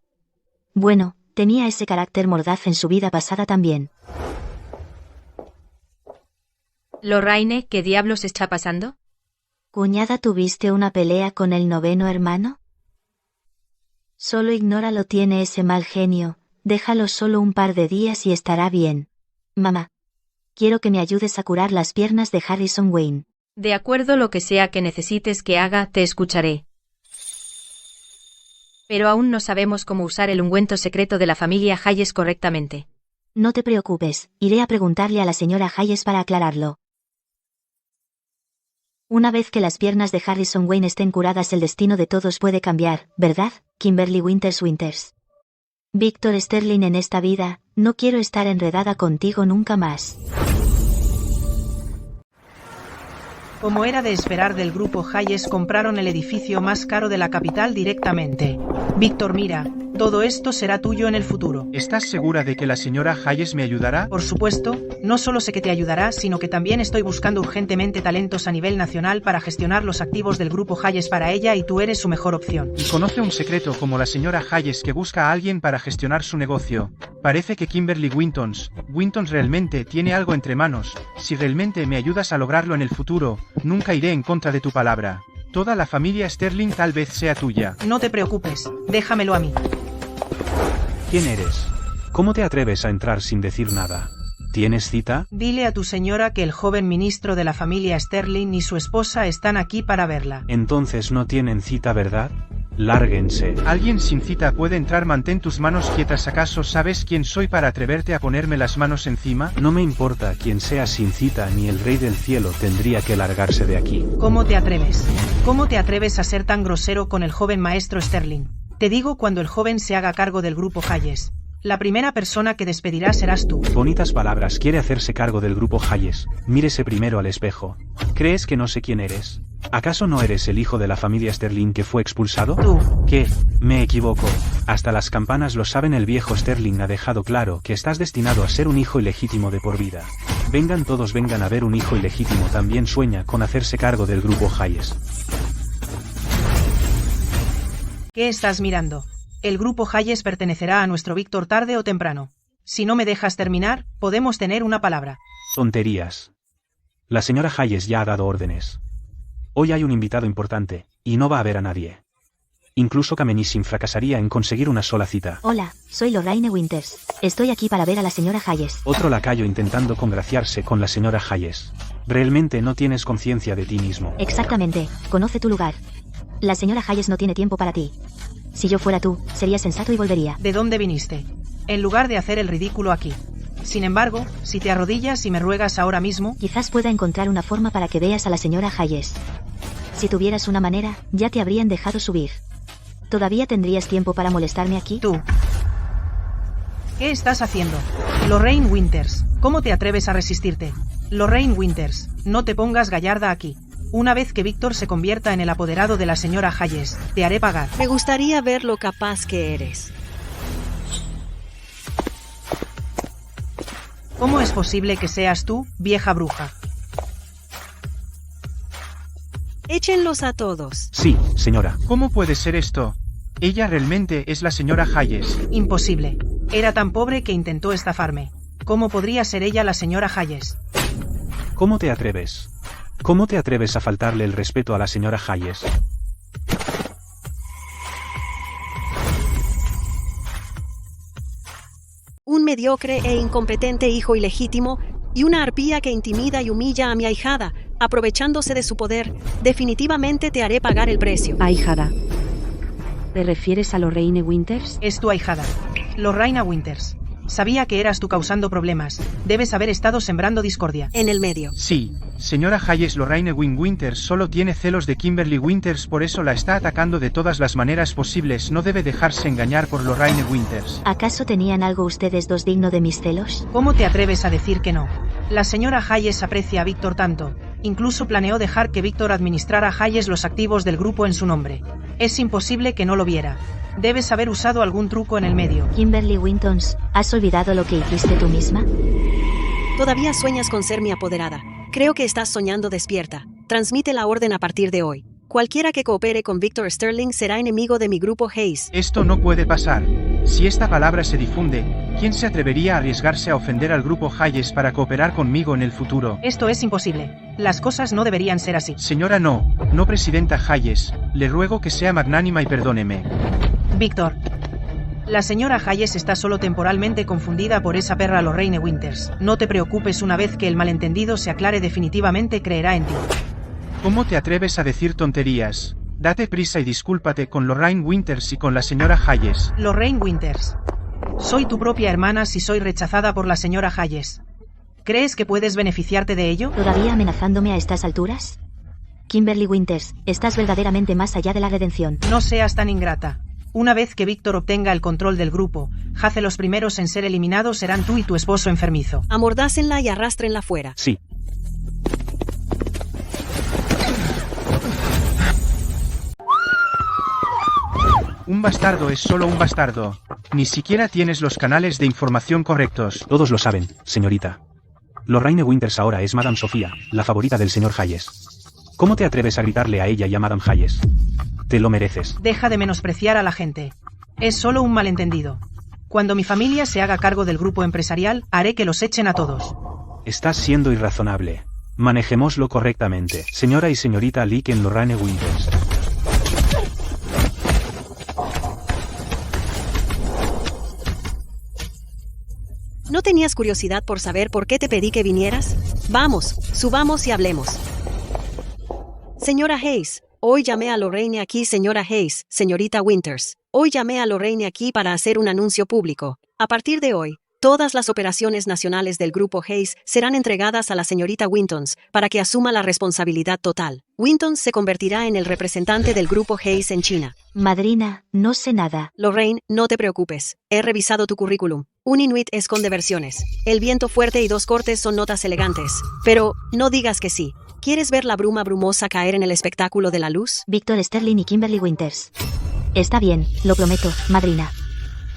Speaker 1: Bueno, tenía ese carácter mordaz en su vida pasada también.
Speaker 5: Lorraine, ¿qué diablos está pasando?
Speaker 1: Cuñada, ¿tuviste una pelea con el noveno hermano? Solo ignóralo, tiene ese mal genio, déjalo solo un par de días y estará bien. Mamá. Quiero que me ayudes a curar las piernas de Harrison Wayne.
Speaker 5: De acuerdo, lo que sea que necesites que haga, te escucharé. Pero aún no sabemos cómo usar el ungüento secreto de la familia Hayes correctamente.
Speaker 1: No te preocupes, iré a preguntarle a la señora Hayes para aclararlo. Una vez que las piernas de Harrison Wayne estén curadas, el destino de todos puede cambiar, ¿verdad, Kimberly Winters? Victor Sterling, en esta vida, no quiero estar enredada contigo nunca más.
Speaker 6: Como era de esperar del grupo Hayes, compraron el edificio más caro de la capital directamente. Víctor, mira, todo esto será tuyo en el futuro.
Speaker 3: ¿Estás segura de que la señora Hayes me ayudará?
Speaker 6: Por supuesto, no solo sé que te ayudará, sino que también estoy buscando urgentemente talentos a nivel nacional para gestionar los activos del grupo Hayes para ella, y tú eres su mejor opción.
Speaker 3: Y conoce un secreto como la señora Hayes que busca a alguien para gestionar su negocio. Parece que Kimberly Winters realmente tiene algo entre manos. Si realmente me ayudas a lograrlo en el futuro, nunca iré en contra de tu palabra. Toda la familia Sterling tal vez sea tuya.
Speaker 6: No te preocupes, déjamelo a mí.
Speaker 12: ¿Quién eres? ¿Cómo te atreves a entrar sin decir nada? ¿Tienes cita?
Speaker 6: Dile a tu señora que el joven ministro de la familia Sterling y su esposa están aquí para verla.
Speaker 12: Entonces no tienen cita, ¿verdad? Lárguense.
Speaker 3: Alguien sin cita puede entrar. Mantén tus manos quietas. ¿Acaso sabes quién soy para atreverte a ponerme las manos encima?
Speaker 12: No me importa quién sea sin cita, ni el rey del cielo tendría que largarse de aquí.
Speaker 6: ¿Cómo te atreves? ¿Cómo te atreves a ser tan grosero con el joven maestro Sterling? Te digo, cuando el joven se haga cargo del grupo Hayes, la primera persona que despedirá serás tú.
Speaker 12: Bonitas palabras. Quiere hacerse cargo del grupo Hayes. Mírese primero al espejo. ¿Crees que no sé quién eres? ¿Acaso no eres el hijo de la familia Sterling que fue expulsado?
Speaker 6: Tú.
Speaker 12: ¿Qué? Me equivoco. Hasta las campanas lo saben. El viejo Sterling ha dejado claro que estás destinado a ser un hijo ilegítimo de por vida. Vengan todos, vengan a ver un hijo ilegítimo. También sueña con hacerse cargo del grupo Hayes.
Speaker 6: ¿Qué estás mirando? El grupo Hayes pertenecerá a nuestro Víctor tarde o temprano. Si no me dejas terminar, podemos tener una palabra.
Speaker 12: Tonterías. La señora Hayes ya ha dado órdenes. Hoy hay un invitado importante, y no va a ver a nadie. Incluso Kamenissim fracasaría en conseguir una sola cita.
Speaker 1: Hola, soy Lorraine Winters. Estoy aquí para ver a la señora Hayes.
Speaker 12: Otro lacayo intentando congraciarse con la señora Hayes. Realmente no tienes conciencia de ti mismo.
Speaker 1: Exactamente, conoce tu lugar. La señora Hayes no tiene tiempo para ti. Si yo fuera tú, sería sensato y volvería.
Speaker 6: ¿De dónde viniste? En lugar de hacer el ridículo aquí. Sin embargo, si te arrodillas y me ruegas ahora mismo...
Speaker 1: Quizás pueda encontrar una forma para que veas a la señora Hayes. Si tuvieras una manera, ya te habrían dejado subir. ¿Todavía tendrías tiempo para molestarme aquí?
Speaker 6: Tú. ¿Qué estás haciendo? Lorraine Winters, ¿cómo te atreves a resistirte? Lorraine Winters, no te pongas gallarda aquí. Una vez que Víctor se convierta en el apoderado de la señora Hayes, te haré pagar.
Speaker 13: Me gustaría ver lo capaz que eres.
Speaker 6: ¿Cómo es posible que seas tú, vieja bruja?
Speaker 13: Échenlos a todos.
Speaker 12: Sí, señora.
Speaker 3: ¿Cómo puede ser esto? Ella realmente es la señora Hayes.
Speaker 6: Imposible. Era tan pobre que intentó estafarme. ¿Cómo podría ser ella la señora Hayes?
Speaker 12: ¿Cómo te atreves? ¿Cómo te atreves a faltarle el respeto a la señora Hayes?
Speaker 13: Un mediocre e incompetente hijo ilegítimo y una arpía que intimida y humilla a mi ahijada, aprovechándose de su poder. Definitivamente te haré pagar el precio.
Speaker 4: Ahijada. ¿Te refieres a Lorraine Winters?
Speaker 6: Es tu ahijada. Lorraine Winters. Sabía que eras tú causando problemas. Debes haber estado sembrando discordia.
Speaker 13: En el medio.
Speaker 3: Sí, señora Hayes. Lorraine Winters solo tiene celos de Kimberly Winters, por eso la está atacando de todas las maneras posibles. No debe dejarse engañar por Lorraine Winters.
Speaker 1: ¿Acaso tenían algo ustedes dos digno de mis celos?
Speaker 6: ¿Cómo te atreves a decir que no? La señora Hayes aprecia a Víctor tanto. Incluso planeó dejar que Víctor administrara a Hayes los activos del grupo en su nombre. Es imposible que no lo viera. Debes haber usado algún truco en el medio.
Speaker 1: Kimberly Winters, ¿has olvidado lo que hiciste tú misma?
Speaker 13: Todavía sueñas con ser mi apoderada. Creo que estás soñando despierta. Transmite la orden a partir de hoy. Cualquiera que coopere con Víctor Sterling será enemigo de mi grupo Hayes.
Speaker 3: Esto no puede pasar. Si esta palabra se difunde, ¿quién se atrevería a arriesgarse a ofender al grupo Hayes para cooperar conmigo en el futuro?
Speaker 6: Esto es imposible. Las cosas no deberían ser así.
Speaker 3: Señora, no, presidenta Hayes. Le ruego que sea magnánima y perdóneme.
Speaker 6: Víctor. La señora Hayes está solo temporalmente confundida por esa perra Lorraine Winters. No te preocupes, una vez que el malentendido se aclare definitivamente creerá en ti.
Speaker 3: ¿Cómo te atreves a decir tonterías? Date prisa y discúlpate con Lorraine Winters y con la señora Hayes.
Speaker 6: Lorraine Winters. Soy tu propia hermana si soy rechazada por la señora Hayes. ¿Crees que puedes beneficiarte de ello?
Speaker 1: ¿Todavía amenazándome a estas alturas? Kimberly Winters, estás verdaderamente más allá de la redención.
Speaker 6: No seas tan ingrata. Una vez que Víctor obtenga el control del grupo, Hace los primeros en ser eliminados serán tú y tu esposo enfermizo.
Speaker 13: Amordácenla y arrástrenla fuera.
Speaker 12: Sí.
Speaker 3: Un bastardo es solo un bastardo. Ni siquiera tienes los canales de información correctos.
Speaker 12: Todos lo saben, señorita. Lorraine Winters ahora es Madame Sofía, la favorita del señor Hayes. ¿Cómo te atreves a gritarle a ella y a Madame Hayes? Te lo mereces.
Speaker 6: Deja de menospreciar a la gente. Es solo un malentendido. Cuando mi familia se haga cargo del grupo empresarial, haré que los echen a todos.
Speaker 12: Estás siendo irrazonable. Manejémoslo correctamente. Señora y señorita Liken Lorraine Winters.
Speaker 13: ¿No tenías curiosidad por saber por qué te pedí que vinieras? Vamos, subamos y hablemos. Señora Hayes, hoy llamé a Lorraine aquí. Señora Hayes, señorita Winters, hoy llamé a Lorraine aquí para hacer un anuncio público. A partir de hoy, todas las operaciones nacionales del grupo Hayes serán entregadas a la señorita Wintons para que asuma la responsabilidad total. Wintons se convertirá en el representante del grupo Hayes en China.
Speaker 1: Madrina, no sé nada.
Speaker 13: Lorraine, no te preocupes. He revisado tu currículum. Un inuit esconde versiones. El viento fuerte y 2 cortes son notas elegantes. Pero, no digas que sí. ¿Quieres ver la bruma brumosa caer en el espectáculo de la luz?
Speaker 1: Víctor Sterling y Kimberly Winters. Está bien, lo prometo, madrina.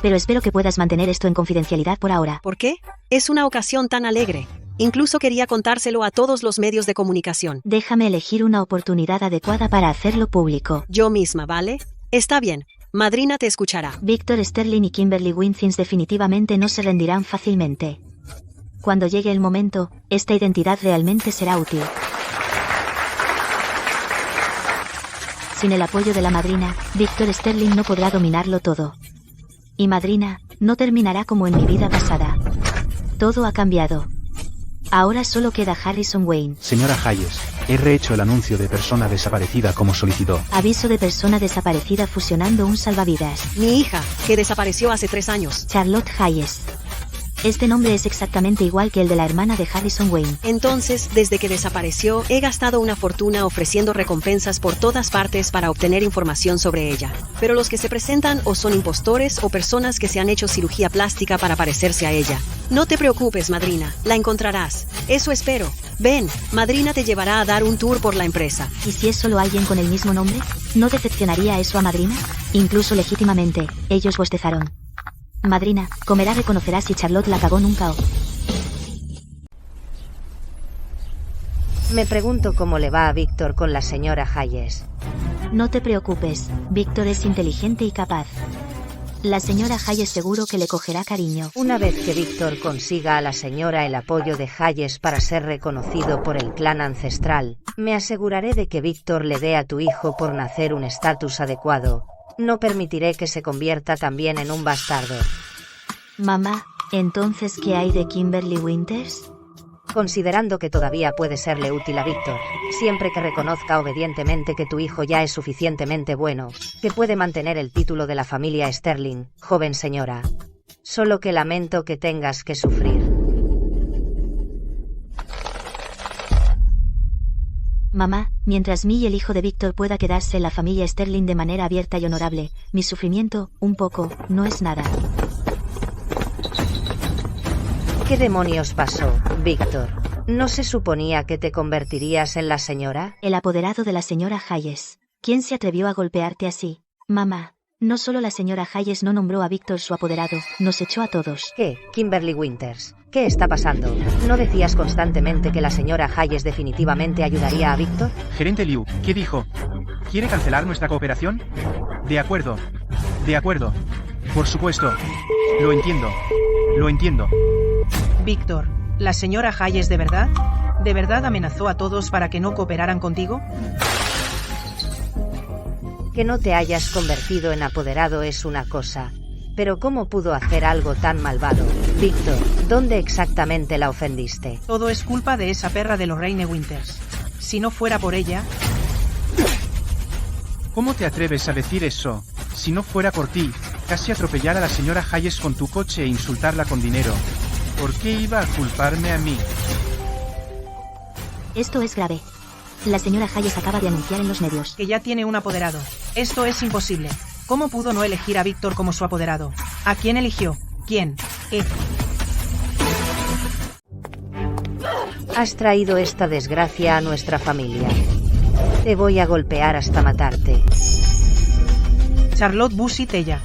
Speaker 1: Pero espero que puedas mantener esto en confidencialidad por ahora.
Speaker 13: ¿Por qué? Es una ocasión tan alegre. Incluso quería contárselo a todos los medios de comunicación.
Speaker 1: Déjame elegir una oportunidad adecuada para hacerlo público.
Speaker 13: Yo misma, ¿vale? Está bien. Madrina te escuchará.
Speaker 1: Victor Sterling y Kimberly Winsins definitivamente no se rendirán fácilmente. Cuando llegue el momento, esta identidad realmente será útil. Sin el apoyo de la madrina, Victor Sterling no podrá dominarlo todo. Y madrina, no terminará como en mi vida pasada. Todo ha cambiado. Ahora solo queda Harrison Wayne.
Speaker 12: Señora Hayes, he rehecho el anuncio de persona desaparecida como solicitó.
Speaker 1: Aviso de persona desaparecida fusionando un salvavidas.
Speaker 13: Mi hija, que desapareció hace 3 años.
Speaker 1: Charlotte Hayes. Este nombre es exactamente igual que el de la hermana de Harrison Wayne.
Speaker 13: Entonces, desde que desapareció, he gastado una fortuna ofreciendo recompensas por todas partes para obtener información sobre ella. Pero los que se presentan o son impostores o personas que se han hecho cirugía plástica para parecerse a ella. No te preocupes, madrina, la encontrarás. Eso espero. Ven, madrina te llevará a dar un tour por la empresa.
Speaker 1: ¿Y si es solo alguien con el mismo nombre? ¿No decepcionaría eso a madrina? Incluso legítimamente, ellos bostezaron. Madrina, comerá reconocerá si Charlotte la cagó nunca o...
Speaker 11: Me pregunto cómo le va a Víctor con la señora Hayes.
Speaker 1: No te preocupes, Víctor es inteligente y capaz. La señora Hayes seguro que le cogerá cariño.
Speaker 11: Una vez que Víctor consiga a la señora el apoyo de Hayes para ser reconocido por el clan ancestral, me aseguraré de que Víctor le dé a tu hijo por nacer un estatus adecuado. No permitiré que se convierta también en un bastardo.
Speaker 1: Mamá, ¿entonces qué hay de Kimberly Winters?
Speaker 11: Considerando que todavía puede serle útil a Víctor, siempre que reconozca obedientemente que tu hijo ya es suficientemente bueno, que puede mantener el título de la familia Sterling, joven señora. Solo que lamento que tengas que sufrir.
Speaker 1: Mamá, mientras mí y el hijo de Víctor pueda quedarse en la familia Sterling de manera abierta y honorable, mi sufrimiento, un poco, no es nada.
Speaker 11: ¿Qué demonios pasó, Víctor? ¿No se suponía que te convertirías en la señora?
Speaker 1: El apoderado de la señora Hayes. ¿Quién se atrevió a golpearte así? Mamá, no solo la señora Hayes no nombró a Víctor su apoderado, nos echó a todos.
Speaker 11: ¿Qué, Kimberly Winters? ¿Qué está pasando? ¿No decías constantemente que la señora Hayes definitivamente ayudaría a Víctor?
Speaker 3: Gerente Liu, ¿qué dijo? ¿Quiere cancelar nuestra cooperación? De acuerdo. De acuerdo. Por supuesto. Lo entiendo. Lo entiendo.
Speaker 6: Víctor, ¿la señora Hayes de verdad amenazó a todos para que no cooperaran contigo?
Speaker 11: Que no te hayas convertido en apoderado es una cosa. Pero ¿cómo pudo hacer algo tan malvado? Víctor, ¿dónde exactamente la ofendiste?
Speaker 6: Todo es culpa de esa perra de Lorraine Winters. Si no fuera por ella...
Speaker 3: ¿Cómo te atreves a decir eso? Si no fuera por ti, casi atropellar a la señora Hayes con tu coche e insultarla con dinero. ¿Por qué iba a culparme a mí?
Speaker 1: Esto es grave. La señora Hayes acaba de anunciar en los medios
Speaker 6: que ya tiene un apoderado. Esto es imposible. ¿Cómo pudo no elegir a Víctor como su apoderado? ¿A quién eligió? ¿Quién?
Speaker 11: Has traído esta desgracia a nuestra familia. Te voy a golpear hasta matarte.
Speaker 6: Charlotte Bussy Tella.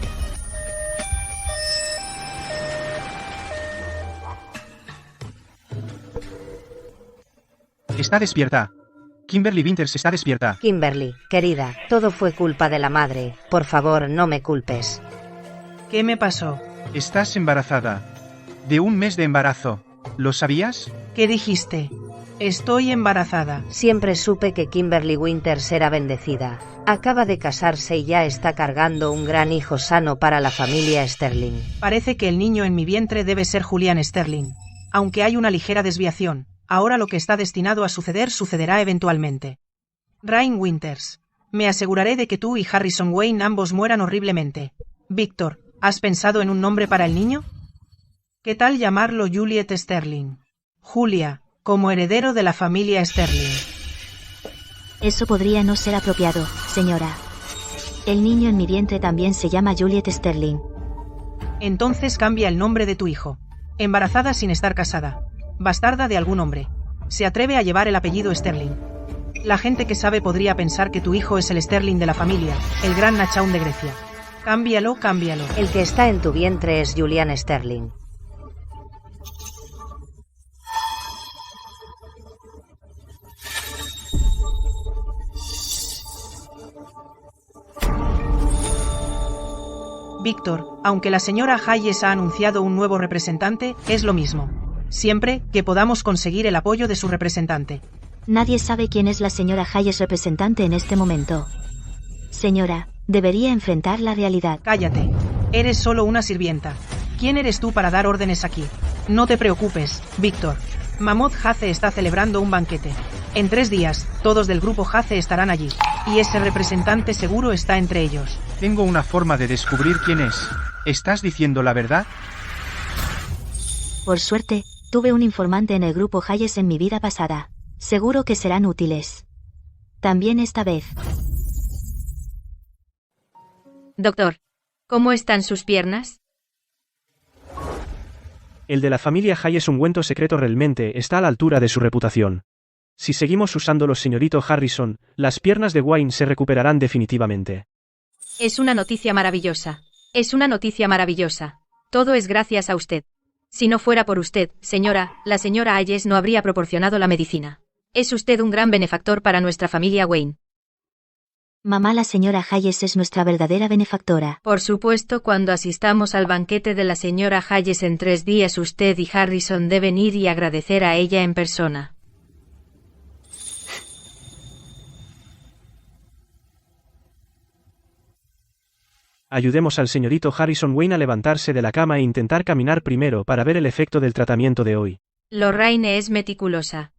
Speaker 3: Está despierta. Kimberly Winters está despierta.
Speaker 11: Kimberly, querida, todo fue culpa de la madre. Por favor, no me culpes.
Speaker 6: ¿Qué me pasó?
Speaker 3: Estás embarazada. De un mes de embarazo. ¿Lo sabías?
Speaker 6: ¿Qué dijiste? Estoy embarazada.
Speaker 11: Siempre supe que Kimberly Winters era bendecida. Acaba de casarse y ya está cargando un gran hijo sano para la familia Sterling.
Speaker 6: Parece que el niño en mi vientre debe ser Julian Sterling. Aunque hay una ligera desviación. Ahora lo que está destinado a suceder sucederá eventualmente. Rain Winters. Me aseguraré de que tú y Harrison Wayne ambos mueran horriblemente. Víctor, ¿has pensado en un nombre para el niño? ¿Qué tal llamarlo Juliet Sterling? Julia, como heredero de la familia Sterling.
Speaker 1: Eso podría no ser apropiado, señora. El niño en mi vientre también se llama Juliet Sterling.
Speaker 6: Entonces cambia el nombre de tu hijo. Embarazada sin estar casada. Bastarda de algún hombre. Se atreve a llevar el apellido Sterling. La gente que sabe podría pensar que tu hijo es el Sterling de la familia, el gran Nachaun de Grecia. Cámbialo, cámbialo.
Speaker 11: El que está en tu vientre es Julian Sterling.
Speaker 6: Víctor, aunque la señora Hayes ha anunciado un nuevo representante, es lo mismo. Siempre que podamos conseguir el apoyo de su representante.
Speaker 1: Nadie sabe quién es la señora Hayes representante en este momento. Señora, debería enfrentar la realidad.
Speaker 6: Cállate. Eres solo una sirvienta. ¿Quién eres tú para dar órdenes aquí? No te preocupes, Víctor. Mammoth Haze está celebrando un banquete. En 3 días, todos del grupo Haze estarán allí. Y ese representante seguro está entre ellos.
Speaker 3: Tengo una forma de descubrir quién es. ¿Estás diciendo la verdad?
Speaker 1: Por suerte, tuve un informante en el grupo Hayes en mi vida pasada. Seguro que serán útiles. También esta vez.
Speaker 5: Doctor, ¿cómo están sus piernas?
Speaker 8: El de la familia Hayes ungüento secreto realmente está a la altura de su reputación. Si seguimos usándolo, señorito Harrison, las piernas de Wayne se recuperarán definitivamente.
Speaker 5: Es una noticia maravillosa. Es una noticia maravillosa. Todo es gracias a usted. Si no fuera por usted, señora, la señora Hayes no habría proporcionado la medicina. Es usted un gran benefactor para nuestra familia Wayne.
Speaker 1: Mamá, la señora Hayes es nuestra verdadera benefactora.
Speaker 5: Por supuesto, cuando asistamos al banquete de la señora Hayes en 3 días, usted y Harrison deben ir y agradecer a ella en persona.
Speaker 8: Ayudemos al señorito Harrison Wayne a levantarse de la cama e intentar caminar primero para ver el efecto del tratamiento de hoy.
Speaker 5: Lorraine es meticulosa.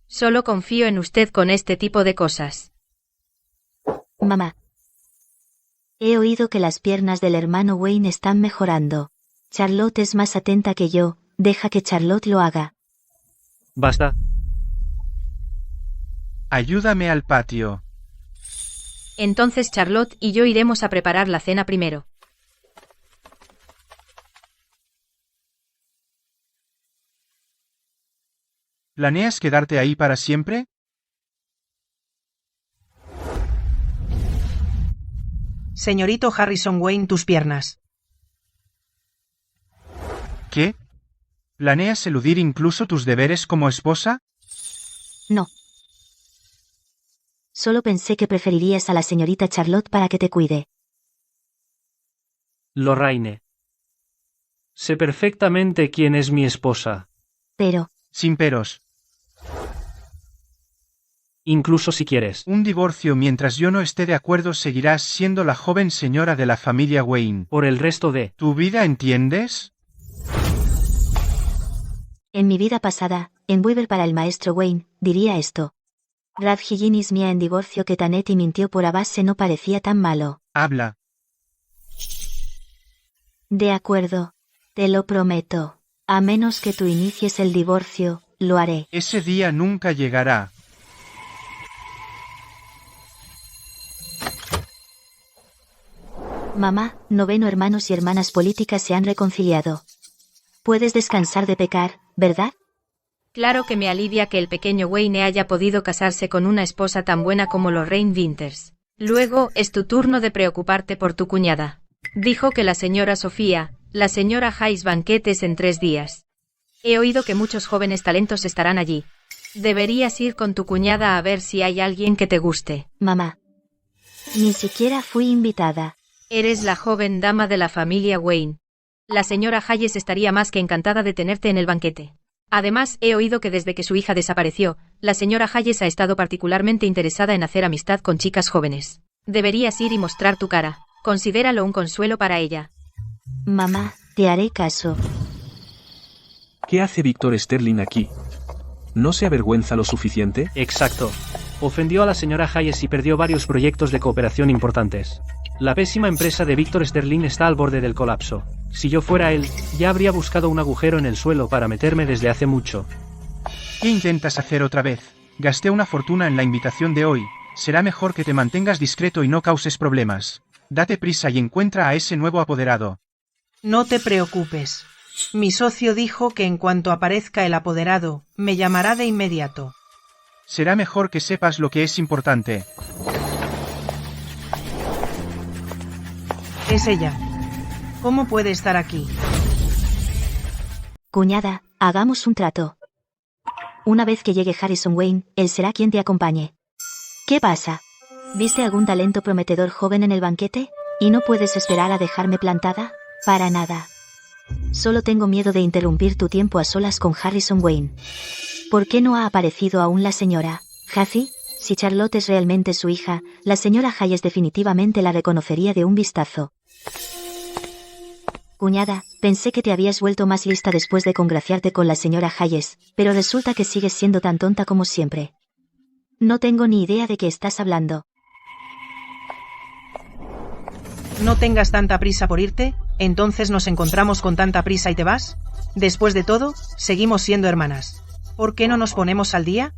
Speaker 5: Solo confío en usted con este tipo de cosas.
Speaker 1: Mamá. He oído que las piernas del hermano Wayne están mejorando. Charlotte es más atenta que yo, deja que Charlotte lo haga.
Speaker 2: Basta.
Speaker 3: Ayúdame al patio.
Speaker 5: Entonces Charlotte y yo iremos a preparar la cena primero.
Speaker 3: ¿Planeas quedarte ahí para siempre?
Speaker 6: Señorito Harrison Wayne, tus piernas.
Speaker 3: ¿Qué? ¿Planeas eludir incluso tus deberes como esposa?
Speaker 1: No. Solo pensé que preferirías a la señorita Charlotte para que te cuide.
Speaker 2: Lorraine. Sé perfectamente quién es mi esposa.
Speaker 1: Pero.
Speaker 3: Sin peros.
Speaker 2: Incluso si quieres.
Speaker 3: Un divorcio mientras yo no esté de acuerdo, seguirás siendo la joven señora de la familia Wayne.
Speaker 2: Por el resto de...
Speaker 3: ¿Tu vida, entiendes?
Speaker 1: En mi vida pasada, en Weaver para el maestro Wayne, diría esto. Brad Higgins mía en divorcio que Tanetti mintió por a base no parecía tan malo.
Speaker 3: Habla.
Speaker 1: De acuerdo. Te lo prometo. A menos que tú inicies el divorcio, lo haré.
Speaker 3: Ese día nunca llegará.
Speaker 1: Mamá, 9 hermanos y hermanas políticas se han reconciliado. Puedes descansar de pecar, ¿verdad?
Speaker 5: Claro que me alivia que el pequeño Wayne haya podido casarse con una esposa tan buena como Lorraine Winters. Luego, es tu turno de preocuparte por tu cuñada. Dijo que la señora Sofía, la señora Hayes banquetes en 3 días. He oído que muchos jóvenes talentos estarán allí. Deberías ir con tu cuñada a ver si hay alguien que te guste.
Speaker 1: Mamá. Ni siquiera fui invitada.
Speaker 5: Eres la joven dama de la familia Wayne. La señora Hayes estaría más que encantada de tenerte en el banquete. Además, he oído que desde que su hija desapareció, la señora Hayes ha estado particularmente interesada en hacer amistad con chicas jóvenes. Deberías ir y mostrar tu cara. Considéralo un consuelo para ella.
Speaker 1: Mamá, te haré caso.
Speaker 9: ¿Qué hace Víctor Sterling aquí? ¿No se avergüenza lo suficiente?
Speaker 2: Exacto. Ofendió a la señora Hayes y perdió varios proyectos de cooperación importantes. La pésima empresa de Víctor Sterling está al borde del colapso. Si yo fuera él, ya habría buscado un agujero en el suelo para meterme desde hace mucho.
Speaker 3: ¿Qué intentas hacer otra vez? Gasté una fortuna en la invitación de hoy. Será mejor que te mantengas discreto y no causes problemas. Date prisa y encuentra a ese nuevo apoderado.
Speaker 6: No te preocupes. Mi socio dijo que en cuanto aparezca el apoderado, me llamará de inmediato.
Speaker 3: Será mejor que sepas lo que es importante.
Speaker 6: Es ella. ¿Cómo puede estar aquí?
Speaker 1: Cuñada, hagamos un trato. Una vez que llegue Harrison Wayne, él será quien te acompañe. ¿Qué pasa? ¿Viste algún talento prometedor joven en el banquete? ¿Y no puedes esperar a dejarme plantada? Para nada. Solo tengo miedo de interrumpir tu tiempo a solas con Harrison Wayne. ¿Por qué no ha aparecido aún la señora Hathy? Si Charlotte es realmente su hija, la señora Hayes definitivamente la reconocería de un vistazo. Cuñada, pensé que te habías vuelto más lista después de congraciarte con la señora Hayes, pero resulta que sigues siendo tan tonta como siempre. No tengo ni idea de qué estás hablando.
Speaker 6: No tengas tanta prisa por irte, entonces nos encontramos con tanta prisa y te vas. Después de todo, seguimos siendo hermanas. ¿Por qué no nos ponemos al día?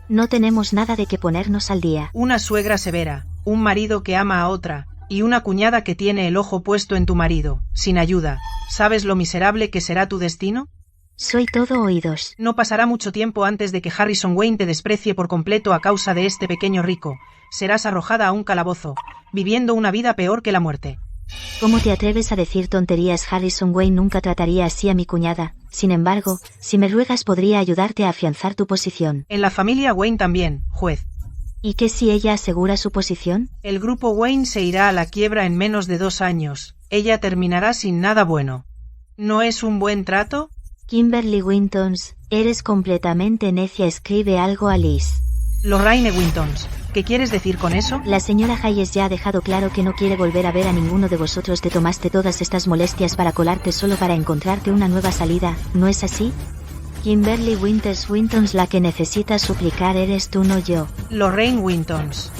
Speaker 1: No tenemos nada de qué ponernos al día.
Speaker 6: Una suegra severa, un marido que ama a otra, y una cuñada que tiene el ojo puesto en tu marido, sin ayuda. ¿Sabes lo miserable que será tu destino?
Speaker 1: Soy todo oídos.
Speaker 6: No pasará mucho tiempo antes de que Harrison Wayne te desprecie por completo a causa de este pequeño rico. Serás arrojada a un calabozo, viviendo una vida peor que la muerte.
Speaker 1: ¿Cómo te atreves a decir tonterías? Harrison Wayne nunca trataría así a mi cuñada. Sin embargo, si me ruegas podría ayudarte a afianzar tu posición.
Speaker 6: En la familia Wayne también, juez.
Speaker 1: ¿Y qué si ella asegura su posición?
Speaker 6: El grupo Wayne se irá a la quiebra en menos de 2 años. Ella terminará sin nada bueno. ¿No es un buen trato?
Speaker 1: Kimberly Wintons, eres completamente necia. Escribe algo a Liz.
Speaker 6: Lorraine Wintons, ¿qué quieres decir con eso?
Speaker 1: La señora Hayes ya ha dejado claro que no quiere volver a ver a ninguno de vosotros. Te tomaste todas estas molestias para colarte solo para encontrarte una nueva salida, ¿no es así? Kimberly Wintons, la que necesita suplicar eres tú, no yo.
Speaker 6: Lorraine Wintons.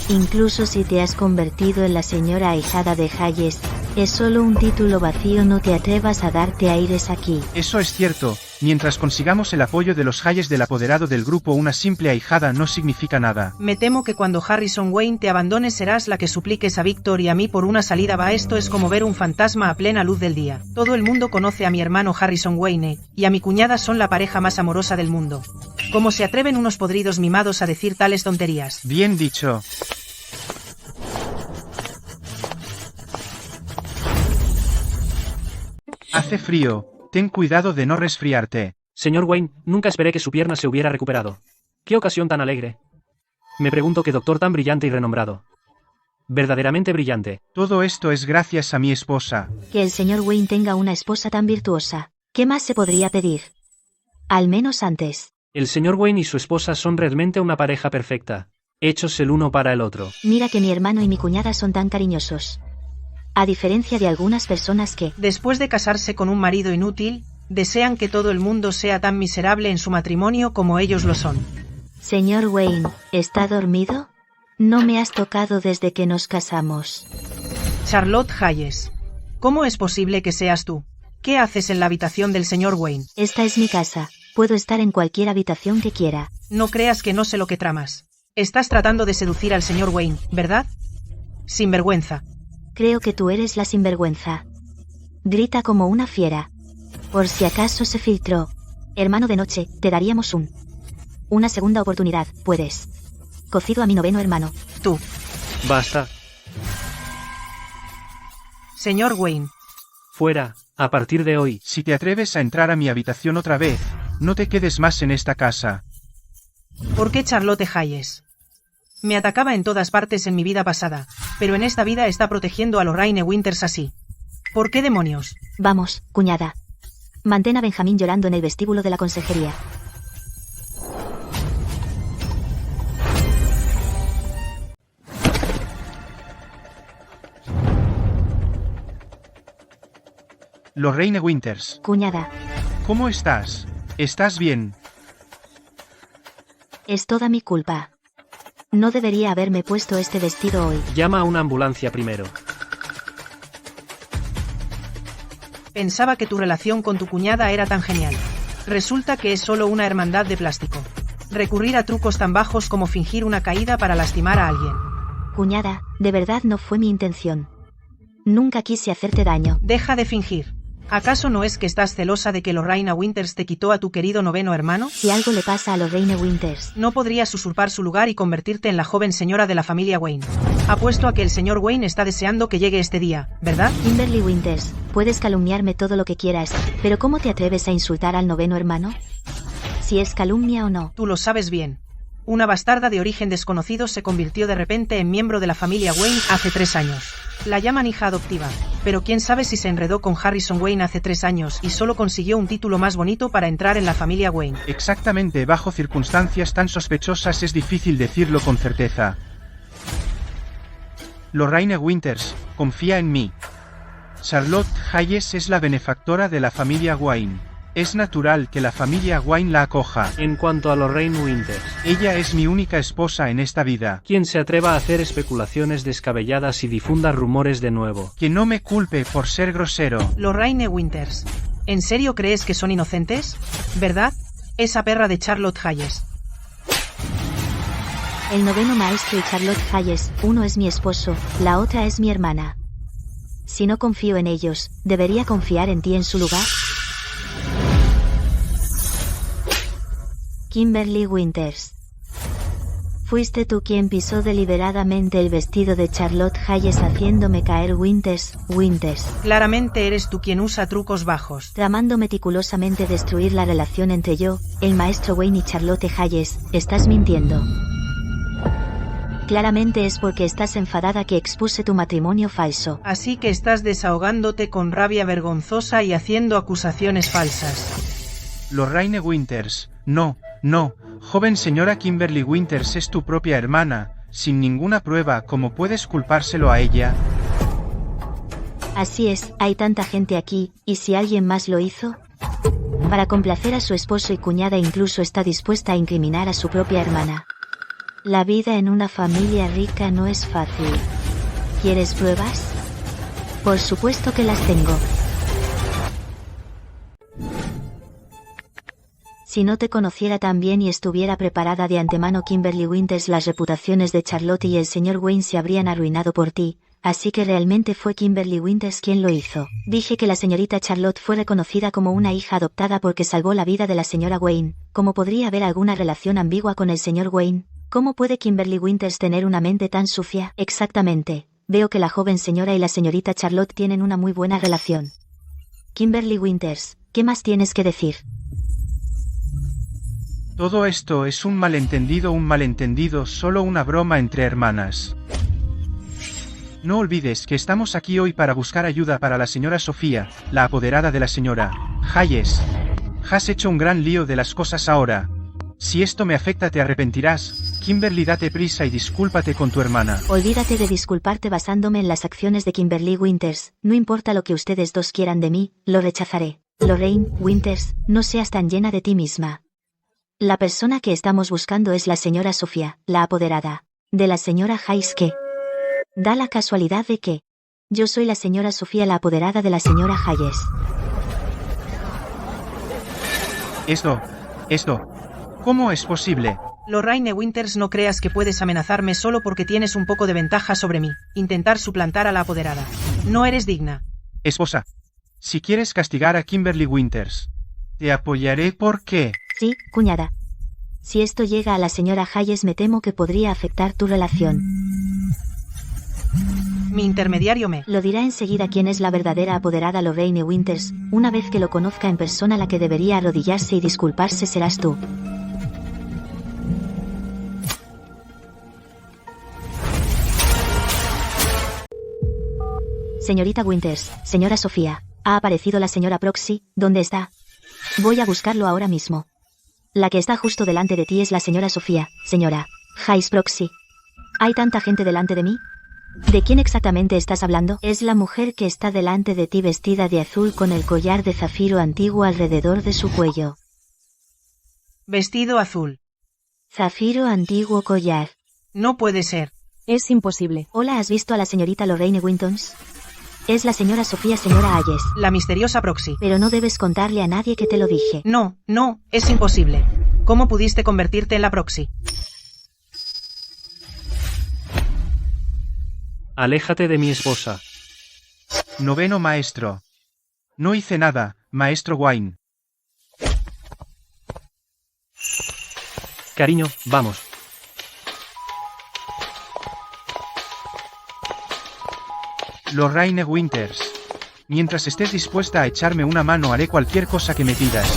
Speaker 1: Incluso si te has convertido en la señora ahijada de Hayes, es solo un título vacío. No te atrevas a darte aires aquí.
Speaker 3: Eso es cierto. Mientras consigamos el apoyo de los Hayes del apoderado del grupo, una simple ahijada no significa nada.
Speaker 6: Me temo que cuando Harrison Wayne te abandone serás la que supliques a Víctor y a mí por una salida. Esto es como ver un fantasma a plena luz del día. Todo el mundo conoce a mi hermano Harrison Wayne, y a mi cuñada son la pareja más amorosa del mundo. ¿Cómo se atreven unos podridos mimados a decir tales tonterías?
Speaker 3: Bien dicho. Hace frío. Ten cuidado de no resfriarte.
Speaker 2: Señor Wayne, nunca esperé que su pierna se hubiera recuperado. ¡Qué ocasión tan alegre! Me pregunto qué doctor tan brillante y renombrado. Verdaderamente brillante.
Speaker 3: Todo esto es gracias a mi esposa.
Speaker 1: Que el señor Wayne tenga una esposa tan virtuosa. ¿Qué más se podría pedir? Al menos antes.
Speaker 2: El señor Wayne y su esposa son realmente una pareja perfecta, hechos el uno para el otro.
Speaker 1: Mira que mi hermano y mi cuñada son tan cariñosos. A diferencia de algunas personas que,
Speaker 6: después de casarse con un marido inútil, desean que todo el mundo sea tan miserable en su matrimonio como ellos lo son.
Speaker 1: Señor Wayne, ¿está dormido? No me has tocado desde que nos casamos.
Speaker 6: Charlotte Hayes. ¿Cómo es posible que seas tú? ¿Qué haces en la habitación del señor Wayne?
Speaker 1: Esta es mi casa. Puedo estar en cualquier habitación que quiera.
Speaker 6: No creas que no sé lo que tramas. Estás tratando de seducir al señor Wayne, ¿verdad? Sinvergüenza.
Speaker 1: Creo que tú eres la sinvergüenza. Grita como una fiera. Por si acaso se filtró. Hermano de noche, te daríamos una segunda oportunidad, puedes. Cocido a mi 9º hermano.
Speaker 6: Tú.
Speaker 2: Basta.
Speaker 6: Señor Wayne.
Speaker 2: Fuera, a partir de hoy.
Speaker 3: Si te atreves a entrar a mi habitación otra vez, no te quedes más en esta casa.
Speaker 6: ¿Por qué Charlotte Hayes? Me atacaba en todas partes en mi vida pasada, pero en esta vida está protegiendo a Lorraine Winters así. ¿Por qué demonios?
Speaker 1: Vamos, cuñada. Mantén a Benjamín llorando en el vestíbulo de la consejería.
Speaker 3: Lorraine Winters.
Speaker 1: Cuñada.
Speaker 3: ¿Cómo estás? ¿Estás bien?
Speaker 1: Es toda mi culpa. No debería haberme puesto este vestido hoy.
Speaker 2: Llama a una ambulancia primero.
Speaker 6: Pensaba que tu relación con tu cuñada era tan genial. Resulta que es solo una hermandad de plástico. Recurrir a trucos tan bajos como fingir una caída para lastimar a alguien.
Speaker 1: Cuñada, de verdad no fue mi intención. Nunca quise hacerte daño.
Speaker 6: Deja de fingir. ¿Acaso no es que estás celosa de que Lorraine Winters te quitó a tu querido noveno hermano?
Speaker 1: Si algo le pasa a Lorraine Winters,
Speaker 6: No podrías usurpar su lugar y convertirte en la joven señora de la familia Wayne. Apuesto a que el señor Wayne está deseando que llegue este día, ¿verdad?
Speaker 1: Kimberly Winters, puedes calumniarme todo lo que quieras, pero ¿cómo te atreves a insultar al noveno hermano? Si es calumnia o no.
Speaker 6: Tú lo sabes bien. Una bastarda de origen desconocido se convirtió de repente en miembro de la familia Wayne hace 3 años. La llaman hija adoptiva, pero quién sabe si se enredó con Harrison Wayne hace 3 años y solo consiguió un título más bonito para entrar en la familia Wayne.
Speaker 3: Exactamente, bajo circunstancias tan sospechosas es difícil decirlo con certeza. Lorraine Winters, confía en mí. Charlotte Hayes es la benefactora de la familia Wayne. Es natural que la familia Wayne la acoja.
Speaker 2: En cuanto a Lorraine Winters,
Speaker 3: Ella es mi única esposa en esta vida.
Speaker 2: quien se atreva a hacer especulaciones descabelladas y difunda rumores de nuevo.
Speaker 3: Que no me culpe por ser grosero.
Speaker 6: Lorraine Winters, ¿en serio crees que son inocentes? ¿Verdad? Esa perra de Charlotte Hayes.
Speaker 1: El noveno maestro y Charlotte Hayes, uno es mi esposo, la otra es mi hermana. Si no confío en ellos, ¿debería confiar en ti en su lugar? Kimberly Winters. Fuiste tú quien pisó deliberadamente el vestido de Charlotte Hayes haciéndome caer Winters.
Speaker 6: Claramente eres tú quien usa trucos bajos.
Speaker 1: Tramando meticulosamente destruir la relación entre yo, el maestro Wayne y Charlotte Hayes, estás mintiendo. Claramente es porque estás enfadada que expuse tu matrimonio falso.
Speaker 6: Así que estás desahogándote con rabia vergonzosa y haciendo acusaciones falsas.
Speaker 3: Lorraine Winters, no, joven señora Kimberly Winters es tu propia hermana, sin ninguna prueba, ¿cómo puedes culpárselo a ella?
Speaker 1: Así es, hay tanta gente aquí, ¿y si alguien más lo hizo? Para complacer a su esposo y cuñada incluso está dispuesta a incriminar a su propia hermana. La vida en una familia rica no es fácil. ¿Quieres pruebas? Por supuesto que las tengo. Si no te conociera tan bien y estuviera preparada de antemano Kimberly Winters, las reputaciones de Charlotte y el señor Wayne se habrían arruinado por ti, así que realmente fue Kimberly Winters quien lo hizo. Dije que la señorita Charlotte fue reconocida como una hija adoptada porque salvó la vida de la señora Wayne. ¿Cómo podría haber alguna relación ambigua con el señor Wayne? ¿Cómo puede Kimberly Winters tener una mente tan sucia? Exactamente. Veo que la joven señora y la señorita Charlotte tienen una muy buena relación. Kimberly Winters, ¿qué más tienes que decir?
Speaker 3: Todo esto es un malentendido, solo una broma entre hermanas. No olvides que estamos aquí hoy para buscar ayuda para la señora Sofía, la apoderada de la señora Hayes. Has hecho un gran lío de las cosas ahora. Si esto me afecta te arrepentirás. Kimberly, date prisa y discúlpate con tu hermana.
Speaker 1: Olvídate de disculparte basándome en las acciones de Kimberly Winters. No importa lo que ustedes dos quieran de mí, lo rechazaré. Lorraine Winters, no seas tan llena de ti misma. La persona que estamos buscando es la señora Sofía, la apoderada de la señora Hayes, que da la casualidad de que yo soy la señora Sofía, la apoderada de la señora Hayes.
Speaker 3: Esto, ¿cómo es posible?
Speaker 6: Lorraine Winters, no creas que puedes amenazarme solo porque tienes un poco de ventaja sobre mí. Intentar suplantar a la apoderada. No eres digna.
Speaker 3: Esposa, si quieres castigar a Kimberly Winters, te apoyaré porque...
Speaker 1: Sí, cuñada. Si esto llega a la señora Hayes, me temo que podría afectar tu relación.
Speaker 6: Mi intermediario me
Speaker 1: lo dirá enseguida quién es la verdadera apoderada Lorraine Winters. Una vez que lo conozca en persona, la que debería arrodillarse y disculparse serás tú. Señorita Winters, señora Sofía, ha aparecido la señora Proxy. ¿Dónde está? Voy a buscarlo ahora mismo. La que está justo delante de ti es la señora Sofía, señora Hayes Proxy. ¿Hay tanta gente delante de mí? ¿De quién exactamente estás hablando? Es la mujer que está delante de ti vestida de azul con el collar de zafiro antiguo alrededor de su cuello.
Speaker 6: Vestido azul.
Speaker 1: Zafiro antiguo collar.
Speaker 6: No puede ser.
Speaker 7: Es imposible.
Speaker 1: Hola, ¿has visto a la señorita Lorraine Winters? Es la señora Sofía, señora Hayes.
Speaker 6: La misteriosa Proxy.
Speaker 1: Pero no debes contarle a nadie que te lo dije.
Speaker 6: No, es imposible. ¿Cómo pudiste convertirte en la Proxy?
Speaker 2: Aléjate de mi esposa.
Speaker 3: Noveno maestro. No hice nada, maestro Wayne.
Speaker 2: Cariño, vamos.
Speaker 3: Lorraine Winters. Mientras estés dispuesta a echarme una mano haré cualquier cosa que me pidas.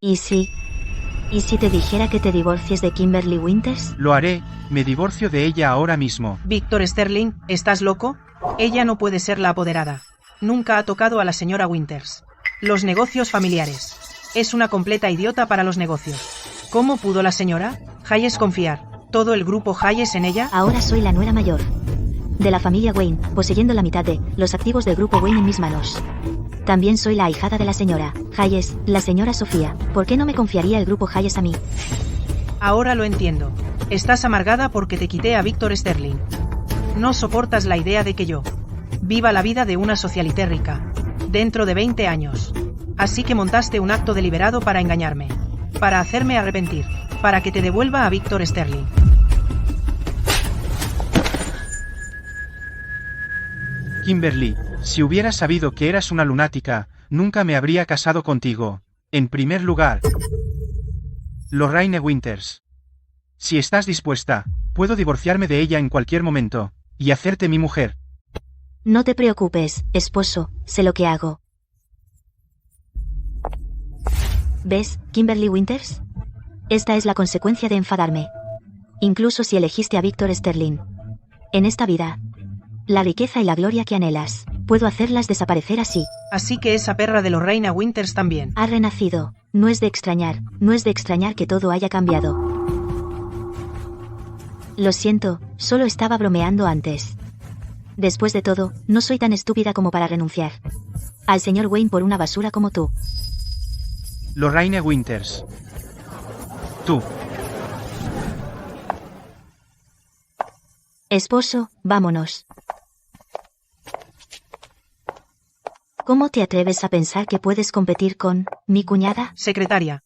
Speaker 1: ¿Y si te dijera que te divorcies de Kimberly Winters?
Speaker 3: Lo haré, me divorcio de ella ahora mismo.
Speaker 6: Víctor Sterling, ¿estás loco? Ella no puede ser la apoderada. Nunca ha tocado a la señora Winters. Los negocios familiares. Es una completa idiota para los negocios. ¿Cómo pudo la señora Hayes confiar todo el grupo Hayes en ella?
Speaker 1: Ahora soy la nuera mayor de la familia Wayne, poseyendo la mitad de los activos del grupo Wayne en mis manos. También soy la ahijada de la señora Hayes, la señora Sofía. ¿Por qué no me confiaría el grupo Hayes a mí?
Speaker 6: Ahora lo entiendo. Estás amargada porque te quité a Víctor Sterling. No soportas la idea de que yo viva la vida de una socialité rica dentro de 20 años. Así que montaste un acto deliberado para engañarme, para hacerme arrepentir, para que te devuelva a Víctor Sterling.
Speaker 3: Kimberly, si hubiera sabido que eras una lunática, nunca me habría casado contigo. En primer lugar, Lorraine Winters. Si estás dispuesta, puedo divorciarme de ella en cualquier momento, y hacerte mi mujer.
Speaker 1: No te preocupes, esposo, sé lo que hago. ¿Ves, Kimberly Winters? Esta es la consecuencia de enfadarme. Incluso si elegiste a Víctor Sterling. En esta vida, la riqueza y la gloria que anhelas, puedo hacerlas desaparecer así.
Speaker 6: Así que esa perra de Lorraine Winters también
Speaker 1: ha renacido. No es de extrañar que todo haya cambiado. Lo siento, solo estaba bromeando antes. Después de todo, no soy tan estúpida como para renunciar al señor Wayne por una basura como tú.
Speaker 3: Lorraine Winters. Tú.
Speaker 1: Esposo, vámonos. ¿Cómo te atreves a pensar que puedes competir con mi cuñada?
Speaker 6: Secretaria.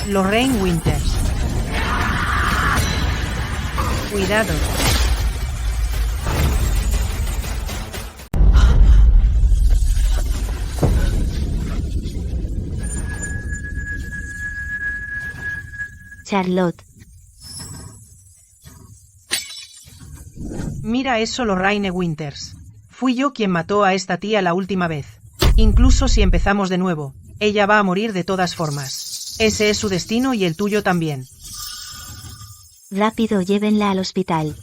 Speaker 6: Lorraine Winters. Cuidado.
Speaker 1: Charlotte.
Speaker 6: Mira eso, Lorraine Winters. Fui yo quien mató a esta tía la última vez. Incluso si empezamos de nuevo, ella va a morir de todas formas. Ese es su destino y el tuyo también.
Speaker 1: Rápido, llévenla al hospital.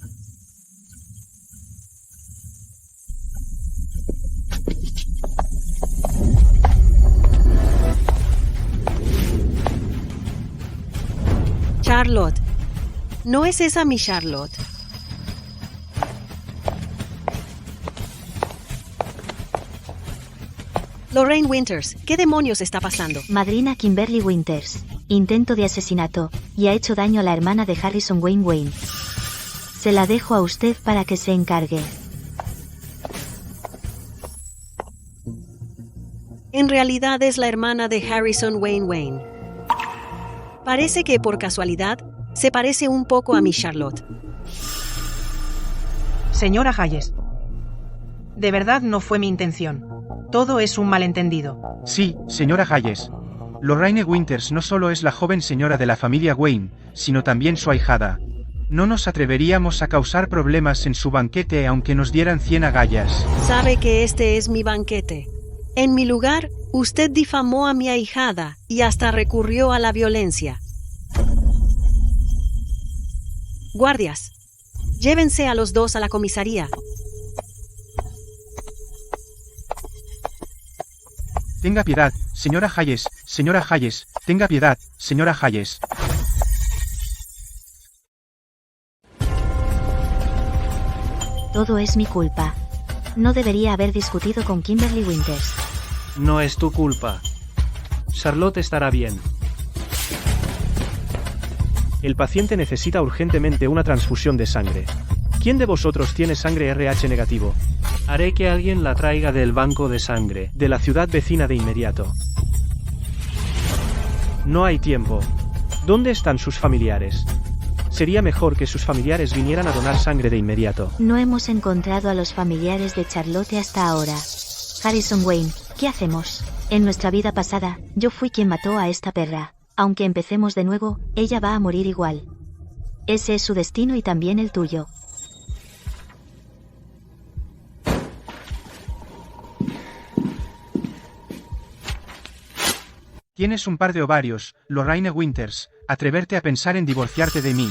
Speaker 13: Charlotte. ¿No es esa mi Charlotte? Lorraine Winters, ¿qué demonios está pasando?
Speaker 1: Madrina Kimberly Winters. Intento de asesinato, y ha hecho daño a la hermana de Harrison Wayne. Se la dejo a usted para que se encargue.
Speaker 13: En realidad es la hermana de Harrison Wayne. Parece que por casualidad se parece un poco a mi Charlotte.
Speaker 6: Señora Hayes. De verdad no fue mi intención. Todo es un malentendido.
Speaker 3: Sí, señora Hayes. Lorraine Winters no solo es la joven señora de la familia Wayne, sino también su ahijada. No nos atreveríamos a causar problemas en su banquete aunque nos dieran 100 agallas.
Speaker 13: Sabe que este es mi banquete. En mi lugar, usted difamó a mi ahijada y hasta recurrió a la violencia. Guardias, llévense a los dos a la comisaría.
Speaker 3: Tenga piedad, señora Hayes, tenga piedad, señora Hayes.
Speaker 1: Todo es mi culpa. No debería haber discutido con Kimberly Winters.
Speaker 2: No es tu culpa. Charlotte estará bien.
Speaker 8: El paciente necesita urgentemente una transfusión de sangre. ¿Quién de vosotros tiene sangre RH negativo?
Speaker 2: Haré que alguien la traiga del banco de sangre.
Speaker 8: De la ciudad vecina de inmediato. No hay tiempo. ¿Dónde están sus familiares? Sería mejor que sus familiares vinieran a donar sangre de inmediato.
Speaker 1: No hemos encontrado a los familiares de Charlotte hasta ahora. Harrison Wayne, ¿qué hacemos? En nuestra vida pasada, yo fui quien mató a esta perra. Aunque empecemos de nuevo, ella va a morir igual. Ese es su destino y también el tuyo.
Speaker 3: Tienes un par de ovarios, Lorraine Winters, atreverte a pensar en divorciarte de mí.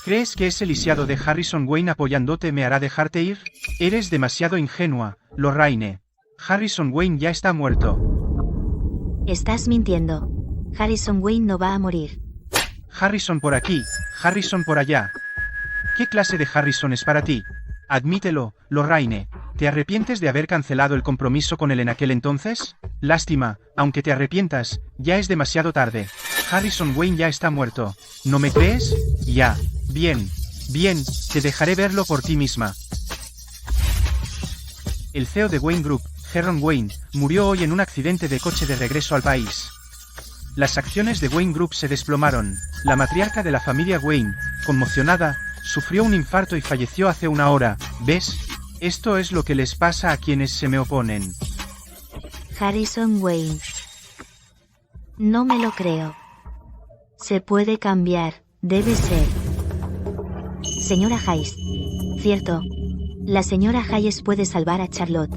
Speaker 3: ¿Crees que ese lisiado de Harrison Wayne apoyándote me hará dejarte ir? Eres demasiado ingenua, Lorraine. Harrison Wayne ya está muerto.
Speaker 1: Estás mintiendo. Harrison Wayne no va a morir.
Speaker 3: Harrison por aquí, Harrison por allá. ¿Qué clase de Harrison es para ti? Admítelo, Lorraine. ¿Te arrepientes de haber cancelado el compromiso con él en aquel entonces? Lástima, aunque te arrepientas, ya es demasiado tarde. Harrison Wayne ya está muerto. ¿No me crees? Ya. Bien. Bien, te dejaré verlo por ti misma. El CEO de Wayne Group, Heron Wayne, murió hoy en un accidente de coche de regreso al país. Las acciones de Wayne Group se desplomaron. La matriarca de la familia Wayne, conmocionada, sufrió un infarto y falleció hace una hora. ¿Ves? Esto es lo que les pasa a quienes se me oponen.
Speaker 1: Harrison Wayne. No me lo creo. Se puede cambiar, debe ser. Señora Hayes. Cierto. La señora Hayes puede salvar a Charlotte.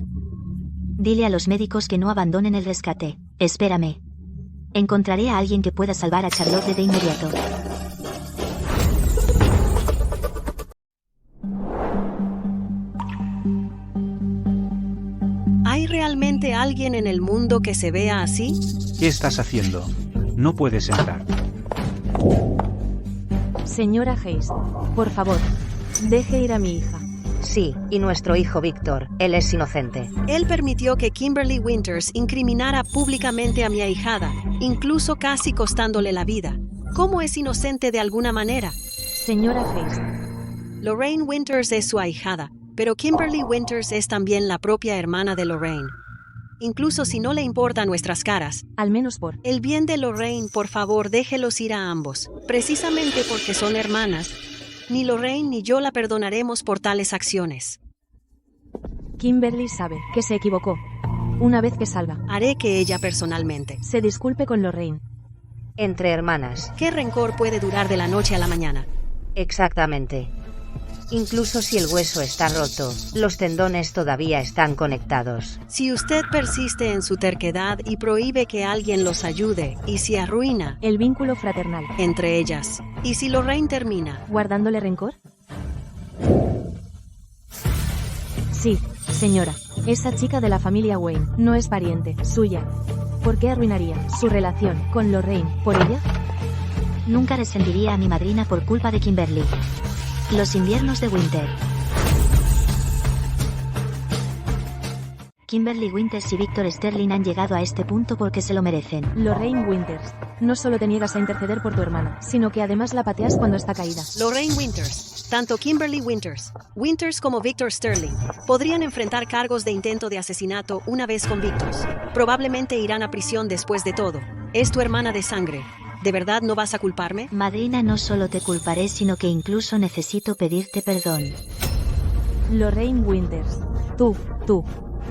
Speaker 1: Dile a los médicos que no abandonen el rescate. Espérame. Encontraré a alguien que pueda salvar a Charlotte de inmediato.
Speaker 13: ¿Hay realmente alguien en el mundo que se vea así?
Speaker 12: ¿Qué estás haciendo? No puedes entrar.
Speaker 7: Señora Hayes, por favor, deje ir a mi hija.
Speaker 11: Sí, y nuestro hijo Víctor, él es inocente.
Speaker 13: Él permitió que Kimberly Winters incriminara públicamente a mi ahijada, incluso casi costándole la vida. ¿Cómo es inocente de alguna manera?
Speaker 7: Señora Hayes.
Speaker 13: Lorraine Winters es su ahijada, pero Kimberly Winters es también la propia hermana de Lorraine. Incluso si no le importan nuestras caras.
Speaker 7: Al menos por
Speaker 13: el bien de Lorraine, por favor, déjelos ir a ambos. Precisamente porque son hermanas, ni Lorraine ni yo la perdonaremos por tales acciones.
Speaker 7: Kimberly sabe que se equivocó. Una vez que salga,
Speaker 13: haré que ella personalmente
Speaker 7: se disculpe con Lorraine.
Speaker 11: Entre hermanas.
Speaker 13: ¿Qué rencor puede durar de la noche a la mañana?
Speaker 11: Exactamente. Incluso si el hueso está roto, los tendones todavía están conectados.
Speaker 13: Si usted persiste en su terquedad y prohíbe que alguien los ayude, y si arruina
Speaker 7: el vínculo fraternal
Speaker 13: entre ellas, y si Lorraine termina
Speaker 7: guardándole rencor. Sí, señora, esa chica de la familia Wayne no es pariente suya. ¿Por qué arruinaría su relación con Lorraine por ella?
Speaker 1: Nunca resentiría a mi madrina por culpa de Kimberly. Los inviernos de Winter. Kimberly Winters y Victor Sterling han llegado a este punto porque se lo merecen.
Speaker 7: Lorraine Winters, no solo te niegas a interceder por tu hermana, sino que además la pateas cuando está caída.
Speaker 13: Lorraine Winters, tanto Kimberly Winters como Victor Sterling, podrían enfrentar cargos de intento de asesinato una vez convictos. Probablemente irán a prisión después de todo. Es tu hermana de sangre. ¿De verdad no vas a culparme?
Speaker 1: Madrina, no solo te culparé, sino que incluso necesito pedirte perdón.
Speaker 7: Lorraine Winters, tú,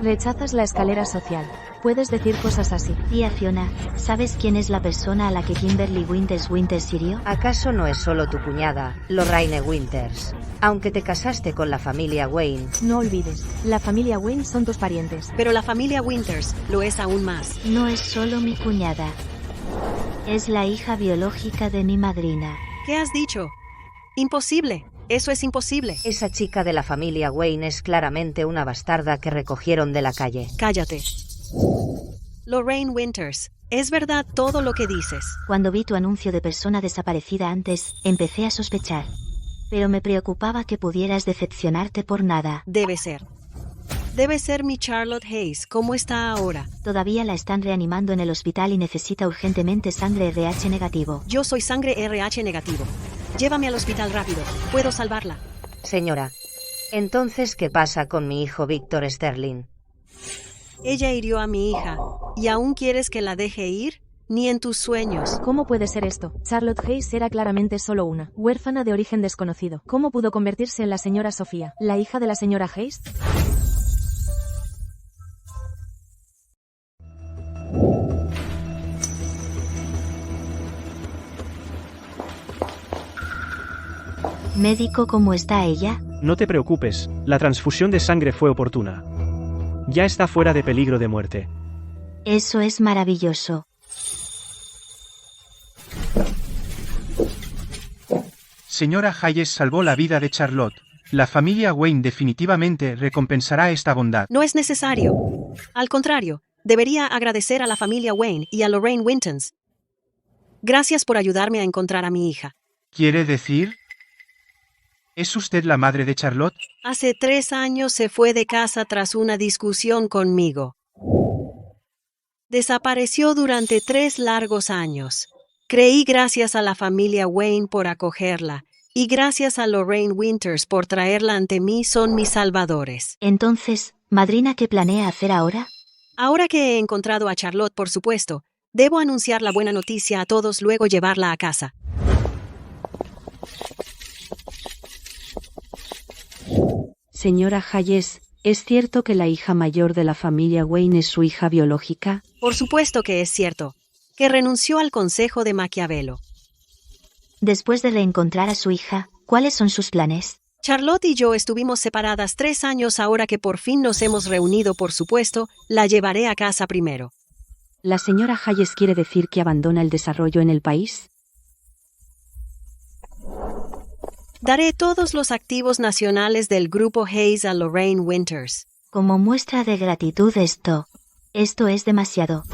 Speaker 7: rechazas la escalera social. Puedes decir cosas así.
Speaker 1: Tía Fiona, ¿sabes quién es la persona a la que Kimberly Winters hirió?
Speaker 11: ¿Acaso no es solo tu cuñada, Lorraine Winters? Aunque te casaste con la familia Wayne.
Speaker 7: No olvides, la familia Wayne son tus parientes.
Speaker 13: Pero la familia Winters lo es aún más.
Speaker 1: No es solo mi cuñada. Es la hija biológica de mi madrina.
Speaker 13: ¿Qué has dicho? Imposible. Eso es imposible.
Speaker 11: Esa chica de la familia Wayne es claramente una bastarda que recogieron de la calle.
Speaker 13: Cállate. Lorraine Winters, ¿es verdad todo lo que dices?
Speaker 1: Cuando vi tu anuncio de persona desaparecida antes, empecé a sospechar. Pero me preocupaba que pudieras decepcionarte por nada.
Speaker 13: Debe ser mi Charlotte Hayes. ¿Cómo está ahora?
Speaker 1: Todavía la están reanimando en el hospital y necesita urgentemente sangre RH negativo.
Speaker 13: Yo soy sangre RH negativo. Llévame al hospital rápido. Puedo salvarla.
Speaker 11: Señora, Entonces, ¿qué pasa con mi hijo Víctor Sterling?
Speaker 13: Ella hirió a mi hija. ¿Y aún quieres que la deje ir? Ni en tus sueños.
Speaker 7: ¿Cómo puede ser esto? Charlotte Hayes era claramente solo una huérfana de origen desconocido. ¿Cómo pudo convertirse en la señora Sofía, la hija de la señora Hayes?
Speaker 1: Médico, ¿cómo está ella?
Speaker 8: No te preocupes, la transfusión de sangre fue oportuna. Ya está fuera de peligro de muerte.
Speaker 1: Eso es maravilloso.
Speaker 3: Señora Hayes salvó la vida de Charlotte. La familia Wayne definitivamente recompensará esta bondad.
Speaker 13: No es necesario. Al contrario, debería agradecer a la familia Wayne y a Lorraine Wintons. Gracias por ayudarme a encontrar a mi hija.
Speaker 3: ¿Quiere decir? ¿Es usted la madre de Charlotte?
Speaker 13: Hace 3 años se fue de casa tras una discusión conmigo. Desapareció durante 3 largos años. Creí gracias a la familia Wayne por acogerla, y gracias a Lorraine Winters por traerla ante mí son mis salvadores.
Speaker 1: Entonces, madrina, ¿qué planea hacer ahora?
Speaker 13: Ahora que he encontrado a Charlotte, por supuesto, debo anunciar la buena noticia a todos, luego llevarla a casa.
Speaker 4: Señora Hayes, ¿es cierto que la hija mayor de la familia Wayne es su hija biológica?
Speaker 13: Por supuesto que es cierto, que renunció al consejo de Maquiavelo.
Speaker 1: Después de reencontrar a su hija, ¿cuáles son sus planes?
Speaker 13: Charlotte y yo estuvimos separadas 3 años. Ahora que por fin nos hemos reunido, por supuesto, la llevaré a casa primero.
Speaker 4: ¿La señora Hayes quiere decir que abandona el desarrollo en el país?
Speaker 13: Daré todos los activos nacionales del grupo Hayes a Lorraine Winters.
Speaker 1: Como muestra de gratitud esto es demasiado.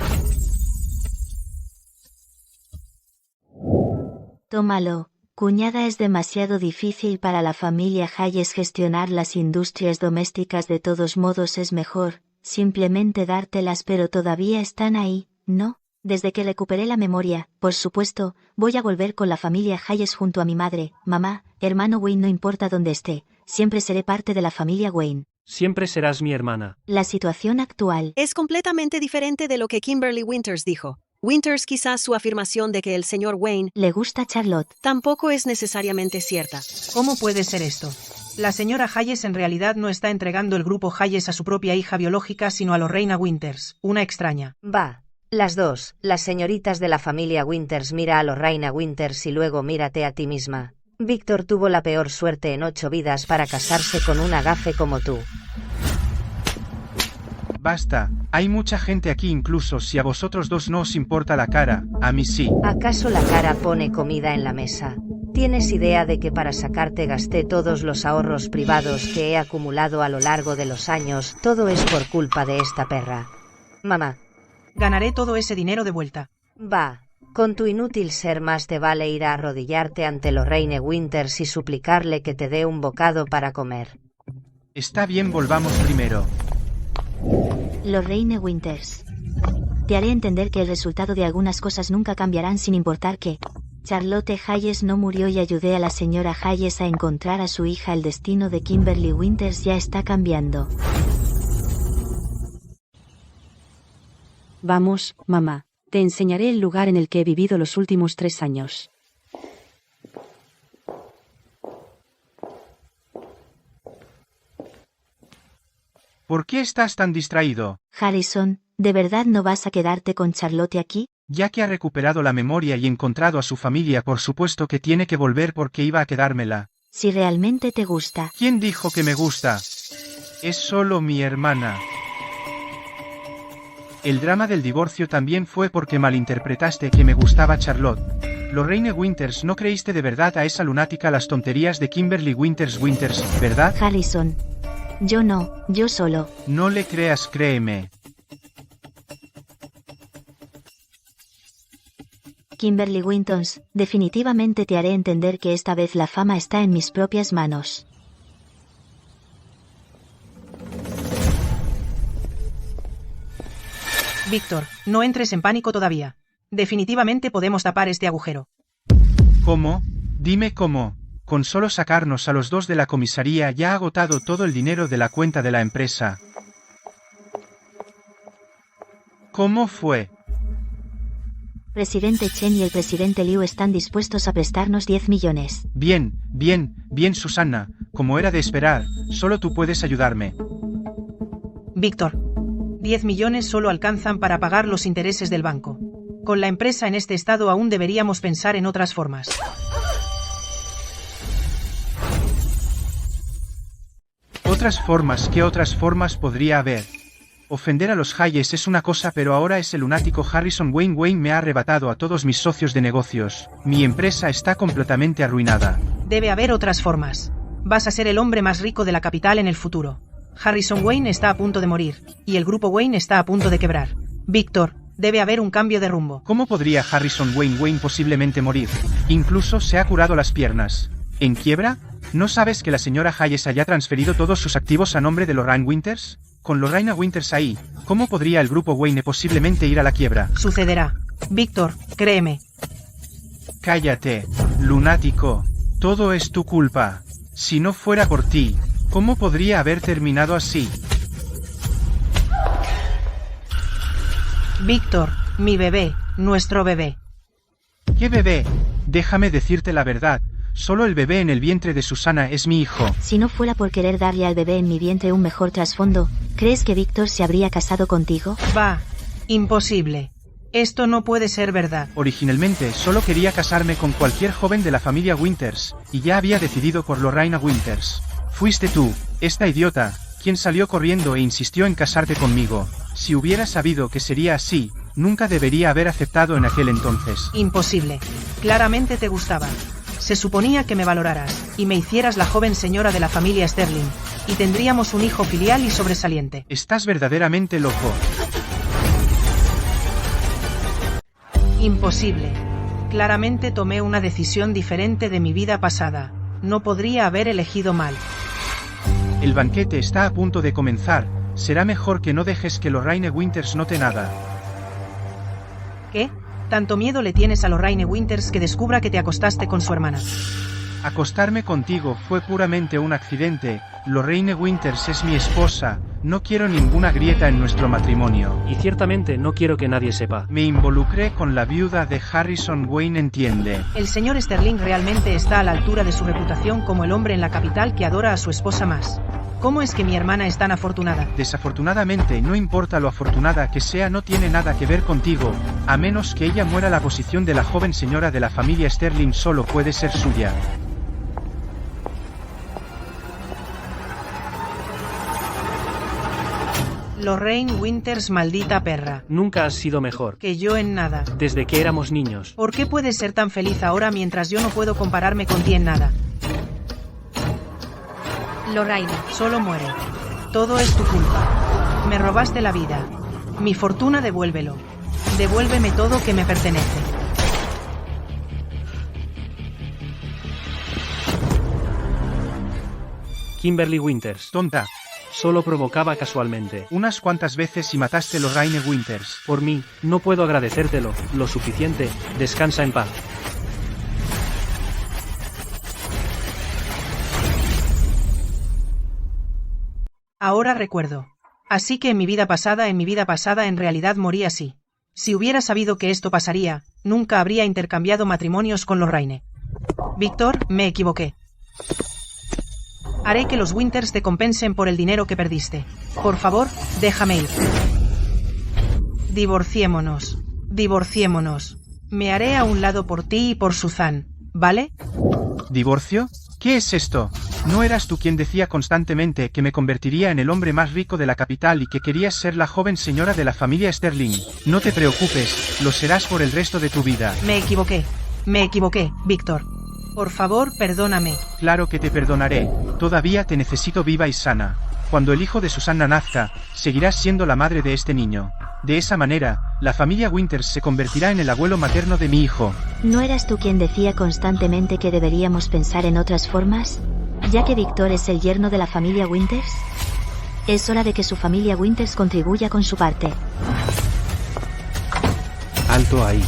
Speaker 1: Tómalo, cuñada, es demasiado difícil para la familia Hayes gestionar las industrias domésticas. De todos modos es mejor simplemente dártelas, pero todavía están ahí, ¿no? Desde que recuperé la memoria, por supuesto, voy a volver con la familia Hayes junto a mi madre, mamá, hermano Wayne. No importa dónde esté, siempre seré parte de la familia Wayne.
Speaker 2: Siempre serás mi hermana.
Speaker 1: La situación actual
Speaker 13: es completamente diferente de lo que Kimberly Winters dijo. Winters, quizás su afirmación de que el señor Wayne
Speaker 1: le gusta a Charlotte
Speaker 13: tampoco es necesariamente cierta.
Speaker 6: ¿Cómo puede ser esto? La señora Hayes en realidad no está entregando el grupo Hayes a su propia hija biológica, sino a Lorraine Winters, una extraña.
Speaker 11: Va. Las dos, las señoritas de la familia Winters. Mira a Lorraine Winters y luego mírate a ti misma. Víctor tuvo la peor suerte en 8 vidas para casarse con una gafe como tú.
Speaker 3: Basta, hay mucha gente aquí. Incluso si a vosotros dos no os importa la cara, a mí sí.
Speaker 11: ¿Acaso la cara pone comida en la mesa? ¿Tienes idea de que para sacarte gasté todos los ahorros privados que he acumulado a lo largo de los años? Todo es por culpa de esta perra. Mamá.
Speaker 6: Ganaré todo ese dinero de vuelta.
Speaker 11: Va. Con tu inútil ser, más te vale ir a arrodillarte ante Lorraine Winters y suplicarle que te dé un bocado para comer.
Speaker 3: Está bien, volvamos primero.
Speaker 1: Lorraine Winters. Te haré entender que el resultado de algunas cosas nunca cambiarán sin importar que Charlotte Hayes no murió y ayudé a la señora Hayes a encontrar a su hija. El destino de Kimberly Winters ya está cambiando.
Speaker 4: Vamos, mamá, te enseñaré el lugar en el que he vivido los últimos 3 años.
Speaker 3: ¿Por qué estás tan distraído?
Speaker 1: Harrison, ¿de verdad no vas a quedarte con Charlotte aquí?
Speaker 3: Ya que ha recuperado la memoria y encontrado a su familia, por supuesto que tiene que volver, porque iba a quedármela.
Speaker 1: Si realmente te gusta.
Speaker 3: ¿Quién dijo que me gusta? Es solo mi hermana. El drama del divorcio también fue porque malinterpretaste que me gustaba Charlotte. Lorraine Winters, no creíste de verdad a esa lunática las tonterías de Kimberly Winters, ¿verdad?
Speaker 1: Harrison. Yo no, yo solo.
Speaker 3: No le creas, créeme.
Speaker 1: Kimberly Wintons, definitivamente te haré entender que esta vez la fama está en mis propias manos.
Speaker 6: Víctor, no entres en pánico todavía. Definitivamente podemos tapar este agujero.
Speaker 3: ¿Cómo? Dime cómo. Con solo sacarnos a los dos de la comisaría ya ha agotado todo el dinero de la cuenta de la empresa. ¿Cómo fue?
Speaker 1: Presidente Chen y el presidente Liu están dispuestos a prestarnos 10 millones.
Speaker 3: Bien, Susana, como era de esperar, solo tú puedes ayudarme.
Speaker 6: Víctor, 10 millones solo alcanzan para pagar los intereses del banco. Con la empresa en este estado aún deberíamos pensar en otras formas.
Speaker 3: ¿Otras formas? ¿Qué otras formas podría haber? Ofender a los Hayes es una cosa, pero ahora ese lunático Harrison Wayne me ha arrebatado a todos mis socios de negocios. Mi empresa está completamente arruinada.
Speaker 6: Debe haber otras formas. Vas a ser el hombre más rico de la capital en el futuro. Harrison Wayne está a punto de morir, y el grupo Wayne está a punto de quebrar. Víctor, debe haber un cambio de rumbo.
Speaker 3: ¿Cómo podría Harrison Wayne posiblemente morir? Incluso se ha curado las piernas. ¿En quiebra? ¿No sabes que la señora Hayes haya transferido todos sus activos a nombre de Lorraine Winters? Con Lorraine Winters ahí, ¿cómo podría el grupo Wayne posiblemente ir a la quiebra?
Speaker 6: Sucederá. Víctor, créeme.
Speaker 3: Cállate, lunático. Todo es tu culpa. Si no fuera por ti, ¿cómo podría haber terminado así?
Speaker 6: Víctor, mi bebé, nuestro bebé.
Speaker 3: ¿Qué bebé? Déjame decirte la verdad. Solo el bebé en el vientre de Susana es mi hijo.
Speaker 1: Si no fuera por querer darle al bebé en mi vientre un mejor trasfondo, ¿crees que Víctor se habría casado contigo?
Speaker 6: Va. Imposible. Esto no puede ser verdad.
Speaker 3: Originalmente solo quería casarme con cualquier joven de la familia Winters, y ya había decidido por Lorraine Winters. Fuiste tú, esta idiota, quien salió corriendo e insistió en casarte conmigo. Si hubiera sabido que sería así, nunca debería haber aceptado en aquel entonces.
Speaker 6: Imposible. Claramente te gustaba. Se suponía que me valoraras, y me hicieras la joven señora de la familia Sterling, y tendríamos un hijo filial y sobresaliente.
Speaker 3: Estás verdaderamente loco.
Speaker 6: Imposible. Claramente tomé una decisión diferente de mi vida pasada. No podría haber elegido mal.
Speaker 3: El banquete está a punto de comenzar. Será mejor que no dejes que Lorraine Winters note nada.
Speaker 6: ¿Qué? ¿Tanto miedo le tienes a Lorraine Winters que descubra que te acostaste con su hermana?
Speaker 3: Acostarme contigo fue puramente un accidente. Lorraine Winters es mi esposa. No quiero ninguna grieta en nuestro matrimonio.
Speaker 2: Y ciertamente no quiero que nadie sepa.
Speaker 3: Me involucré con la viuda de Harrison Wayne, ¿entiende?
Speaker 6: El señor Sterling realmente está a la altura de su reputación como el hombre en la capital que adora a su esposa más. ¿Cómo es que mi hermana es tan afortunada?
Speaker 3: Desafortunadamente, no importa lo afortunada que sea, no tiene nada que ver contigo. A menos que ella muera, la posición de la joven señora de la familia Sterling solo puede ser suya.
Speaker 6: Lorraine Winters, maldita perra.
Speaker 2: Nunca has sido mejor.
Speaker 6: Que yo en nada.
Speaker 2: Desde que éramos niños.
Speaker 6: ¿Por qué puedes ser tan feliz ahora mientras yo no puedo compararme con ti en nada?
Speaker 5: Lorraine.
Speaker 6: Solo muere. Todo es tu culpa. Me robaste la vida. Mi fortuna, devuélvelo. Devuélveme todo que me pertenece.
Speaker 2: Kimberly Winters.
Speaker 3: Tonta.
Speaker 2: Solo provocaba casualmente.
Speaker 3: Unas cuantas veces y mataste a Lorraine Winters.
Speaker 2: Por mí, no puedo agradecértelo lo suficiente. Descansa en paz.
Speaker 6: Ahora recuerdo. Así que en mi vida pasada en realidad morí así. Si hubiera sabido que esto pasaría, nunca habría intercambiado matrimonios con Lorraine. Víctor, me equivoqué. Haré que los Winters te compensen por el dinero que perdiste. Por favor, déjame ir. Divorciémonos. Divorciémonos. Me haré a un lado por ti y por Suzanne, ¿vale?
Speaker 3: ¿Divorcio? ¿Qué es esto? ¿No eras tú quien decía constantemente que me convertiría en el hombre más rico de la capital y que querías ser la joven señora de la familia Sterling? No te preocupes, lo serás por el resto de tu vida.
Speaker 6: Me equivoqué, Víctor. Por favor, perdóname.
Speaker 3: Claro que te perdonaré. Todavía te necesito viva y sana. Cuando el hijo de Susana nazca, seguirás siendo la madre de este niño. De esa manera, la familia Winters se convertirá en el abuelo materno de mi hijo.
Speaker 1: ¿No eras tú quien decía constantemente que deberíamos pensar en otras formas? Ya que Víctor es el yerno de la familia Winters. Es hora de que su familia Winters contribuya con su parte.
Speaker 12: Alto ahí.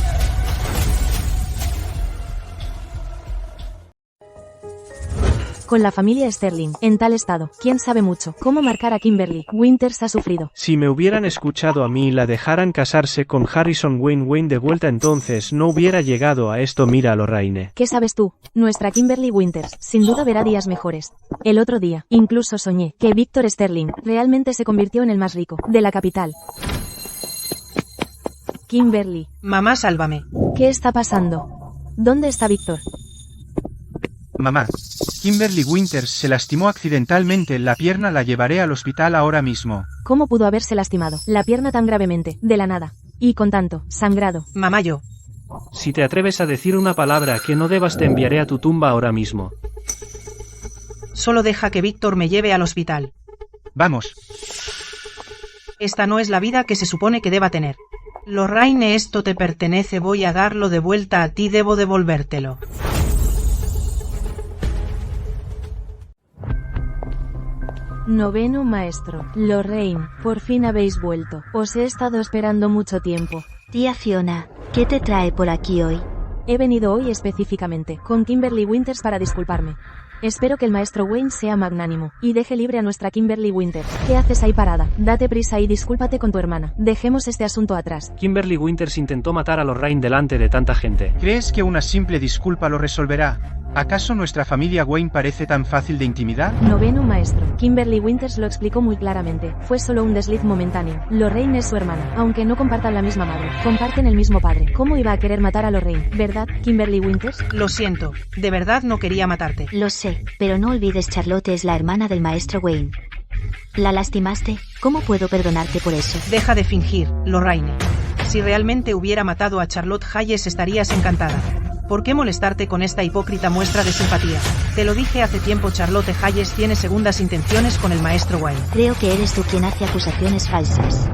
Speaker 7: Con la familia Sterling, en tal estado, quién sabe mucho. ¿Cómo marcar a Kimberly Winters ha sufrido?
Speaker 8: Si me hubieran escuchado a mí y la dejaran casarse con Harrison Wayne de vuelta, entonces no hubiera llegado a esto. Mira a Lorraine.
Speaker 7: ¿Qué sabes tú? Nuestra Kimberly Winters, sin duda verá días mejores. El otro día, incluso soñé que Victor Sterling realmente se convirtió en el más rico de la capital. Kimberly.
Speaker 6: Mamá, sálvame.
Speaker 7: ¿Qué está pasando? ¿Dónde está Victor?
Speaker 3: Mamá, Kimberly Winters se lastimó accidentalmente la pierna, la llevaré al hospital ahora mismo.
Speaker 7: ¿Cómo pudo haberse lastimado la pierna tan gravemente, de la nada? Y con tanto sangrado.
Speaker 6: Mamá, yo.
Speaker 2: Si te atreves a decir una palabra que no debas, te enviaré a tu tumba ahora mismo.
Speaker 6: Solo deja que Víctor me lleve al hospital.
Speaker 3: Vamos.
Speaker 6: Esta no es la vida que se supone que deba tener. Lorraine, esto te pertenece, voy a darlo de vuelta a ti, debo devolvértelo.
Speaker 7: Noveno maestro. Lorraine, por fin habéis vuelto. Os he estado esperando mucho tiempo.
Speaker 1: Tía Fiona, ¿qué te trae por aquí hoy?
Speaker 7: He venido hoy específicamente con Kimberly Winters para disculparme. Espero que el maestro Wayne sea magnánimo y deje libre a nuestra Kimberly Winters. ¿Qué haces ahí parada? Date prisa y discúlpate con tu hermana. Dejemos este asunto atrás.
Speaker 2: Kimberly Winters intentó matar a Lorraine delante de tanta gente.
Speaker 3: ¿Crees que una simple disculpa lo resolverá? ¿Acaso nuestra familia Wayne parece tan fácil de intimidar?
Speaker 7: Noveno maestro. Kimberly Winters lo explicó muy claramente. Fue solo un desliz momentáneo. Lorraine es su hermana. Aunque no compartan la misma madre, comparten el mismo padre. ¿Cómo iba a querer matar a Lorraine? ¿Verdad, Kimberly Winters?
Speaker 6: Lo siento. De verdad no quería matarte.
Speaker 1: Lo sé, pero no olvides, Charlotte es la hermana del maestro Wayne. ¿La lastimaste? ¿Cómo puedo perdonarte por eso?
Speaker 6: Deja de fingir, Lorraine. Si realmente hubiera matado a Charlotte Hayes estarías encantada. ¿Por qué molestarte con esta hipócrita muestra de simpatía? Te lo dije hace tiempo, Charlotte Hayes tiene segundas intenciones con el maestro Wayne.
Speaker 1: Creo que eres tú quien hace acusaciones falsas.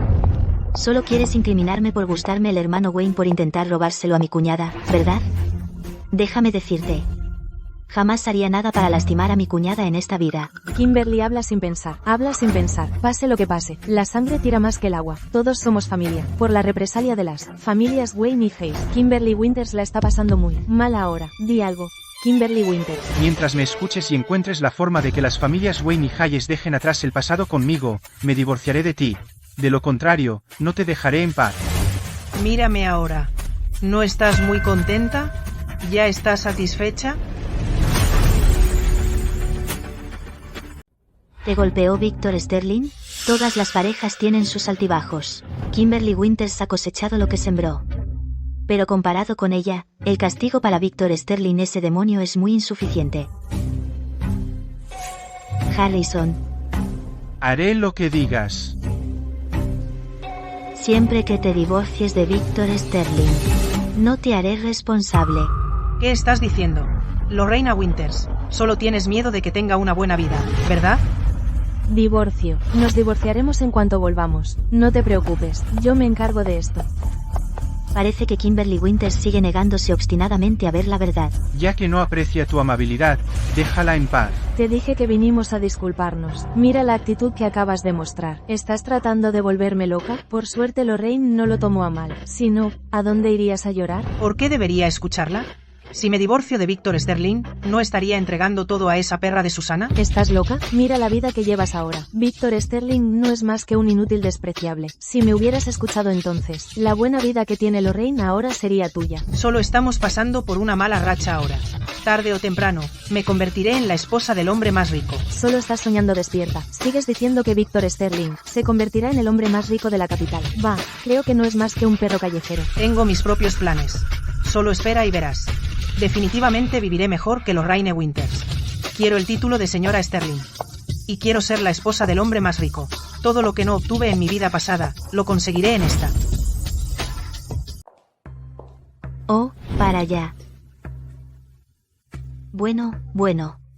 Speaker 1: Solo quieres incriminarme por gustarme el hermano Wayne por intentar robárselo a mi cuñada, ¿verdad? Déjame decirte. Jamás haría nada para lastimar a mi cuñada en esta vida.
Speaker 7: Kimberly habla sin pensar, pase lo que pase. La sangre tira más que el agua. Todos somos familia, por la represalia de las familias Wayne y Hayes. Kimberly Winters la está pasando muy mal ahora. Di algo, Kimberly Winters.
Speaker 3: Mientras me escuches y encuentres la forma de que las familias Wayne y Hayes dejen atrás el pasado conmigo, me divorciaré de ti. De lo contrario, no te dejaré en paz.
Speaker 6: Mírame ahora. ¿No estás muy contenta? ¿Ya estás satisfecha?
Speaker 1: ¿Te golpeó Victor Sterling? Todas las parejas tienen sus altibajos. Kimberly Winters ha cosechado lo que sembró. Pero comparado con ella, el castigo para Victor Sterling, ese demonio, es muy insuficiente. Harrison.
Speaker 3: Haré lo que digas.
Speaker 1: Siempre que te divorcies de Victor Sterling, no te haré responsable.
Speaker 6: ¿Qué estás diciendo? Lorraine Winters, solo tienes miedo de que tenga una buena vida, ¿verdad?
Speaker 7: Divorcio. Nos divorciaremos en cuanto volvamos. No te preocupes, yo me encargo de esto.
Speaker 1: Parece que Kimberly Winters sigue negándose obstinadamente a ver la verdad.
Speaker 3: Ya que no aprecia tu amabilidad, déjala en paz.
Speaker 7: Te dije que vinimos a disculparnos. Mira la actitud que acabas de mostrar. ¿Estás tratando de volverme loca? Por suerte Lorraine no lo tomó a mal. Si no, ¿a dónde irías a llorar?
Speaker 6: ¿Por qué debería escucharla? Si me divorcio de Victor Sterling, ¿no estaría entregando todo a esa perra de Susana?
Speaker 7: ¿Estás loca? Mira la vida que llevas ahora. Victor Sterling no es más que un inútil despreciable. Si me hubieras escuchado entonces, la buena vida que tiene Lorraine ahora sería tuya.
Speaker 6: Solo estamos pasando por una mala racha ahora. Tarde o temprano, me convertiré en la esposa del hombre más rico.
Speaker 7: Solo estás soñando despierta. Sigues diciendo que Victor Sterling se convertirá en el hombre más rico de la capital. Va, creo que no es más que un perro callejero.
Speaker 6: Tengo mis propios planes. Solo espera y verás. Definitivamente viviré mejor que Lorraine Winters. Quiero el título de señora Sterling. Y quiero ser la esposa del hombre más rico. Todo lo que no obtuve en mi vida pasada, lo conseguiré en esta.
Speaker 1: Oh, para allá. Bueno,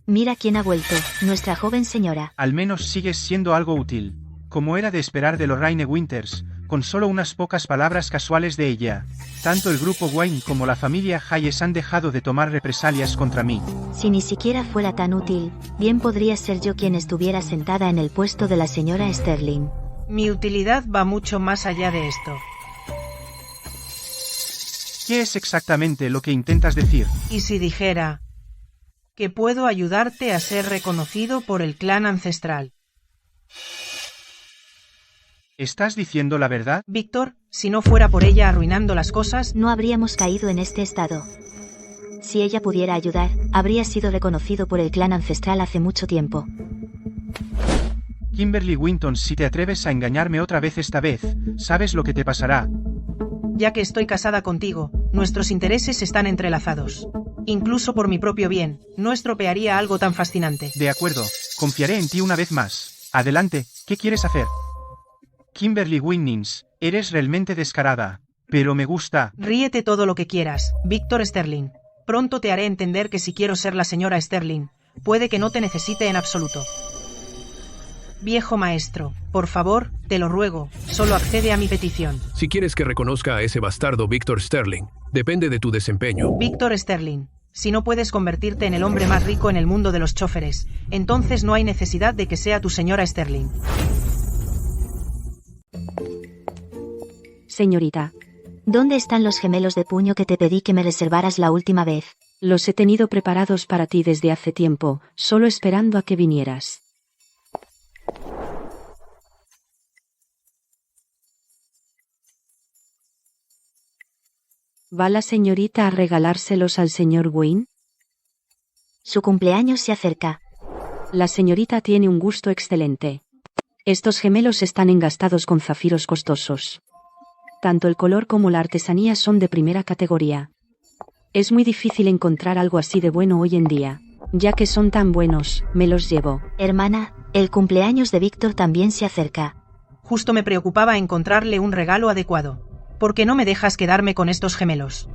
Speaker 1: mira quién ha vuelto, nuestra joven señora.
Speaker 3: Al menos sigues siendo algo útil. Como era de esperar de Lorraine Winters, con solo unas pocas palabras casuales de ella. Tanto el grupo Wayne como la familia Hayes han dejado de tomar represalias contra mí.
Speaker 1: Si ni siquiera fuera tan útil, bien podría ser yo quien estuviera sentada en el puesto de la señora Sterling.
Speaker 6: Mi utilidad va mucho más allá de esto.
Speaker 3: ¿Qué es exactamente lo que intentas decir?
Speaker 6: ¿Y si dijera Que puedo ayudarte a ser reconocido por el clan ancestral.
Speaker 3: ¿Estás diciendo la verdad?
Speaker 6: Víctor, si no fuera por ella arruinando las cosas,
Speaker 1: no habríamos caído en este estado. Si ella pudiera ayudar, habría sido reconocido por el clan ancestral hace mucho tiempo.
Speaker 3: Kimberly Winton, si te atreves a engañarme otra vez esta vez, ¿sabes lo que te pasará?
Speaker 6: Ya que estoy casada contigo, nuestros intereses están entrelazados. Incluso por mi propio bien, no estropearía algo tan fascinante.
Speaker 3: De acuerdo, confiaré en ti una vez más. Adelante, ¿qué quieres hacer? Kimberly Winnings, eres realmente descarada. Pero me gusta.
Speaker 6: Ríete todo lo que quieras, Víctor Sterling. Pronto te haré entender que si quiero ser la señora Sterling, puede que no te necesite en absoluto. Viejo maestro, por favor, te lo ruego, solo accede a mi petición.
Speaker 14: Si quieres que reconozca a ese bastardo Víctor Sterling, depende de tu desempeño.
Speaker 6: Víctor Sterling, si no puedes convertirte en el hombre más rico en el mundo de los choferes, entonces no hay necesidad de que sea tu señora Sterling.
Speaker 4: Señorita.
Speaker 1: ¿Dónde están los gemelos de puño que te pedí que me reservaras la última vez?
Speaker 4: Los he tenido preparados para ti desde hace tiempo, solo esperando a que vinieras. ¿Va la señorita a regalárselos al señor Wayne?
Speaker 1: Su cumpleaños se acerca.
Speaker 4: La señorita tiene un gusto excelente. Estos gemelos están engastados con zafiros costosos. Tanto el color como la artesanía son de primera categoría. Es muy difícil encontrar algo así de bueno hoy en día. Ya que son tan buenos, me los llevo.
Speaker 1: Hermana, el cumpleaños de Víctor también se acerca.
Speaker 6: Justo me preocupaba encontrarle un regalo adecuado. ¿Por qué no me dejas quedarme con estos gemelos?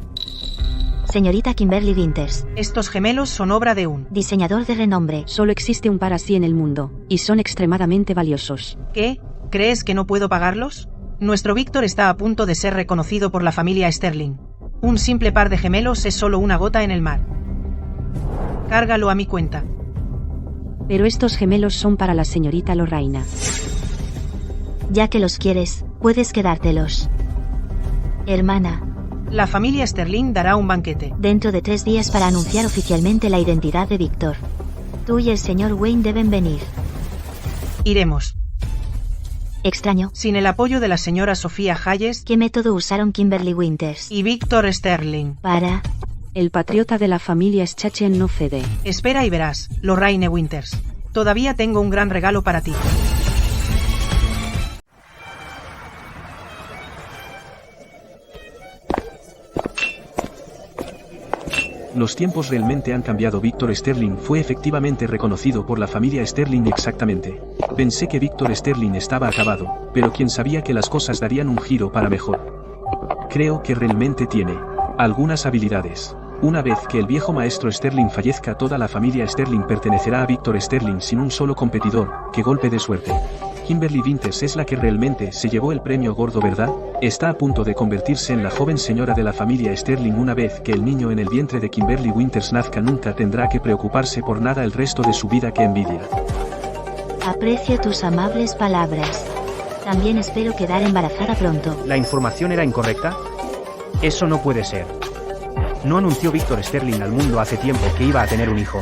Speaker 1: Señorita Kimberly Winters.
Speaker 6: Estos gemelos son obra de un
Speaker 1: diseñador de renombre.
Speaker 4: Solo existe un par así en el mundo, y son extremadamente valiosos.
Speaker 6: ¿Qué? ¿Crees que no puedo pagarlos? Nuestro Víctor está a punto de ser reconocido por la familia Sterling. Un simple par de gemelos es solo una gota en el mar. Cárgalo a mi cuenta.
Speaker 4: Pero estos gemelos son para la señorita Lorraina.
Speaker 1: Ya que los quieres, puedes quedártelos. Hermana.
Speaker 6: La familia Sterling dará un banquete.
Speaker 1: Dentro de 3 días para anunciar oficialmente la identidad de Víctor. Tú y el señor Wayne deben venir.
Speaker 6: Iremos.
Speaker 1: Extraño.
Speaker 6: Sin el apoyo de la señora Sofía Hayes.
Speaker 1: ¿Qué método usaron Kimberly Winters
Speaker 6: y Víctor Sterling?
Speaker 1: Para...
Speaker 4: El patriota de la familia Schachen no cede.
Speaker 6: Espera y verás, Lorraine Winters. Todavía tengo un gran regalo para ti.
Speaker 9: Los tiempos realmente han cambiado. Víctor Sterling fue efectivamente reconocido por la familia Sterling exactamente. Pensé que Víctor Sterling estaba acabado, pero quién sabía que las cosas darían un giro para mejor. Creo que realmente tiene algunas habilidades. Una vez que el viejo maestro Sterling fallezca, toda la familia Sterling pertenecerá a Víctor Sterling sin un solo competidor. ¡Qué golpe de suerte! Kimberly Winters es la que realmente se llevó el premio gordo, ¿verdad? Está a punto de convertirse en la joven señora de la familia Sterling. Una vez que el niño en el vientre de Kimberly Winters nazca, nunca tendrá que preocuparse por nada el resto de su vida. ¡Qué envidia!
Speaker 1: Aprecio tus amables palabras. También espero quedar embarazada pronto.
Speaker 15: ¿La información era incorrecta? Eso no puede ser. ¿No anunció Víctor Sterling al mundo hace tiempo que iba a tener un hijo?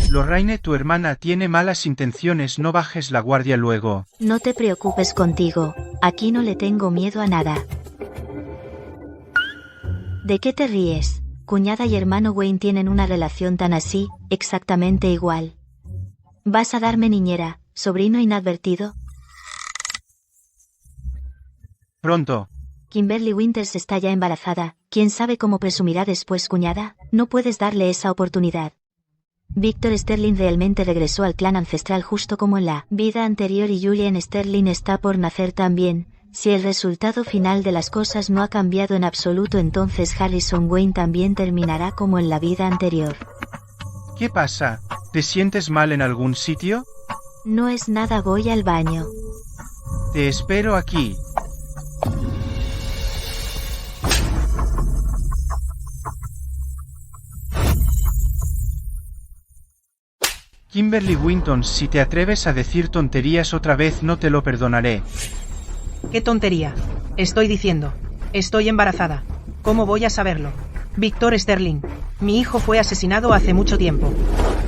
Speaker 3: Lorraine, tu hermana tiene malas intenciones, no bajes la guardia luego.
Speaker 1: No te preocupes contigo, aquí no le tengo miedo a nada. ¿De qué te ríes? Cuñada y hermano Wayne tienen una relación tan así, exactamente igual. ¿Vas a darme niñera, sobrino inadvertido?
Speaker 3: Pronto.
Speaker 1: Kimberly Winters está ya embarazada, ¿quién sabe cómo presumirá después, cuñada? No puedes darle esa oportunidad. Víctor Sterling realmente regresó al clan ancestral justo como en la vida anterior y Julian Sterling está por nacer también. Si el resultado final de las cosas no ha cambiado en absoluto, entonces Harrison Wayne también terminará como en la vida anterior.
Speaker 3: ¿Qué pasa? ¿Te sientes mal en algún sitio?
Speaker 1: No es nada, voy al baño.
Speaker 3: Te espero aquí. Kimberly Winton, si te atreves a decir tonterías otra vez no te lo perdonaré.
Speaker 6: ¿Qué tontería? Estoy diciendo. Estoy embarazada. ¿Cómo voy a saberlo? Victor Sterling. Mi hijo fue asesinado hace mucho tiempo.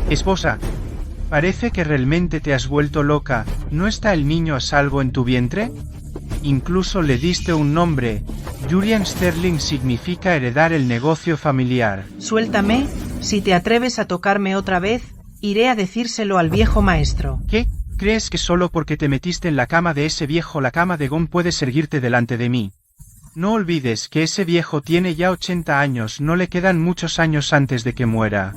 Speaker 3: Esposa, parece que realmente te has vuelto loca. ¿No está el niño a salvo en tu vientre? Incluso le diste un nombre. Julian Sterling significa heredar el negocio familiar.
Speaker 6: Suéltame. Si te atreves a tocarme otra vez, iré a decírselo al viejo maestro.
Speaker 3: ¿Qué? ¿Crees que solo porque te metiste en la cama de ese viejo la cama de Gon puede seguirte delante de mí? No olvides que ese viejo tiene ya 80 años, no le quedan muchos años antes de que muera.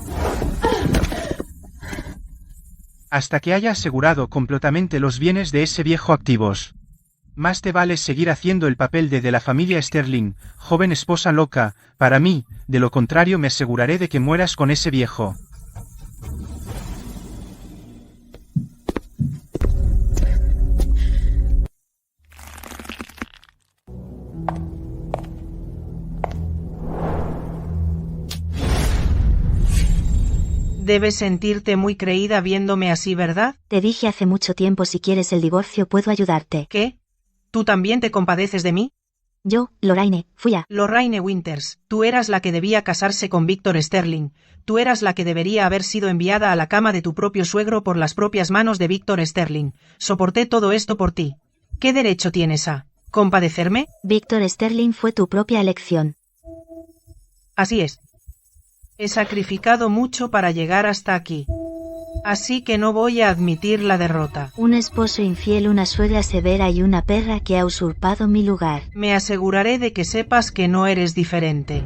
Speaker 3: Hasta que haya asegurado completamente los bienes de ese viejo activos. Más te vale seguir haciendo el papel de la familia Sterling, joven esposa loca, para mí, de lo contrario me aseguraré de que mueras con ese viejo.
Speaker 6: Debes sentirte muy creída viéndome así, ¿verdad?
Speaker 1: Te dije hace mucho tiempo si quieres el divorcio puedo ayudarte.
Speaker 6: ¿Qué? ¿Tú también te compadeces de mí?
Speaker 1: Yo, Lorraine, fui a...
Speaker 6: Lorraine Winters, tú eras la que debía casarse con Victor Sterling. Tú eras la que debería haber sido enviada a la cama de tu propio suegro por las propias manos de Victor Sterling. Soporté todo esto por ti. ¿Qué derecho tienes a compadecerme?
Speaker 1: Victor Sterling fue tu propia elección.
Speaker 6: Así es. He sacrificado mucho para llegar hasta aquí. Así que no voy a admitir la derrota.
Speaker 1: Un esposo infiel, una suegra severa y una perra que ha usurpado mi lugar.
Speaker 6: Me aseguraré de que sepas que no eres diferente.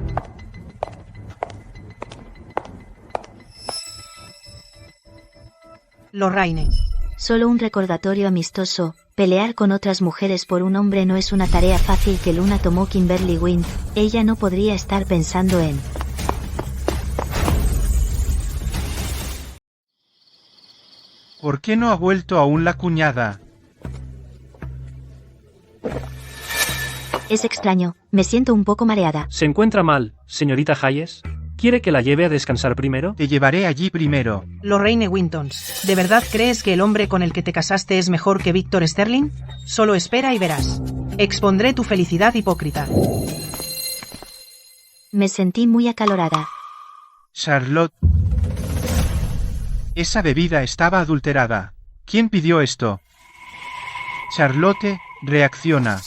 Speaker 6: Lorraine.
Speaker 1: Solo un recordatorio amistoso. Pelear con otras mujeres por un hombre no es una tarea fácil que Luna tomó Kimberly Wint. Ella no podría estar pensando en...
Speaker 3: ¿Por qué no ha vuelto aún la cuñada?
Speaker 1: Es extraño, me siento un poco mareada.
Speaker 2: ¿Se encuentra mal, señorita Hayes? ¿Quiere que la lleve a descansar primero?
Speaker 3: Te llevaré allí primero.
Speaker 6: Lorraine Wintons, ¿de verdad crees que el hombre con el que te casaste es mejor que Victor Sterling? Solo espera y verás. Expondré tu felicidad hipócrita.
Speaker 1: Me sentí muy acalorada.
Speaker 3: Charlotte. Esa bebida estaba adulterada. ¿Quién pidió esto? Charlotte, reacciona.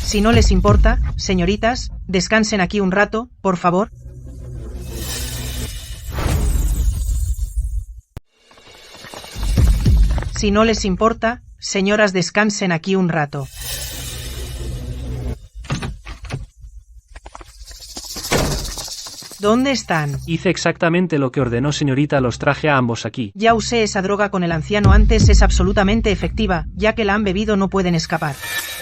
Speaker 6: Si no les importa, señoritas, descansen aquí un rato, por favor. Si no les importa, señoras, descansen aquí un rato. ¿Dónde están?
Speaker 2: Hice exactamente lo que ordenó, señorita, los traje a ambos aquí.
Speaker 6: Ya usé esa droga con el anciano antes, es absolutamente efectiva, ya que la han bebido no pueden escapar.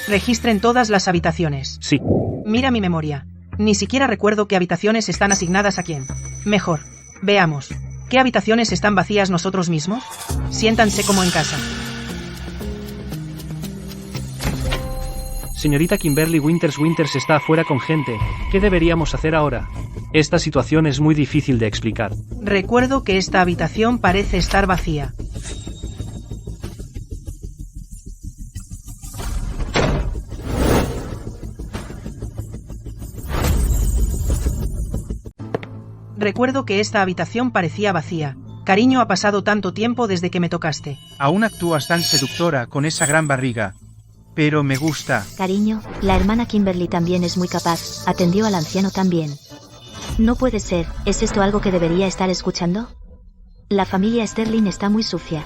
Speaker 6: Registren todas las habitaciones.
Speaker 2: Sí.
Speaker 6: Mira mi memoria. Ni siquiera recuerdo qué habitaciones están asignadas a quién. Mejor. Veamos. ¿Qué habitaciones están vacías nosotros mismos? Siéntanse como en casa.
Speaker 2: Señorita Kimberly Winters está afuera con gente. ¿Qué deberíamos hacer ahora? Esta situación es muy difícil de explicar.
Speaker 6: Recuerdo que esta habitación parece estar vacía. Recuerdo que esta habitación parecía vacía. Cariño, ha pasado tanto tiempo desde que me tocaste.
Speaker 3: Aún actúas tan seductora con esa gran barriga. Pero me gusta.
Speaker 1: Cariño, la hermana Kimberly también es muy capaz, atendió al anciano también. No puede ser, ¿es esto algo que debería estar escuchando? La familia Sterling está muy sucia.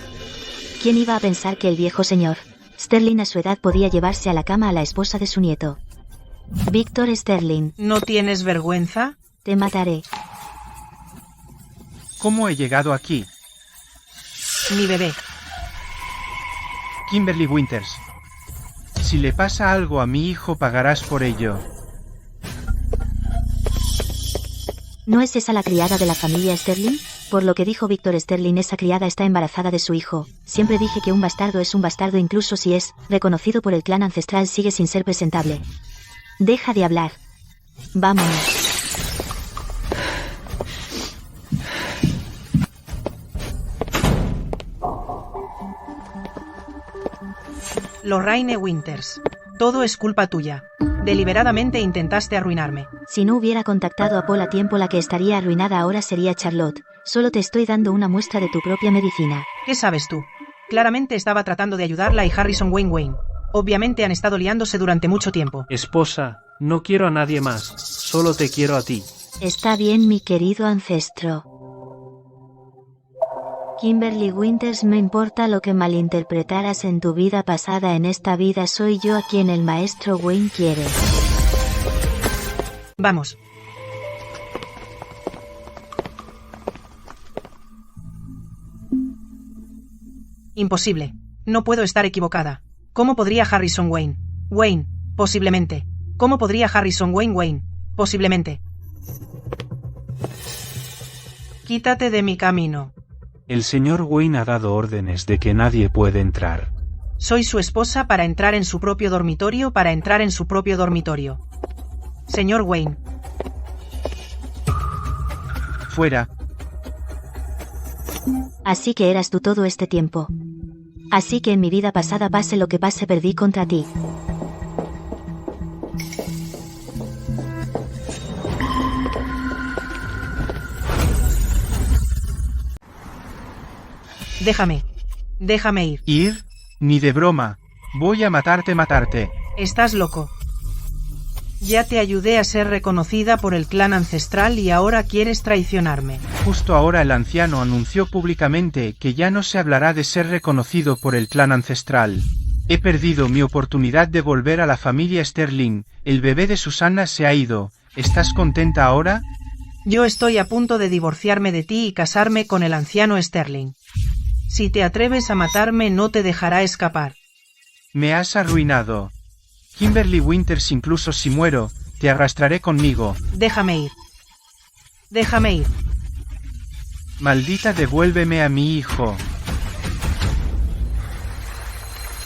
Speaker 1: ¿Quién iba a pensar que el viejo señor Sterling a su edad podía llevarse a la cama a la esposa de su nieto? Victor Sterling.
Speaker 6: ¿No tienes vergüenza?
Speaker 1: Te mataré.
Speaker 3: ¿Cómo he llegado aquí?
Speaker 6: Mi bebé.
Speaker 3: Kimberly Winters. Si le pasa algo a mi hijo pagarás por ello.
Speaker 1: ¿No es esa la criada de la familia Sterling? Por lo que dijo Victor Sterling, esa criada está embarazada de su hijo. Siempre dije que un bastardo es un bastardo, incluso si es reconocido por el clan ancestral, sigue sin ser presentable. Deja de hablar. Vámonos.
Speaker 6: Lorraine Winters. Todo es culpa tuya. Deliberadamente intentaste arruinarme.
Speaker 1: Si no hubiera contactado a Paul a tiempo, la que estaría arruinada ahora sería Charlotte. Solo te estoy dando una muestra de tu propia medicina.
Speaker 6: ¿Qué sabes tú? Claramente estaba tratando de ayudarla y Harrison Wayne. Obviamente han estado liándose durante mucho tiempo.
Speaker 2: Esposa, no quiero a nadie más, solo te quiero a ti.
Speaker 1: Está bien, mi querido ancestro. Kimberly Winters, no importa lo que malinterpretaras en tu vida pasada, en esta vida soy yo a quien el maestro Wayne quiere.
Speaker 6: Vamos. Imposible. No puedo estar equivocada. ¿Cómo podría Harrison Wayne? Wayne, posiblemente. ¿Cómo podría Harrison Wayne? Posiblemente. Quítate de mi camino.
Speaker 12: El señor Wayne ha dado órdenes de que nadie puede entrar.
Speaker 6: Soy su esposa para entrar en su propio dormitorio, Señor Wayne.
Speaker 3: Fuera.
Speaker 1: Así que eras tú todo este tiempo. Así que en mi vida pasada, pase lo que pase, perdí contra ti.
Speaker 6: Déjame ir.
Speaker 3: ¿Ir? Ni de broma. Voy a matarte.
Speaker 6: Estás loco. Ya te ayudé a ser reconocida por el clan ancestral y ahora quieres traicionarme.
Speaker 3: Justo ahora el anciano anunció públicamente que ya no se hablará de ser reconocido por el clan ancestral. He perdido mi oportunidad de volver a la familia Sterling. El bebé de Susana se ha ido. ¿Estás contenta ahora?
Speaker 6: Yo estoy a punto de divorciarme de ti y casarme con el anciano Sterling. Si te atreves a matarme, no te dejará escapar.
Speaker 3: Me has arruinado. Kimberly Winters, incluso si muero, te arrastraré conmigo.
Speaker 6: Déjame ir.
Speaker 3: Maldita, devuélveme a mi hijo.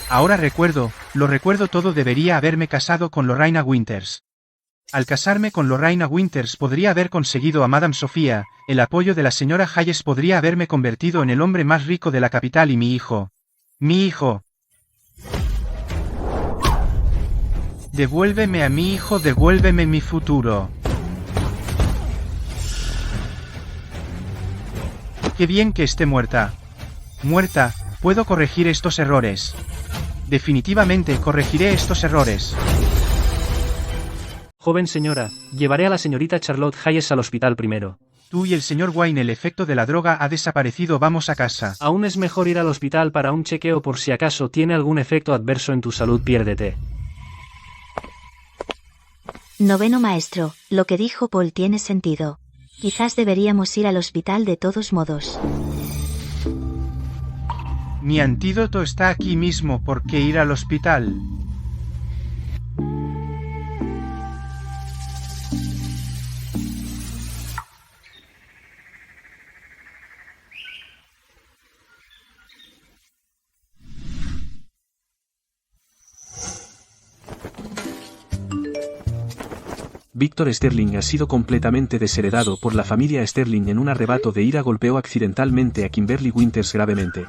Speaker 3: Ahora lo recuerdo todo. Debería haberme casado con Lorraine Winters. Al casarme con Lorraine Winters podría haber conseguido a Madame Sofía, el apoyo de la señora Hayes, podría haberme convertido en el hombre más rico de la capital y mi hijo. Devuélveme a mi hijo, devuélveme mi futuro. Qué bien que esté muerta. Puedo corregir estos errores. Definitivamente corregiré estos errores.
Speaker 2: Joven señora, llevaré a la señorita Charlotte Hayes al hospital primero.
Speaker 3: Tú y el señor Wayne, el efecto de la droga ha desaparecido, vamos a casa.
Speaker 2: Aún es mejor ir al hospital para un chequeo por si acaso tiene algún efecto adverso en tu salud, piérdete.
Speaker 1: Noveno maestro, lo que dijo Paul tiene sentido. Quizás deberíamos ir al hospital de todos modos.
Speaker 3: Mi antídoto está aquí mismo, ¿por qué ir al hospital?
Speaker 9: Victor Sterling ha sido completamente desheredado por la familia Sterling. En un arrebato de ira golpeó accidentalmente a Kimberly Winters gravemente.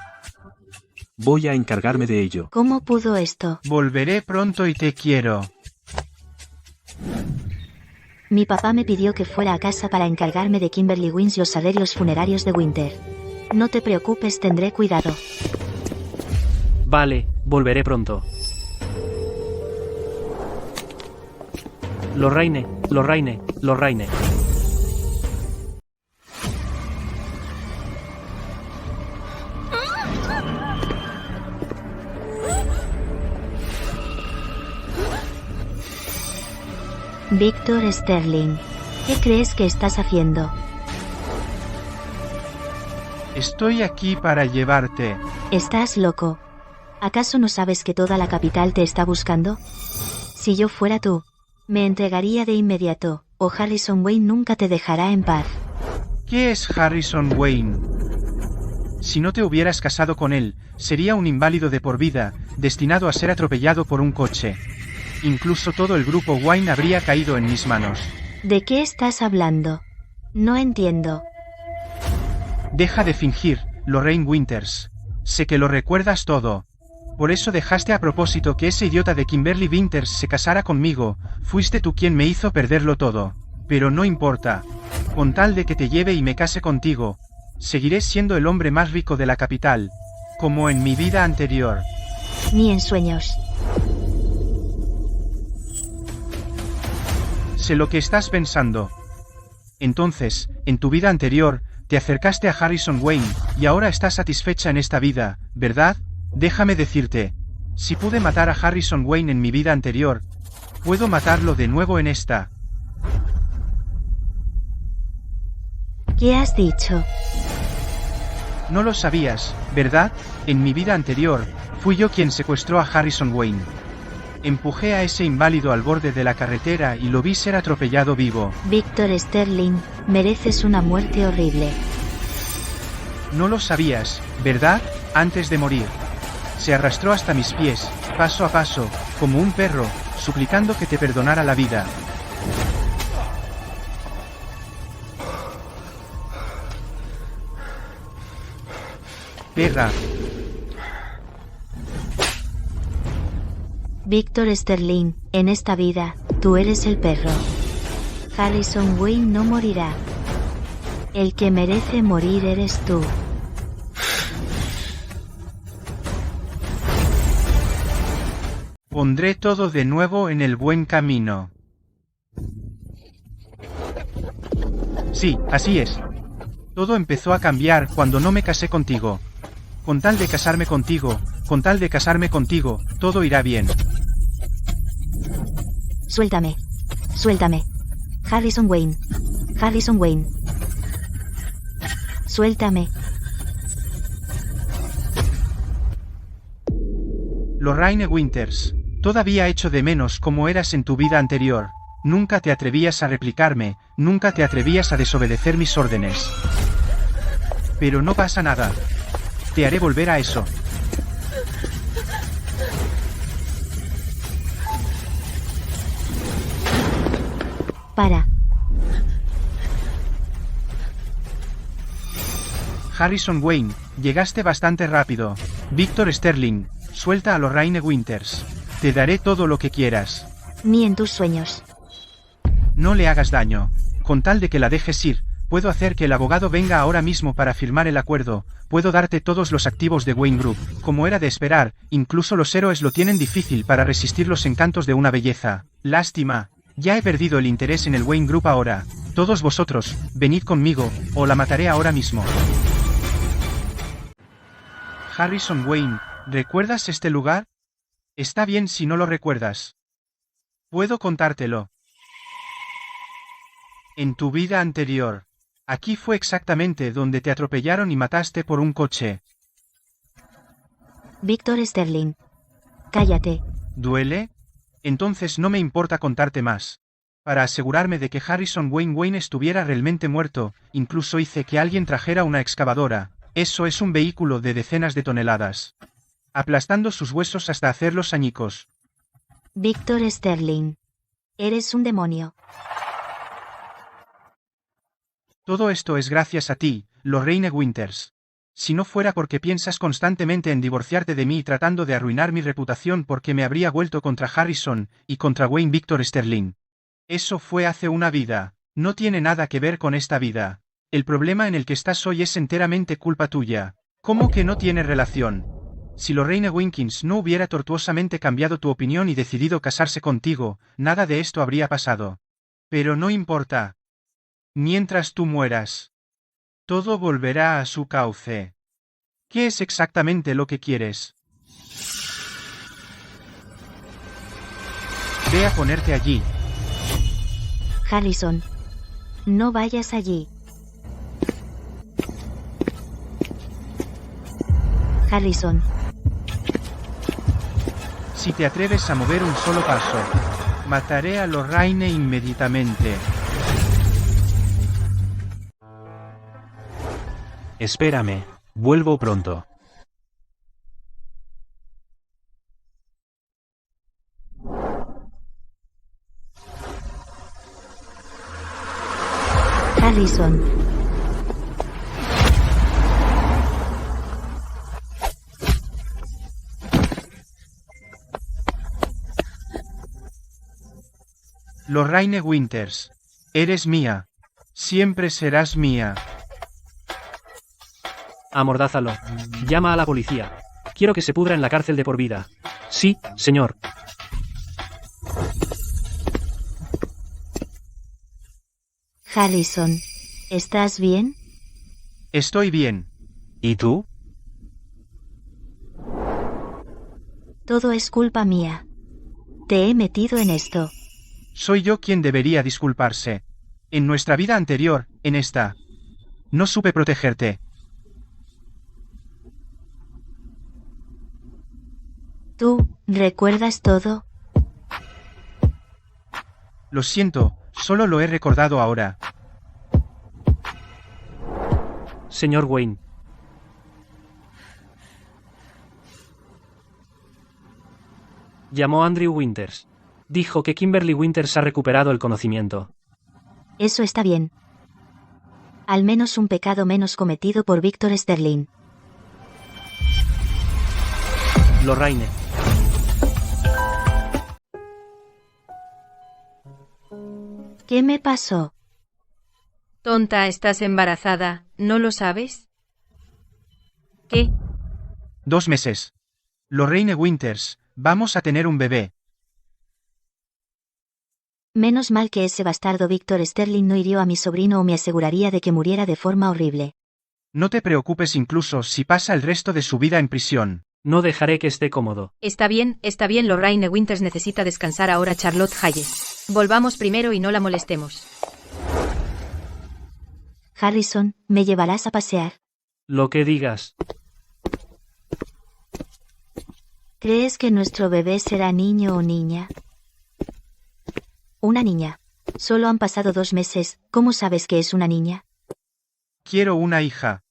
Speaker 9: Voy a encargarme de ello.
Speaker 1: ¿Cómo pudo esto?
Speaker 3: Volveré pronto y te quiero.
Speaker 1: Mi papá me pidió que fuera a casa para encargarme de Kimberly Winters y los arreglos funerarios de Winter. No te preocupes, tendré cuidado.
Speaker 2: Vale, volveré pronto. Lorraine.
Speaker 1: Victor Sterling, ¿qué crees que estás haciendo?
Speaker 3: Estoy aquí para llevarte.
Speaker 1: ¿Estás loco? ¿Acaso no sabes que toda la capital te está buscando? Si yo fuera tú, me entregaría de inmediato, o Harrison Wayne nunca te dejará en paz.
Speaker 3: ¿Qué es Harrison Wayne? Si no te hubieras casado con él, sería un inválido de por vida, destinado a ser atropellado por un coche. Incluso todo el grupo Wayne habría caído en mis manos.
Speaker 1: ¿De qué estás hablando? No entiendo.
Speaker 3: Deja de fingir, Lorraine Winters. Sé que lo recuerdas todo. Por eso dejaste a propósito que ese idiota de Kimberly Winters se casara conmigo, fuiste tú quien me hizo perderlo todo. Pero no importa. Con tal de que te lleve y me case contigo, seguiré siendo el hombre más rico de la capital, como en mi vida anterior.
Speaker 1: Ni en sueños.
Speaker 3: Sé lo que estás pensando. Entonces, en tu vida anterior, te acercaste a Harrison Wayne, y ahora estás satisfecha en esta vida, ¿verdad? Déjame decirte, si pude matar a Harrison Wayne en mi vida anterior, puedo matarlo de nuevo en esta.
Speaker 1: ¿Qué has dicho?
Speaker 3: No lo sabías, ¿verdad? En mi vida anterior, fui yo quien secuestró a Harrison Wayne. Empujé a ese inválido al borde de la carretera y lo vi ser atropellado vivo.
Speaker 1: Victor Sterling, mereces una muerte horrible.
Speaker 3: No lo sabías, ¿verdad? Antes de morir. Se arrastró hasta mis pies, paso a paso, como un perro, suplicando que te perdonara la vida. Perra.
Speaker 1: Victor Sterling, en esta vida, tú eres el perro. Harrison Wayne no morirá. El que merece morir eres tú.
Speaker 3: Pondré todo de nuevo en el buen camino. Sí, así es. Todo empezó a cambiar cuando no me casé contigo. Con tal de casarme contigo, todo irá bien.
Speaker 1: Suéltame. Suéltame. Harrison Wayne. Harrison Wayne. Suéltame.
Speaker 3: Lorraine Winters, todavía echo de menos como eras en tu vida anterior. Nunca te atrevías a replicarme, nunca te atrevías a desobedecer mis órdenes. Pero no pasa nada. Te haré volver a eso.
Speaker 1: Para.
Speaker 3: Harrison Wayne, llegaste bastante rápido. Victor Sterling, suelta a Lorraine Winters. Te daré todo lo que quieras.
Speaker 1: Ni en tus sueños.
Speaker 3: No le hagas daño. Con tal de que la dejes ir, puedo hacer que el abogado venga ahora mismo para firmar el acuerdo, puedo darte todos los activos de Wayne Group. Como era de esperar, incluso los héroes lo tienen difícil para resistir los encantos de una belleza. Lástima. Ya he perdido el interés en el Wayne Group ahora. Todos vosotros, venid conmigo, o la mataré ahora mismo. Harrison Wayne, ¿recuerdas este lugar? Está bien si no lo recuerdas. Puedo contártelo. En tu vida anterior. Aquí fue exactamente donde te atropellaron y mataste por un coche.
Speaker 1: Victor Sterling. Cállate.
Speaker 3: ¿Duele? Entonces no me importa contarte más. Para asegurarme de que Harrison Wayne estuviera realmente muerto, incluso hice que alguien trajera una excavadora. Eso es un vehículo de decenas de toneladas. Aplastando sus huesos hasta hacerlos añicos.
Speaker 1: Victor Sterling. Eres un demonio.
Speaker 3: Todo esto es gracias a ti, Lorraine Winters. Si no fuera porque piensas constantemente en divorciarte de mí tratando de arruinar mi reputación porque me habría vuelto contra Harrison, y contra Wayne Victor Sterling. Eso fue hace una vida, no tiene nada que ver con esta vida. El problema en el que estás hoy es enteramente culpa tuya. ¿Cómo que no tiene relación? Si Lorraine Winkins no hubiera tortuosamente cambiado tu opinión y decidido casarse contigo, nada de esto habría pasado. Pero no importa. Mientras tú mueras, todo volverá a su cauce. ¿Qué es exactamente lo que quieres? Ve a ponerte allí.
Speaker 1: Harrison. No vayas allí. Harrison.
Speaker 3: Si te atreves a mover un solo paso, mataré a Lorraine inmediatamente.
Speaker 12: Espérame, vuelvo pronto.
Speaker 1: Harrison.
Speaker 3: Lorraine Winters. Eres mía. Siempre serás mía.
Speaker 2: Amordázalo. Llama a la policía. Quiero que se pudra en la cárcel de por vida. Sí, señor.
Speaker 1: Harrison, ¿estás bien?
Speaker 3: Estoy bien.
Speaker 15: ¿Y tú?
Speaker 1: Todo es culpa mía. Te he metido en esto.
Speaker 3: Soy yo quien debería disculparse. En nuestra vida anterior, en esta. No supe protegerte.
Speaker 1: ¿Tú recuerdas todo?
Speaker 3: Lo siento, solo lo he recordado ahora.
Speaker 2: Señor Wayne. Llamó Andrew Winters. Dijo que Kimberly Winters ha recuperado el conocimiento.
Speaker 1: Eso está bien. Al menos un pecado menos cometido por Victor Sterling.
Speaker 2: Lorraine.
Speaker 1: ¿Qué me pasó?
Speaker 5: Tonta, estás embarazada, ¿no lo sabes? ¿Qué?
Speaker 3: 2 meses. Lorraine Winters, vamos a tener un bebé.
Speaker 1: Menos mal que ese bastardo Victor Sterling no hirió a mi sobrino o me aseguraría de que muriera de forma horrible.
Speaker 3: No te preocupes incluso si pasa el resto de su vida en prisión.
Speaker 2: No dejaré que esté cómodo.
Speaker 5: Está bien, Lorraine Winters necesita descansar ahora. Charlotte Hayes. Volvamos primero y no la molestemos.
Speaker 1: Harrison, ¿me llevarás a pasear?
Speaker 2: Lo que digas.
Speaker 1: ¿Crees que nuestro bebé será niño o niña? Una niña. Solo han pasado 2 meses, ¿cómo sabes que es una niña?
Speaker 3: Quiero una hija.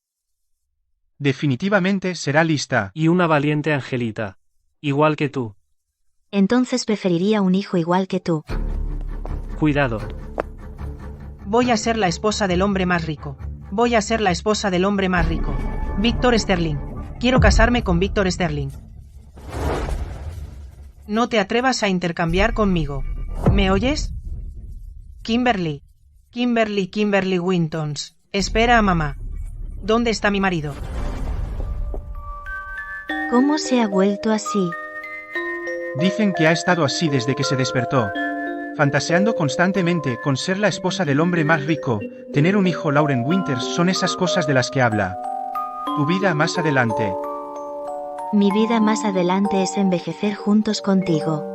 Speaker 3: Definitivamente será lista.
Speaker 2: Y una valiente angelita. Igual que tú.
Speaker 1: Entonces preferiría un hijo igual que tú.
Speaker 2: Cuidado.
Speaker 6: Voy a ser la esposa del hombre más rico. Voy a ser la esposa del hombre más rico. Victor Sterling. Quiero casarme con Victor Sterling. No te atrevas a intercambiar conmigo. ¿Me oyes? Kimberly. Kimberly Wintons. Espera a mamá. ¿Dónde está mi marido?
Speaker 1: ¿Cómo se ha vuelto así?
Speaker 3: Dicen que ha estado así desde que se despertó. Fantaseando constantemente con ser la esposa del hombre más rico, tener un hijo. Lauren Winters son esas cosas de las que habla. Tu vida más adelante.
Speaker 1: Mi vida más adelante es envejecer juntos contigo.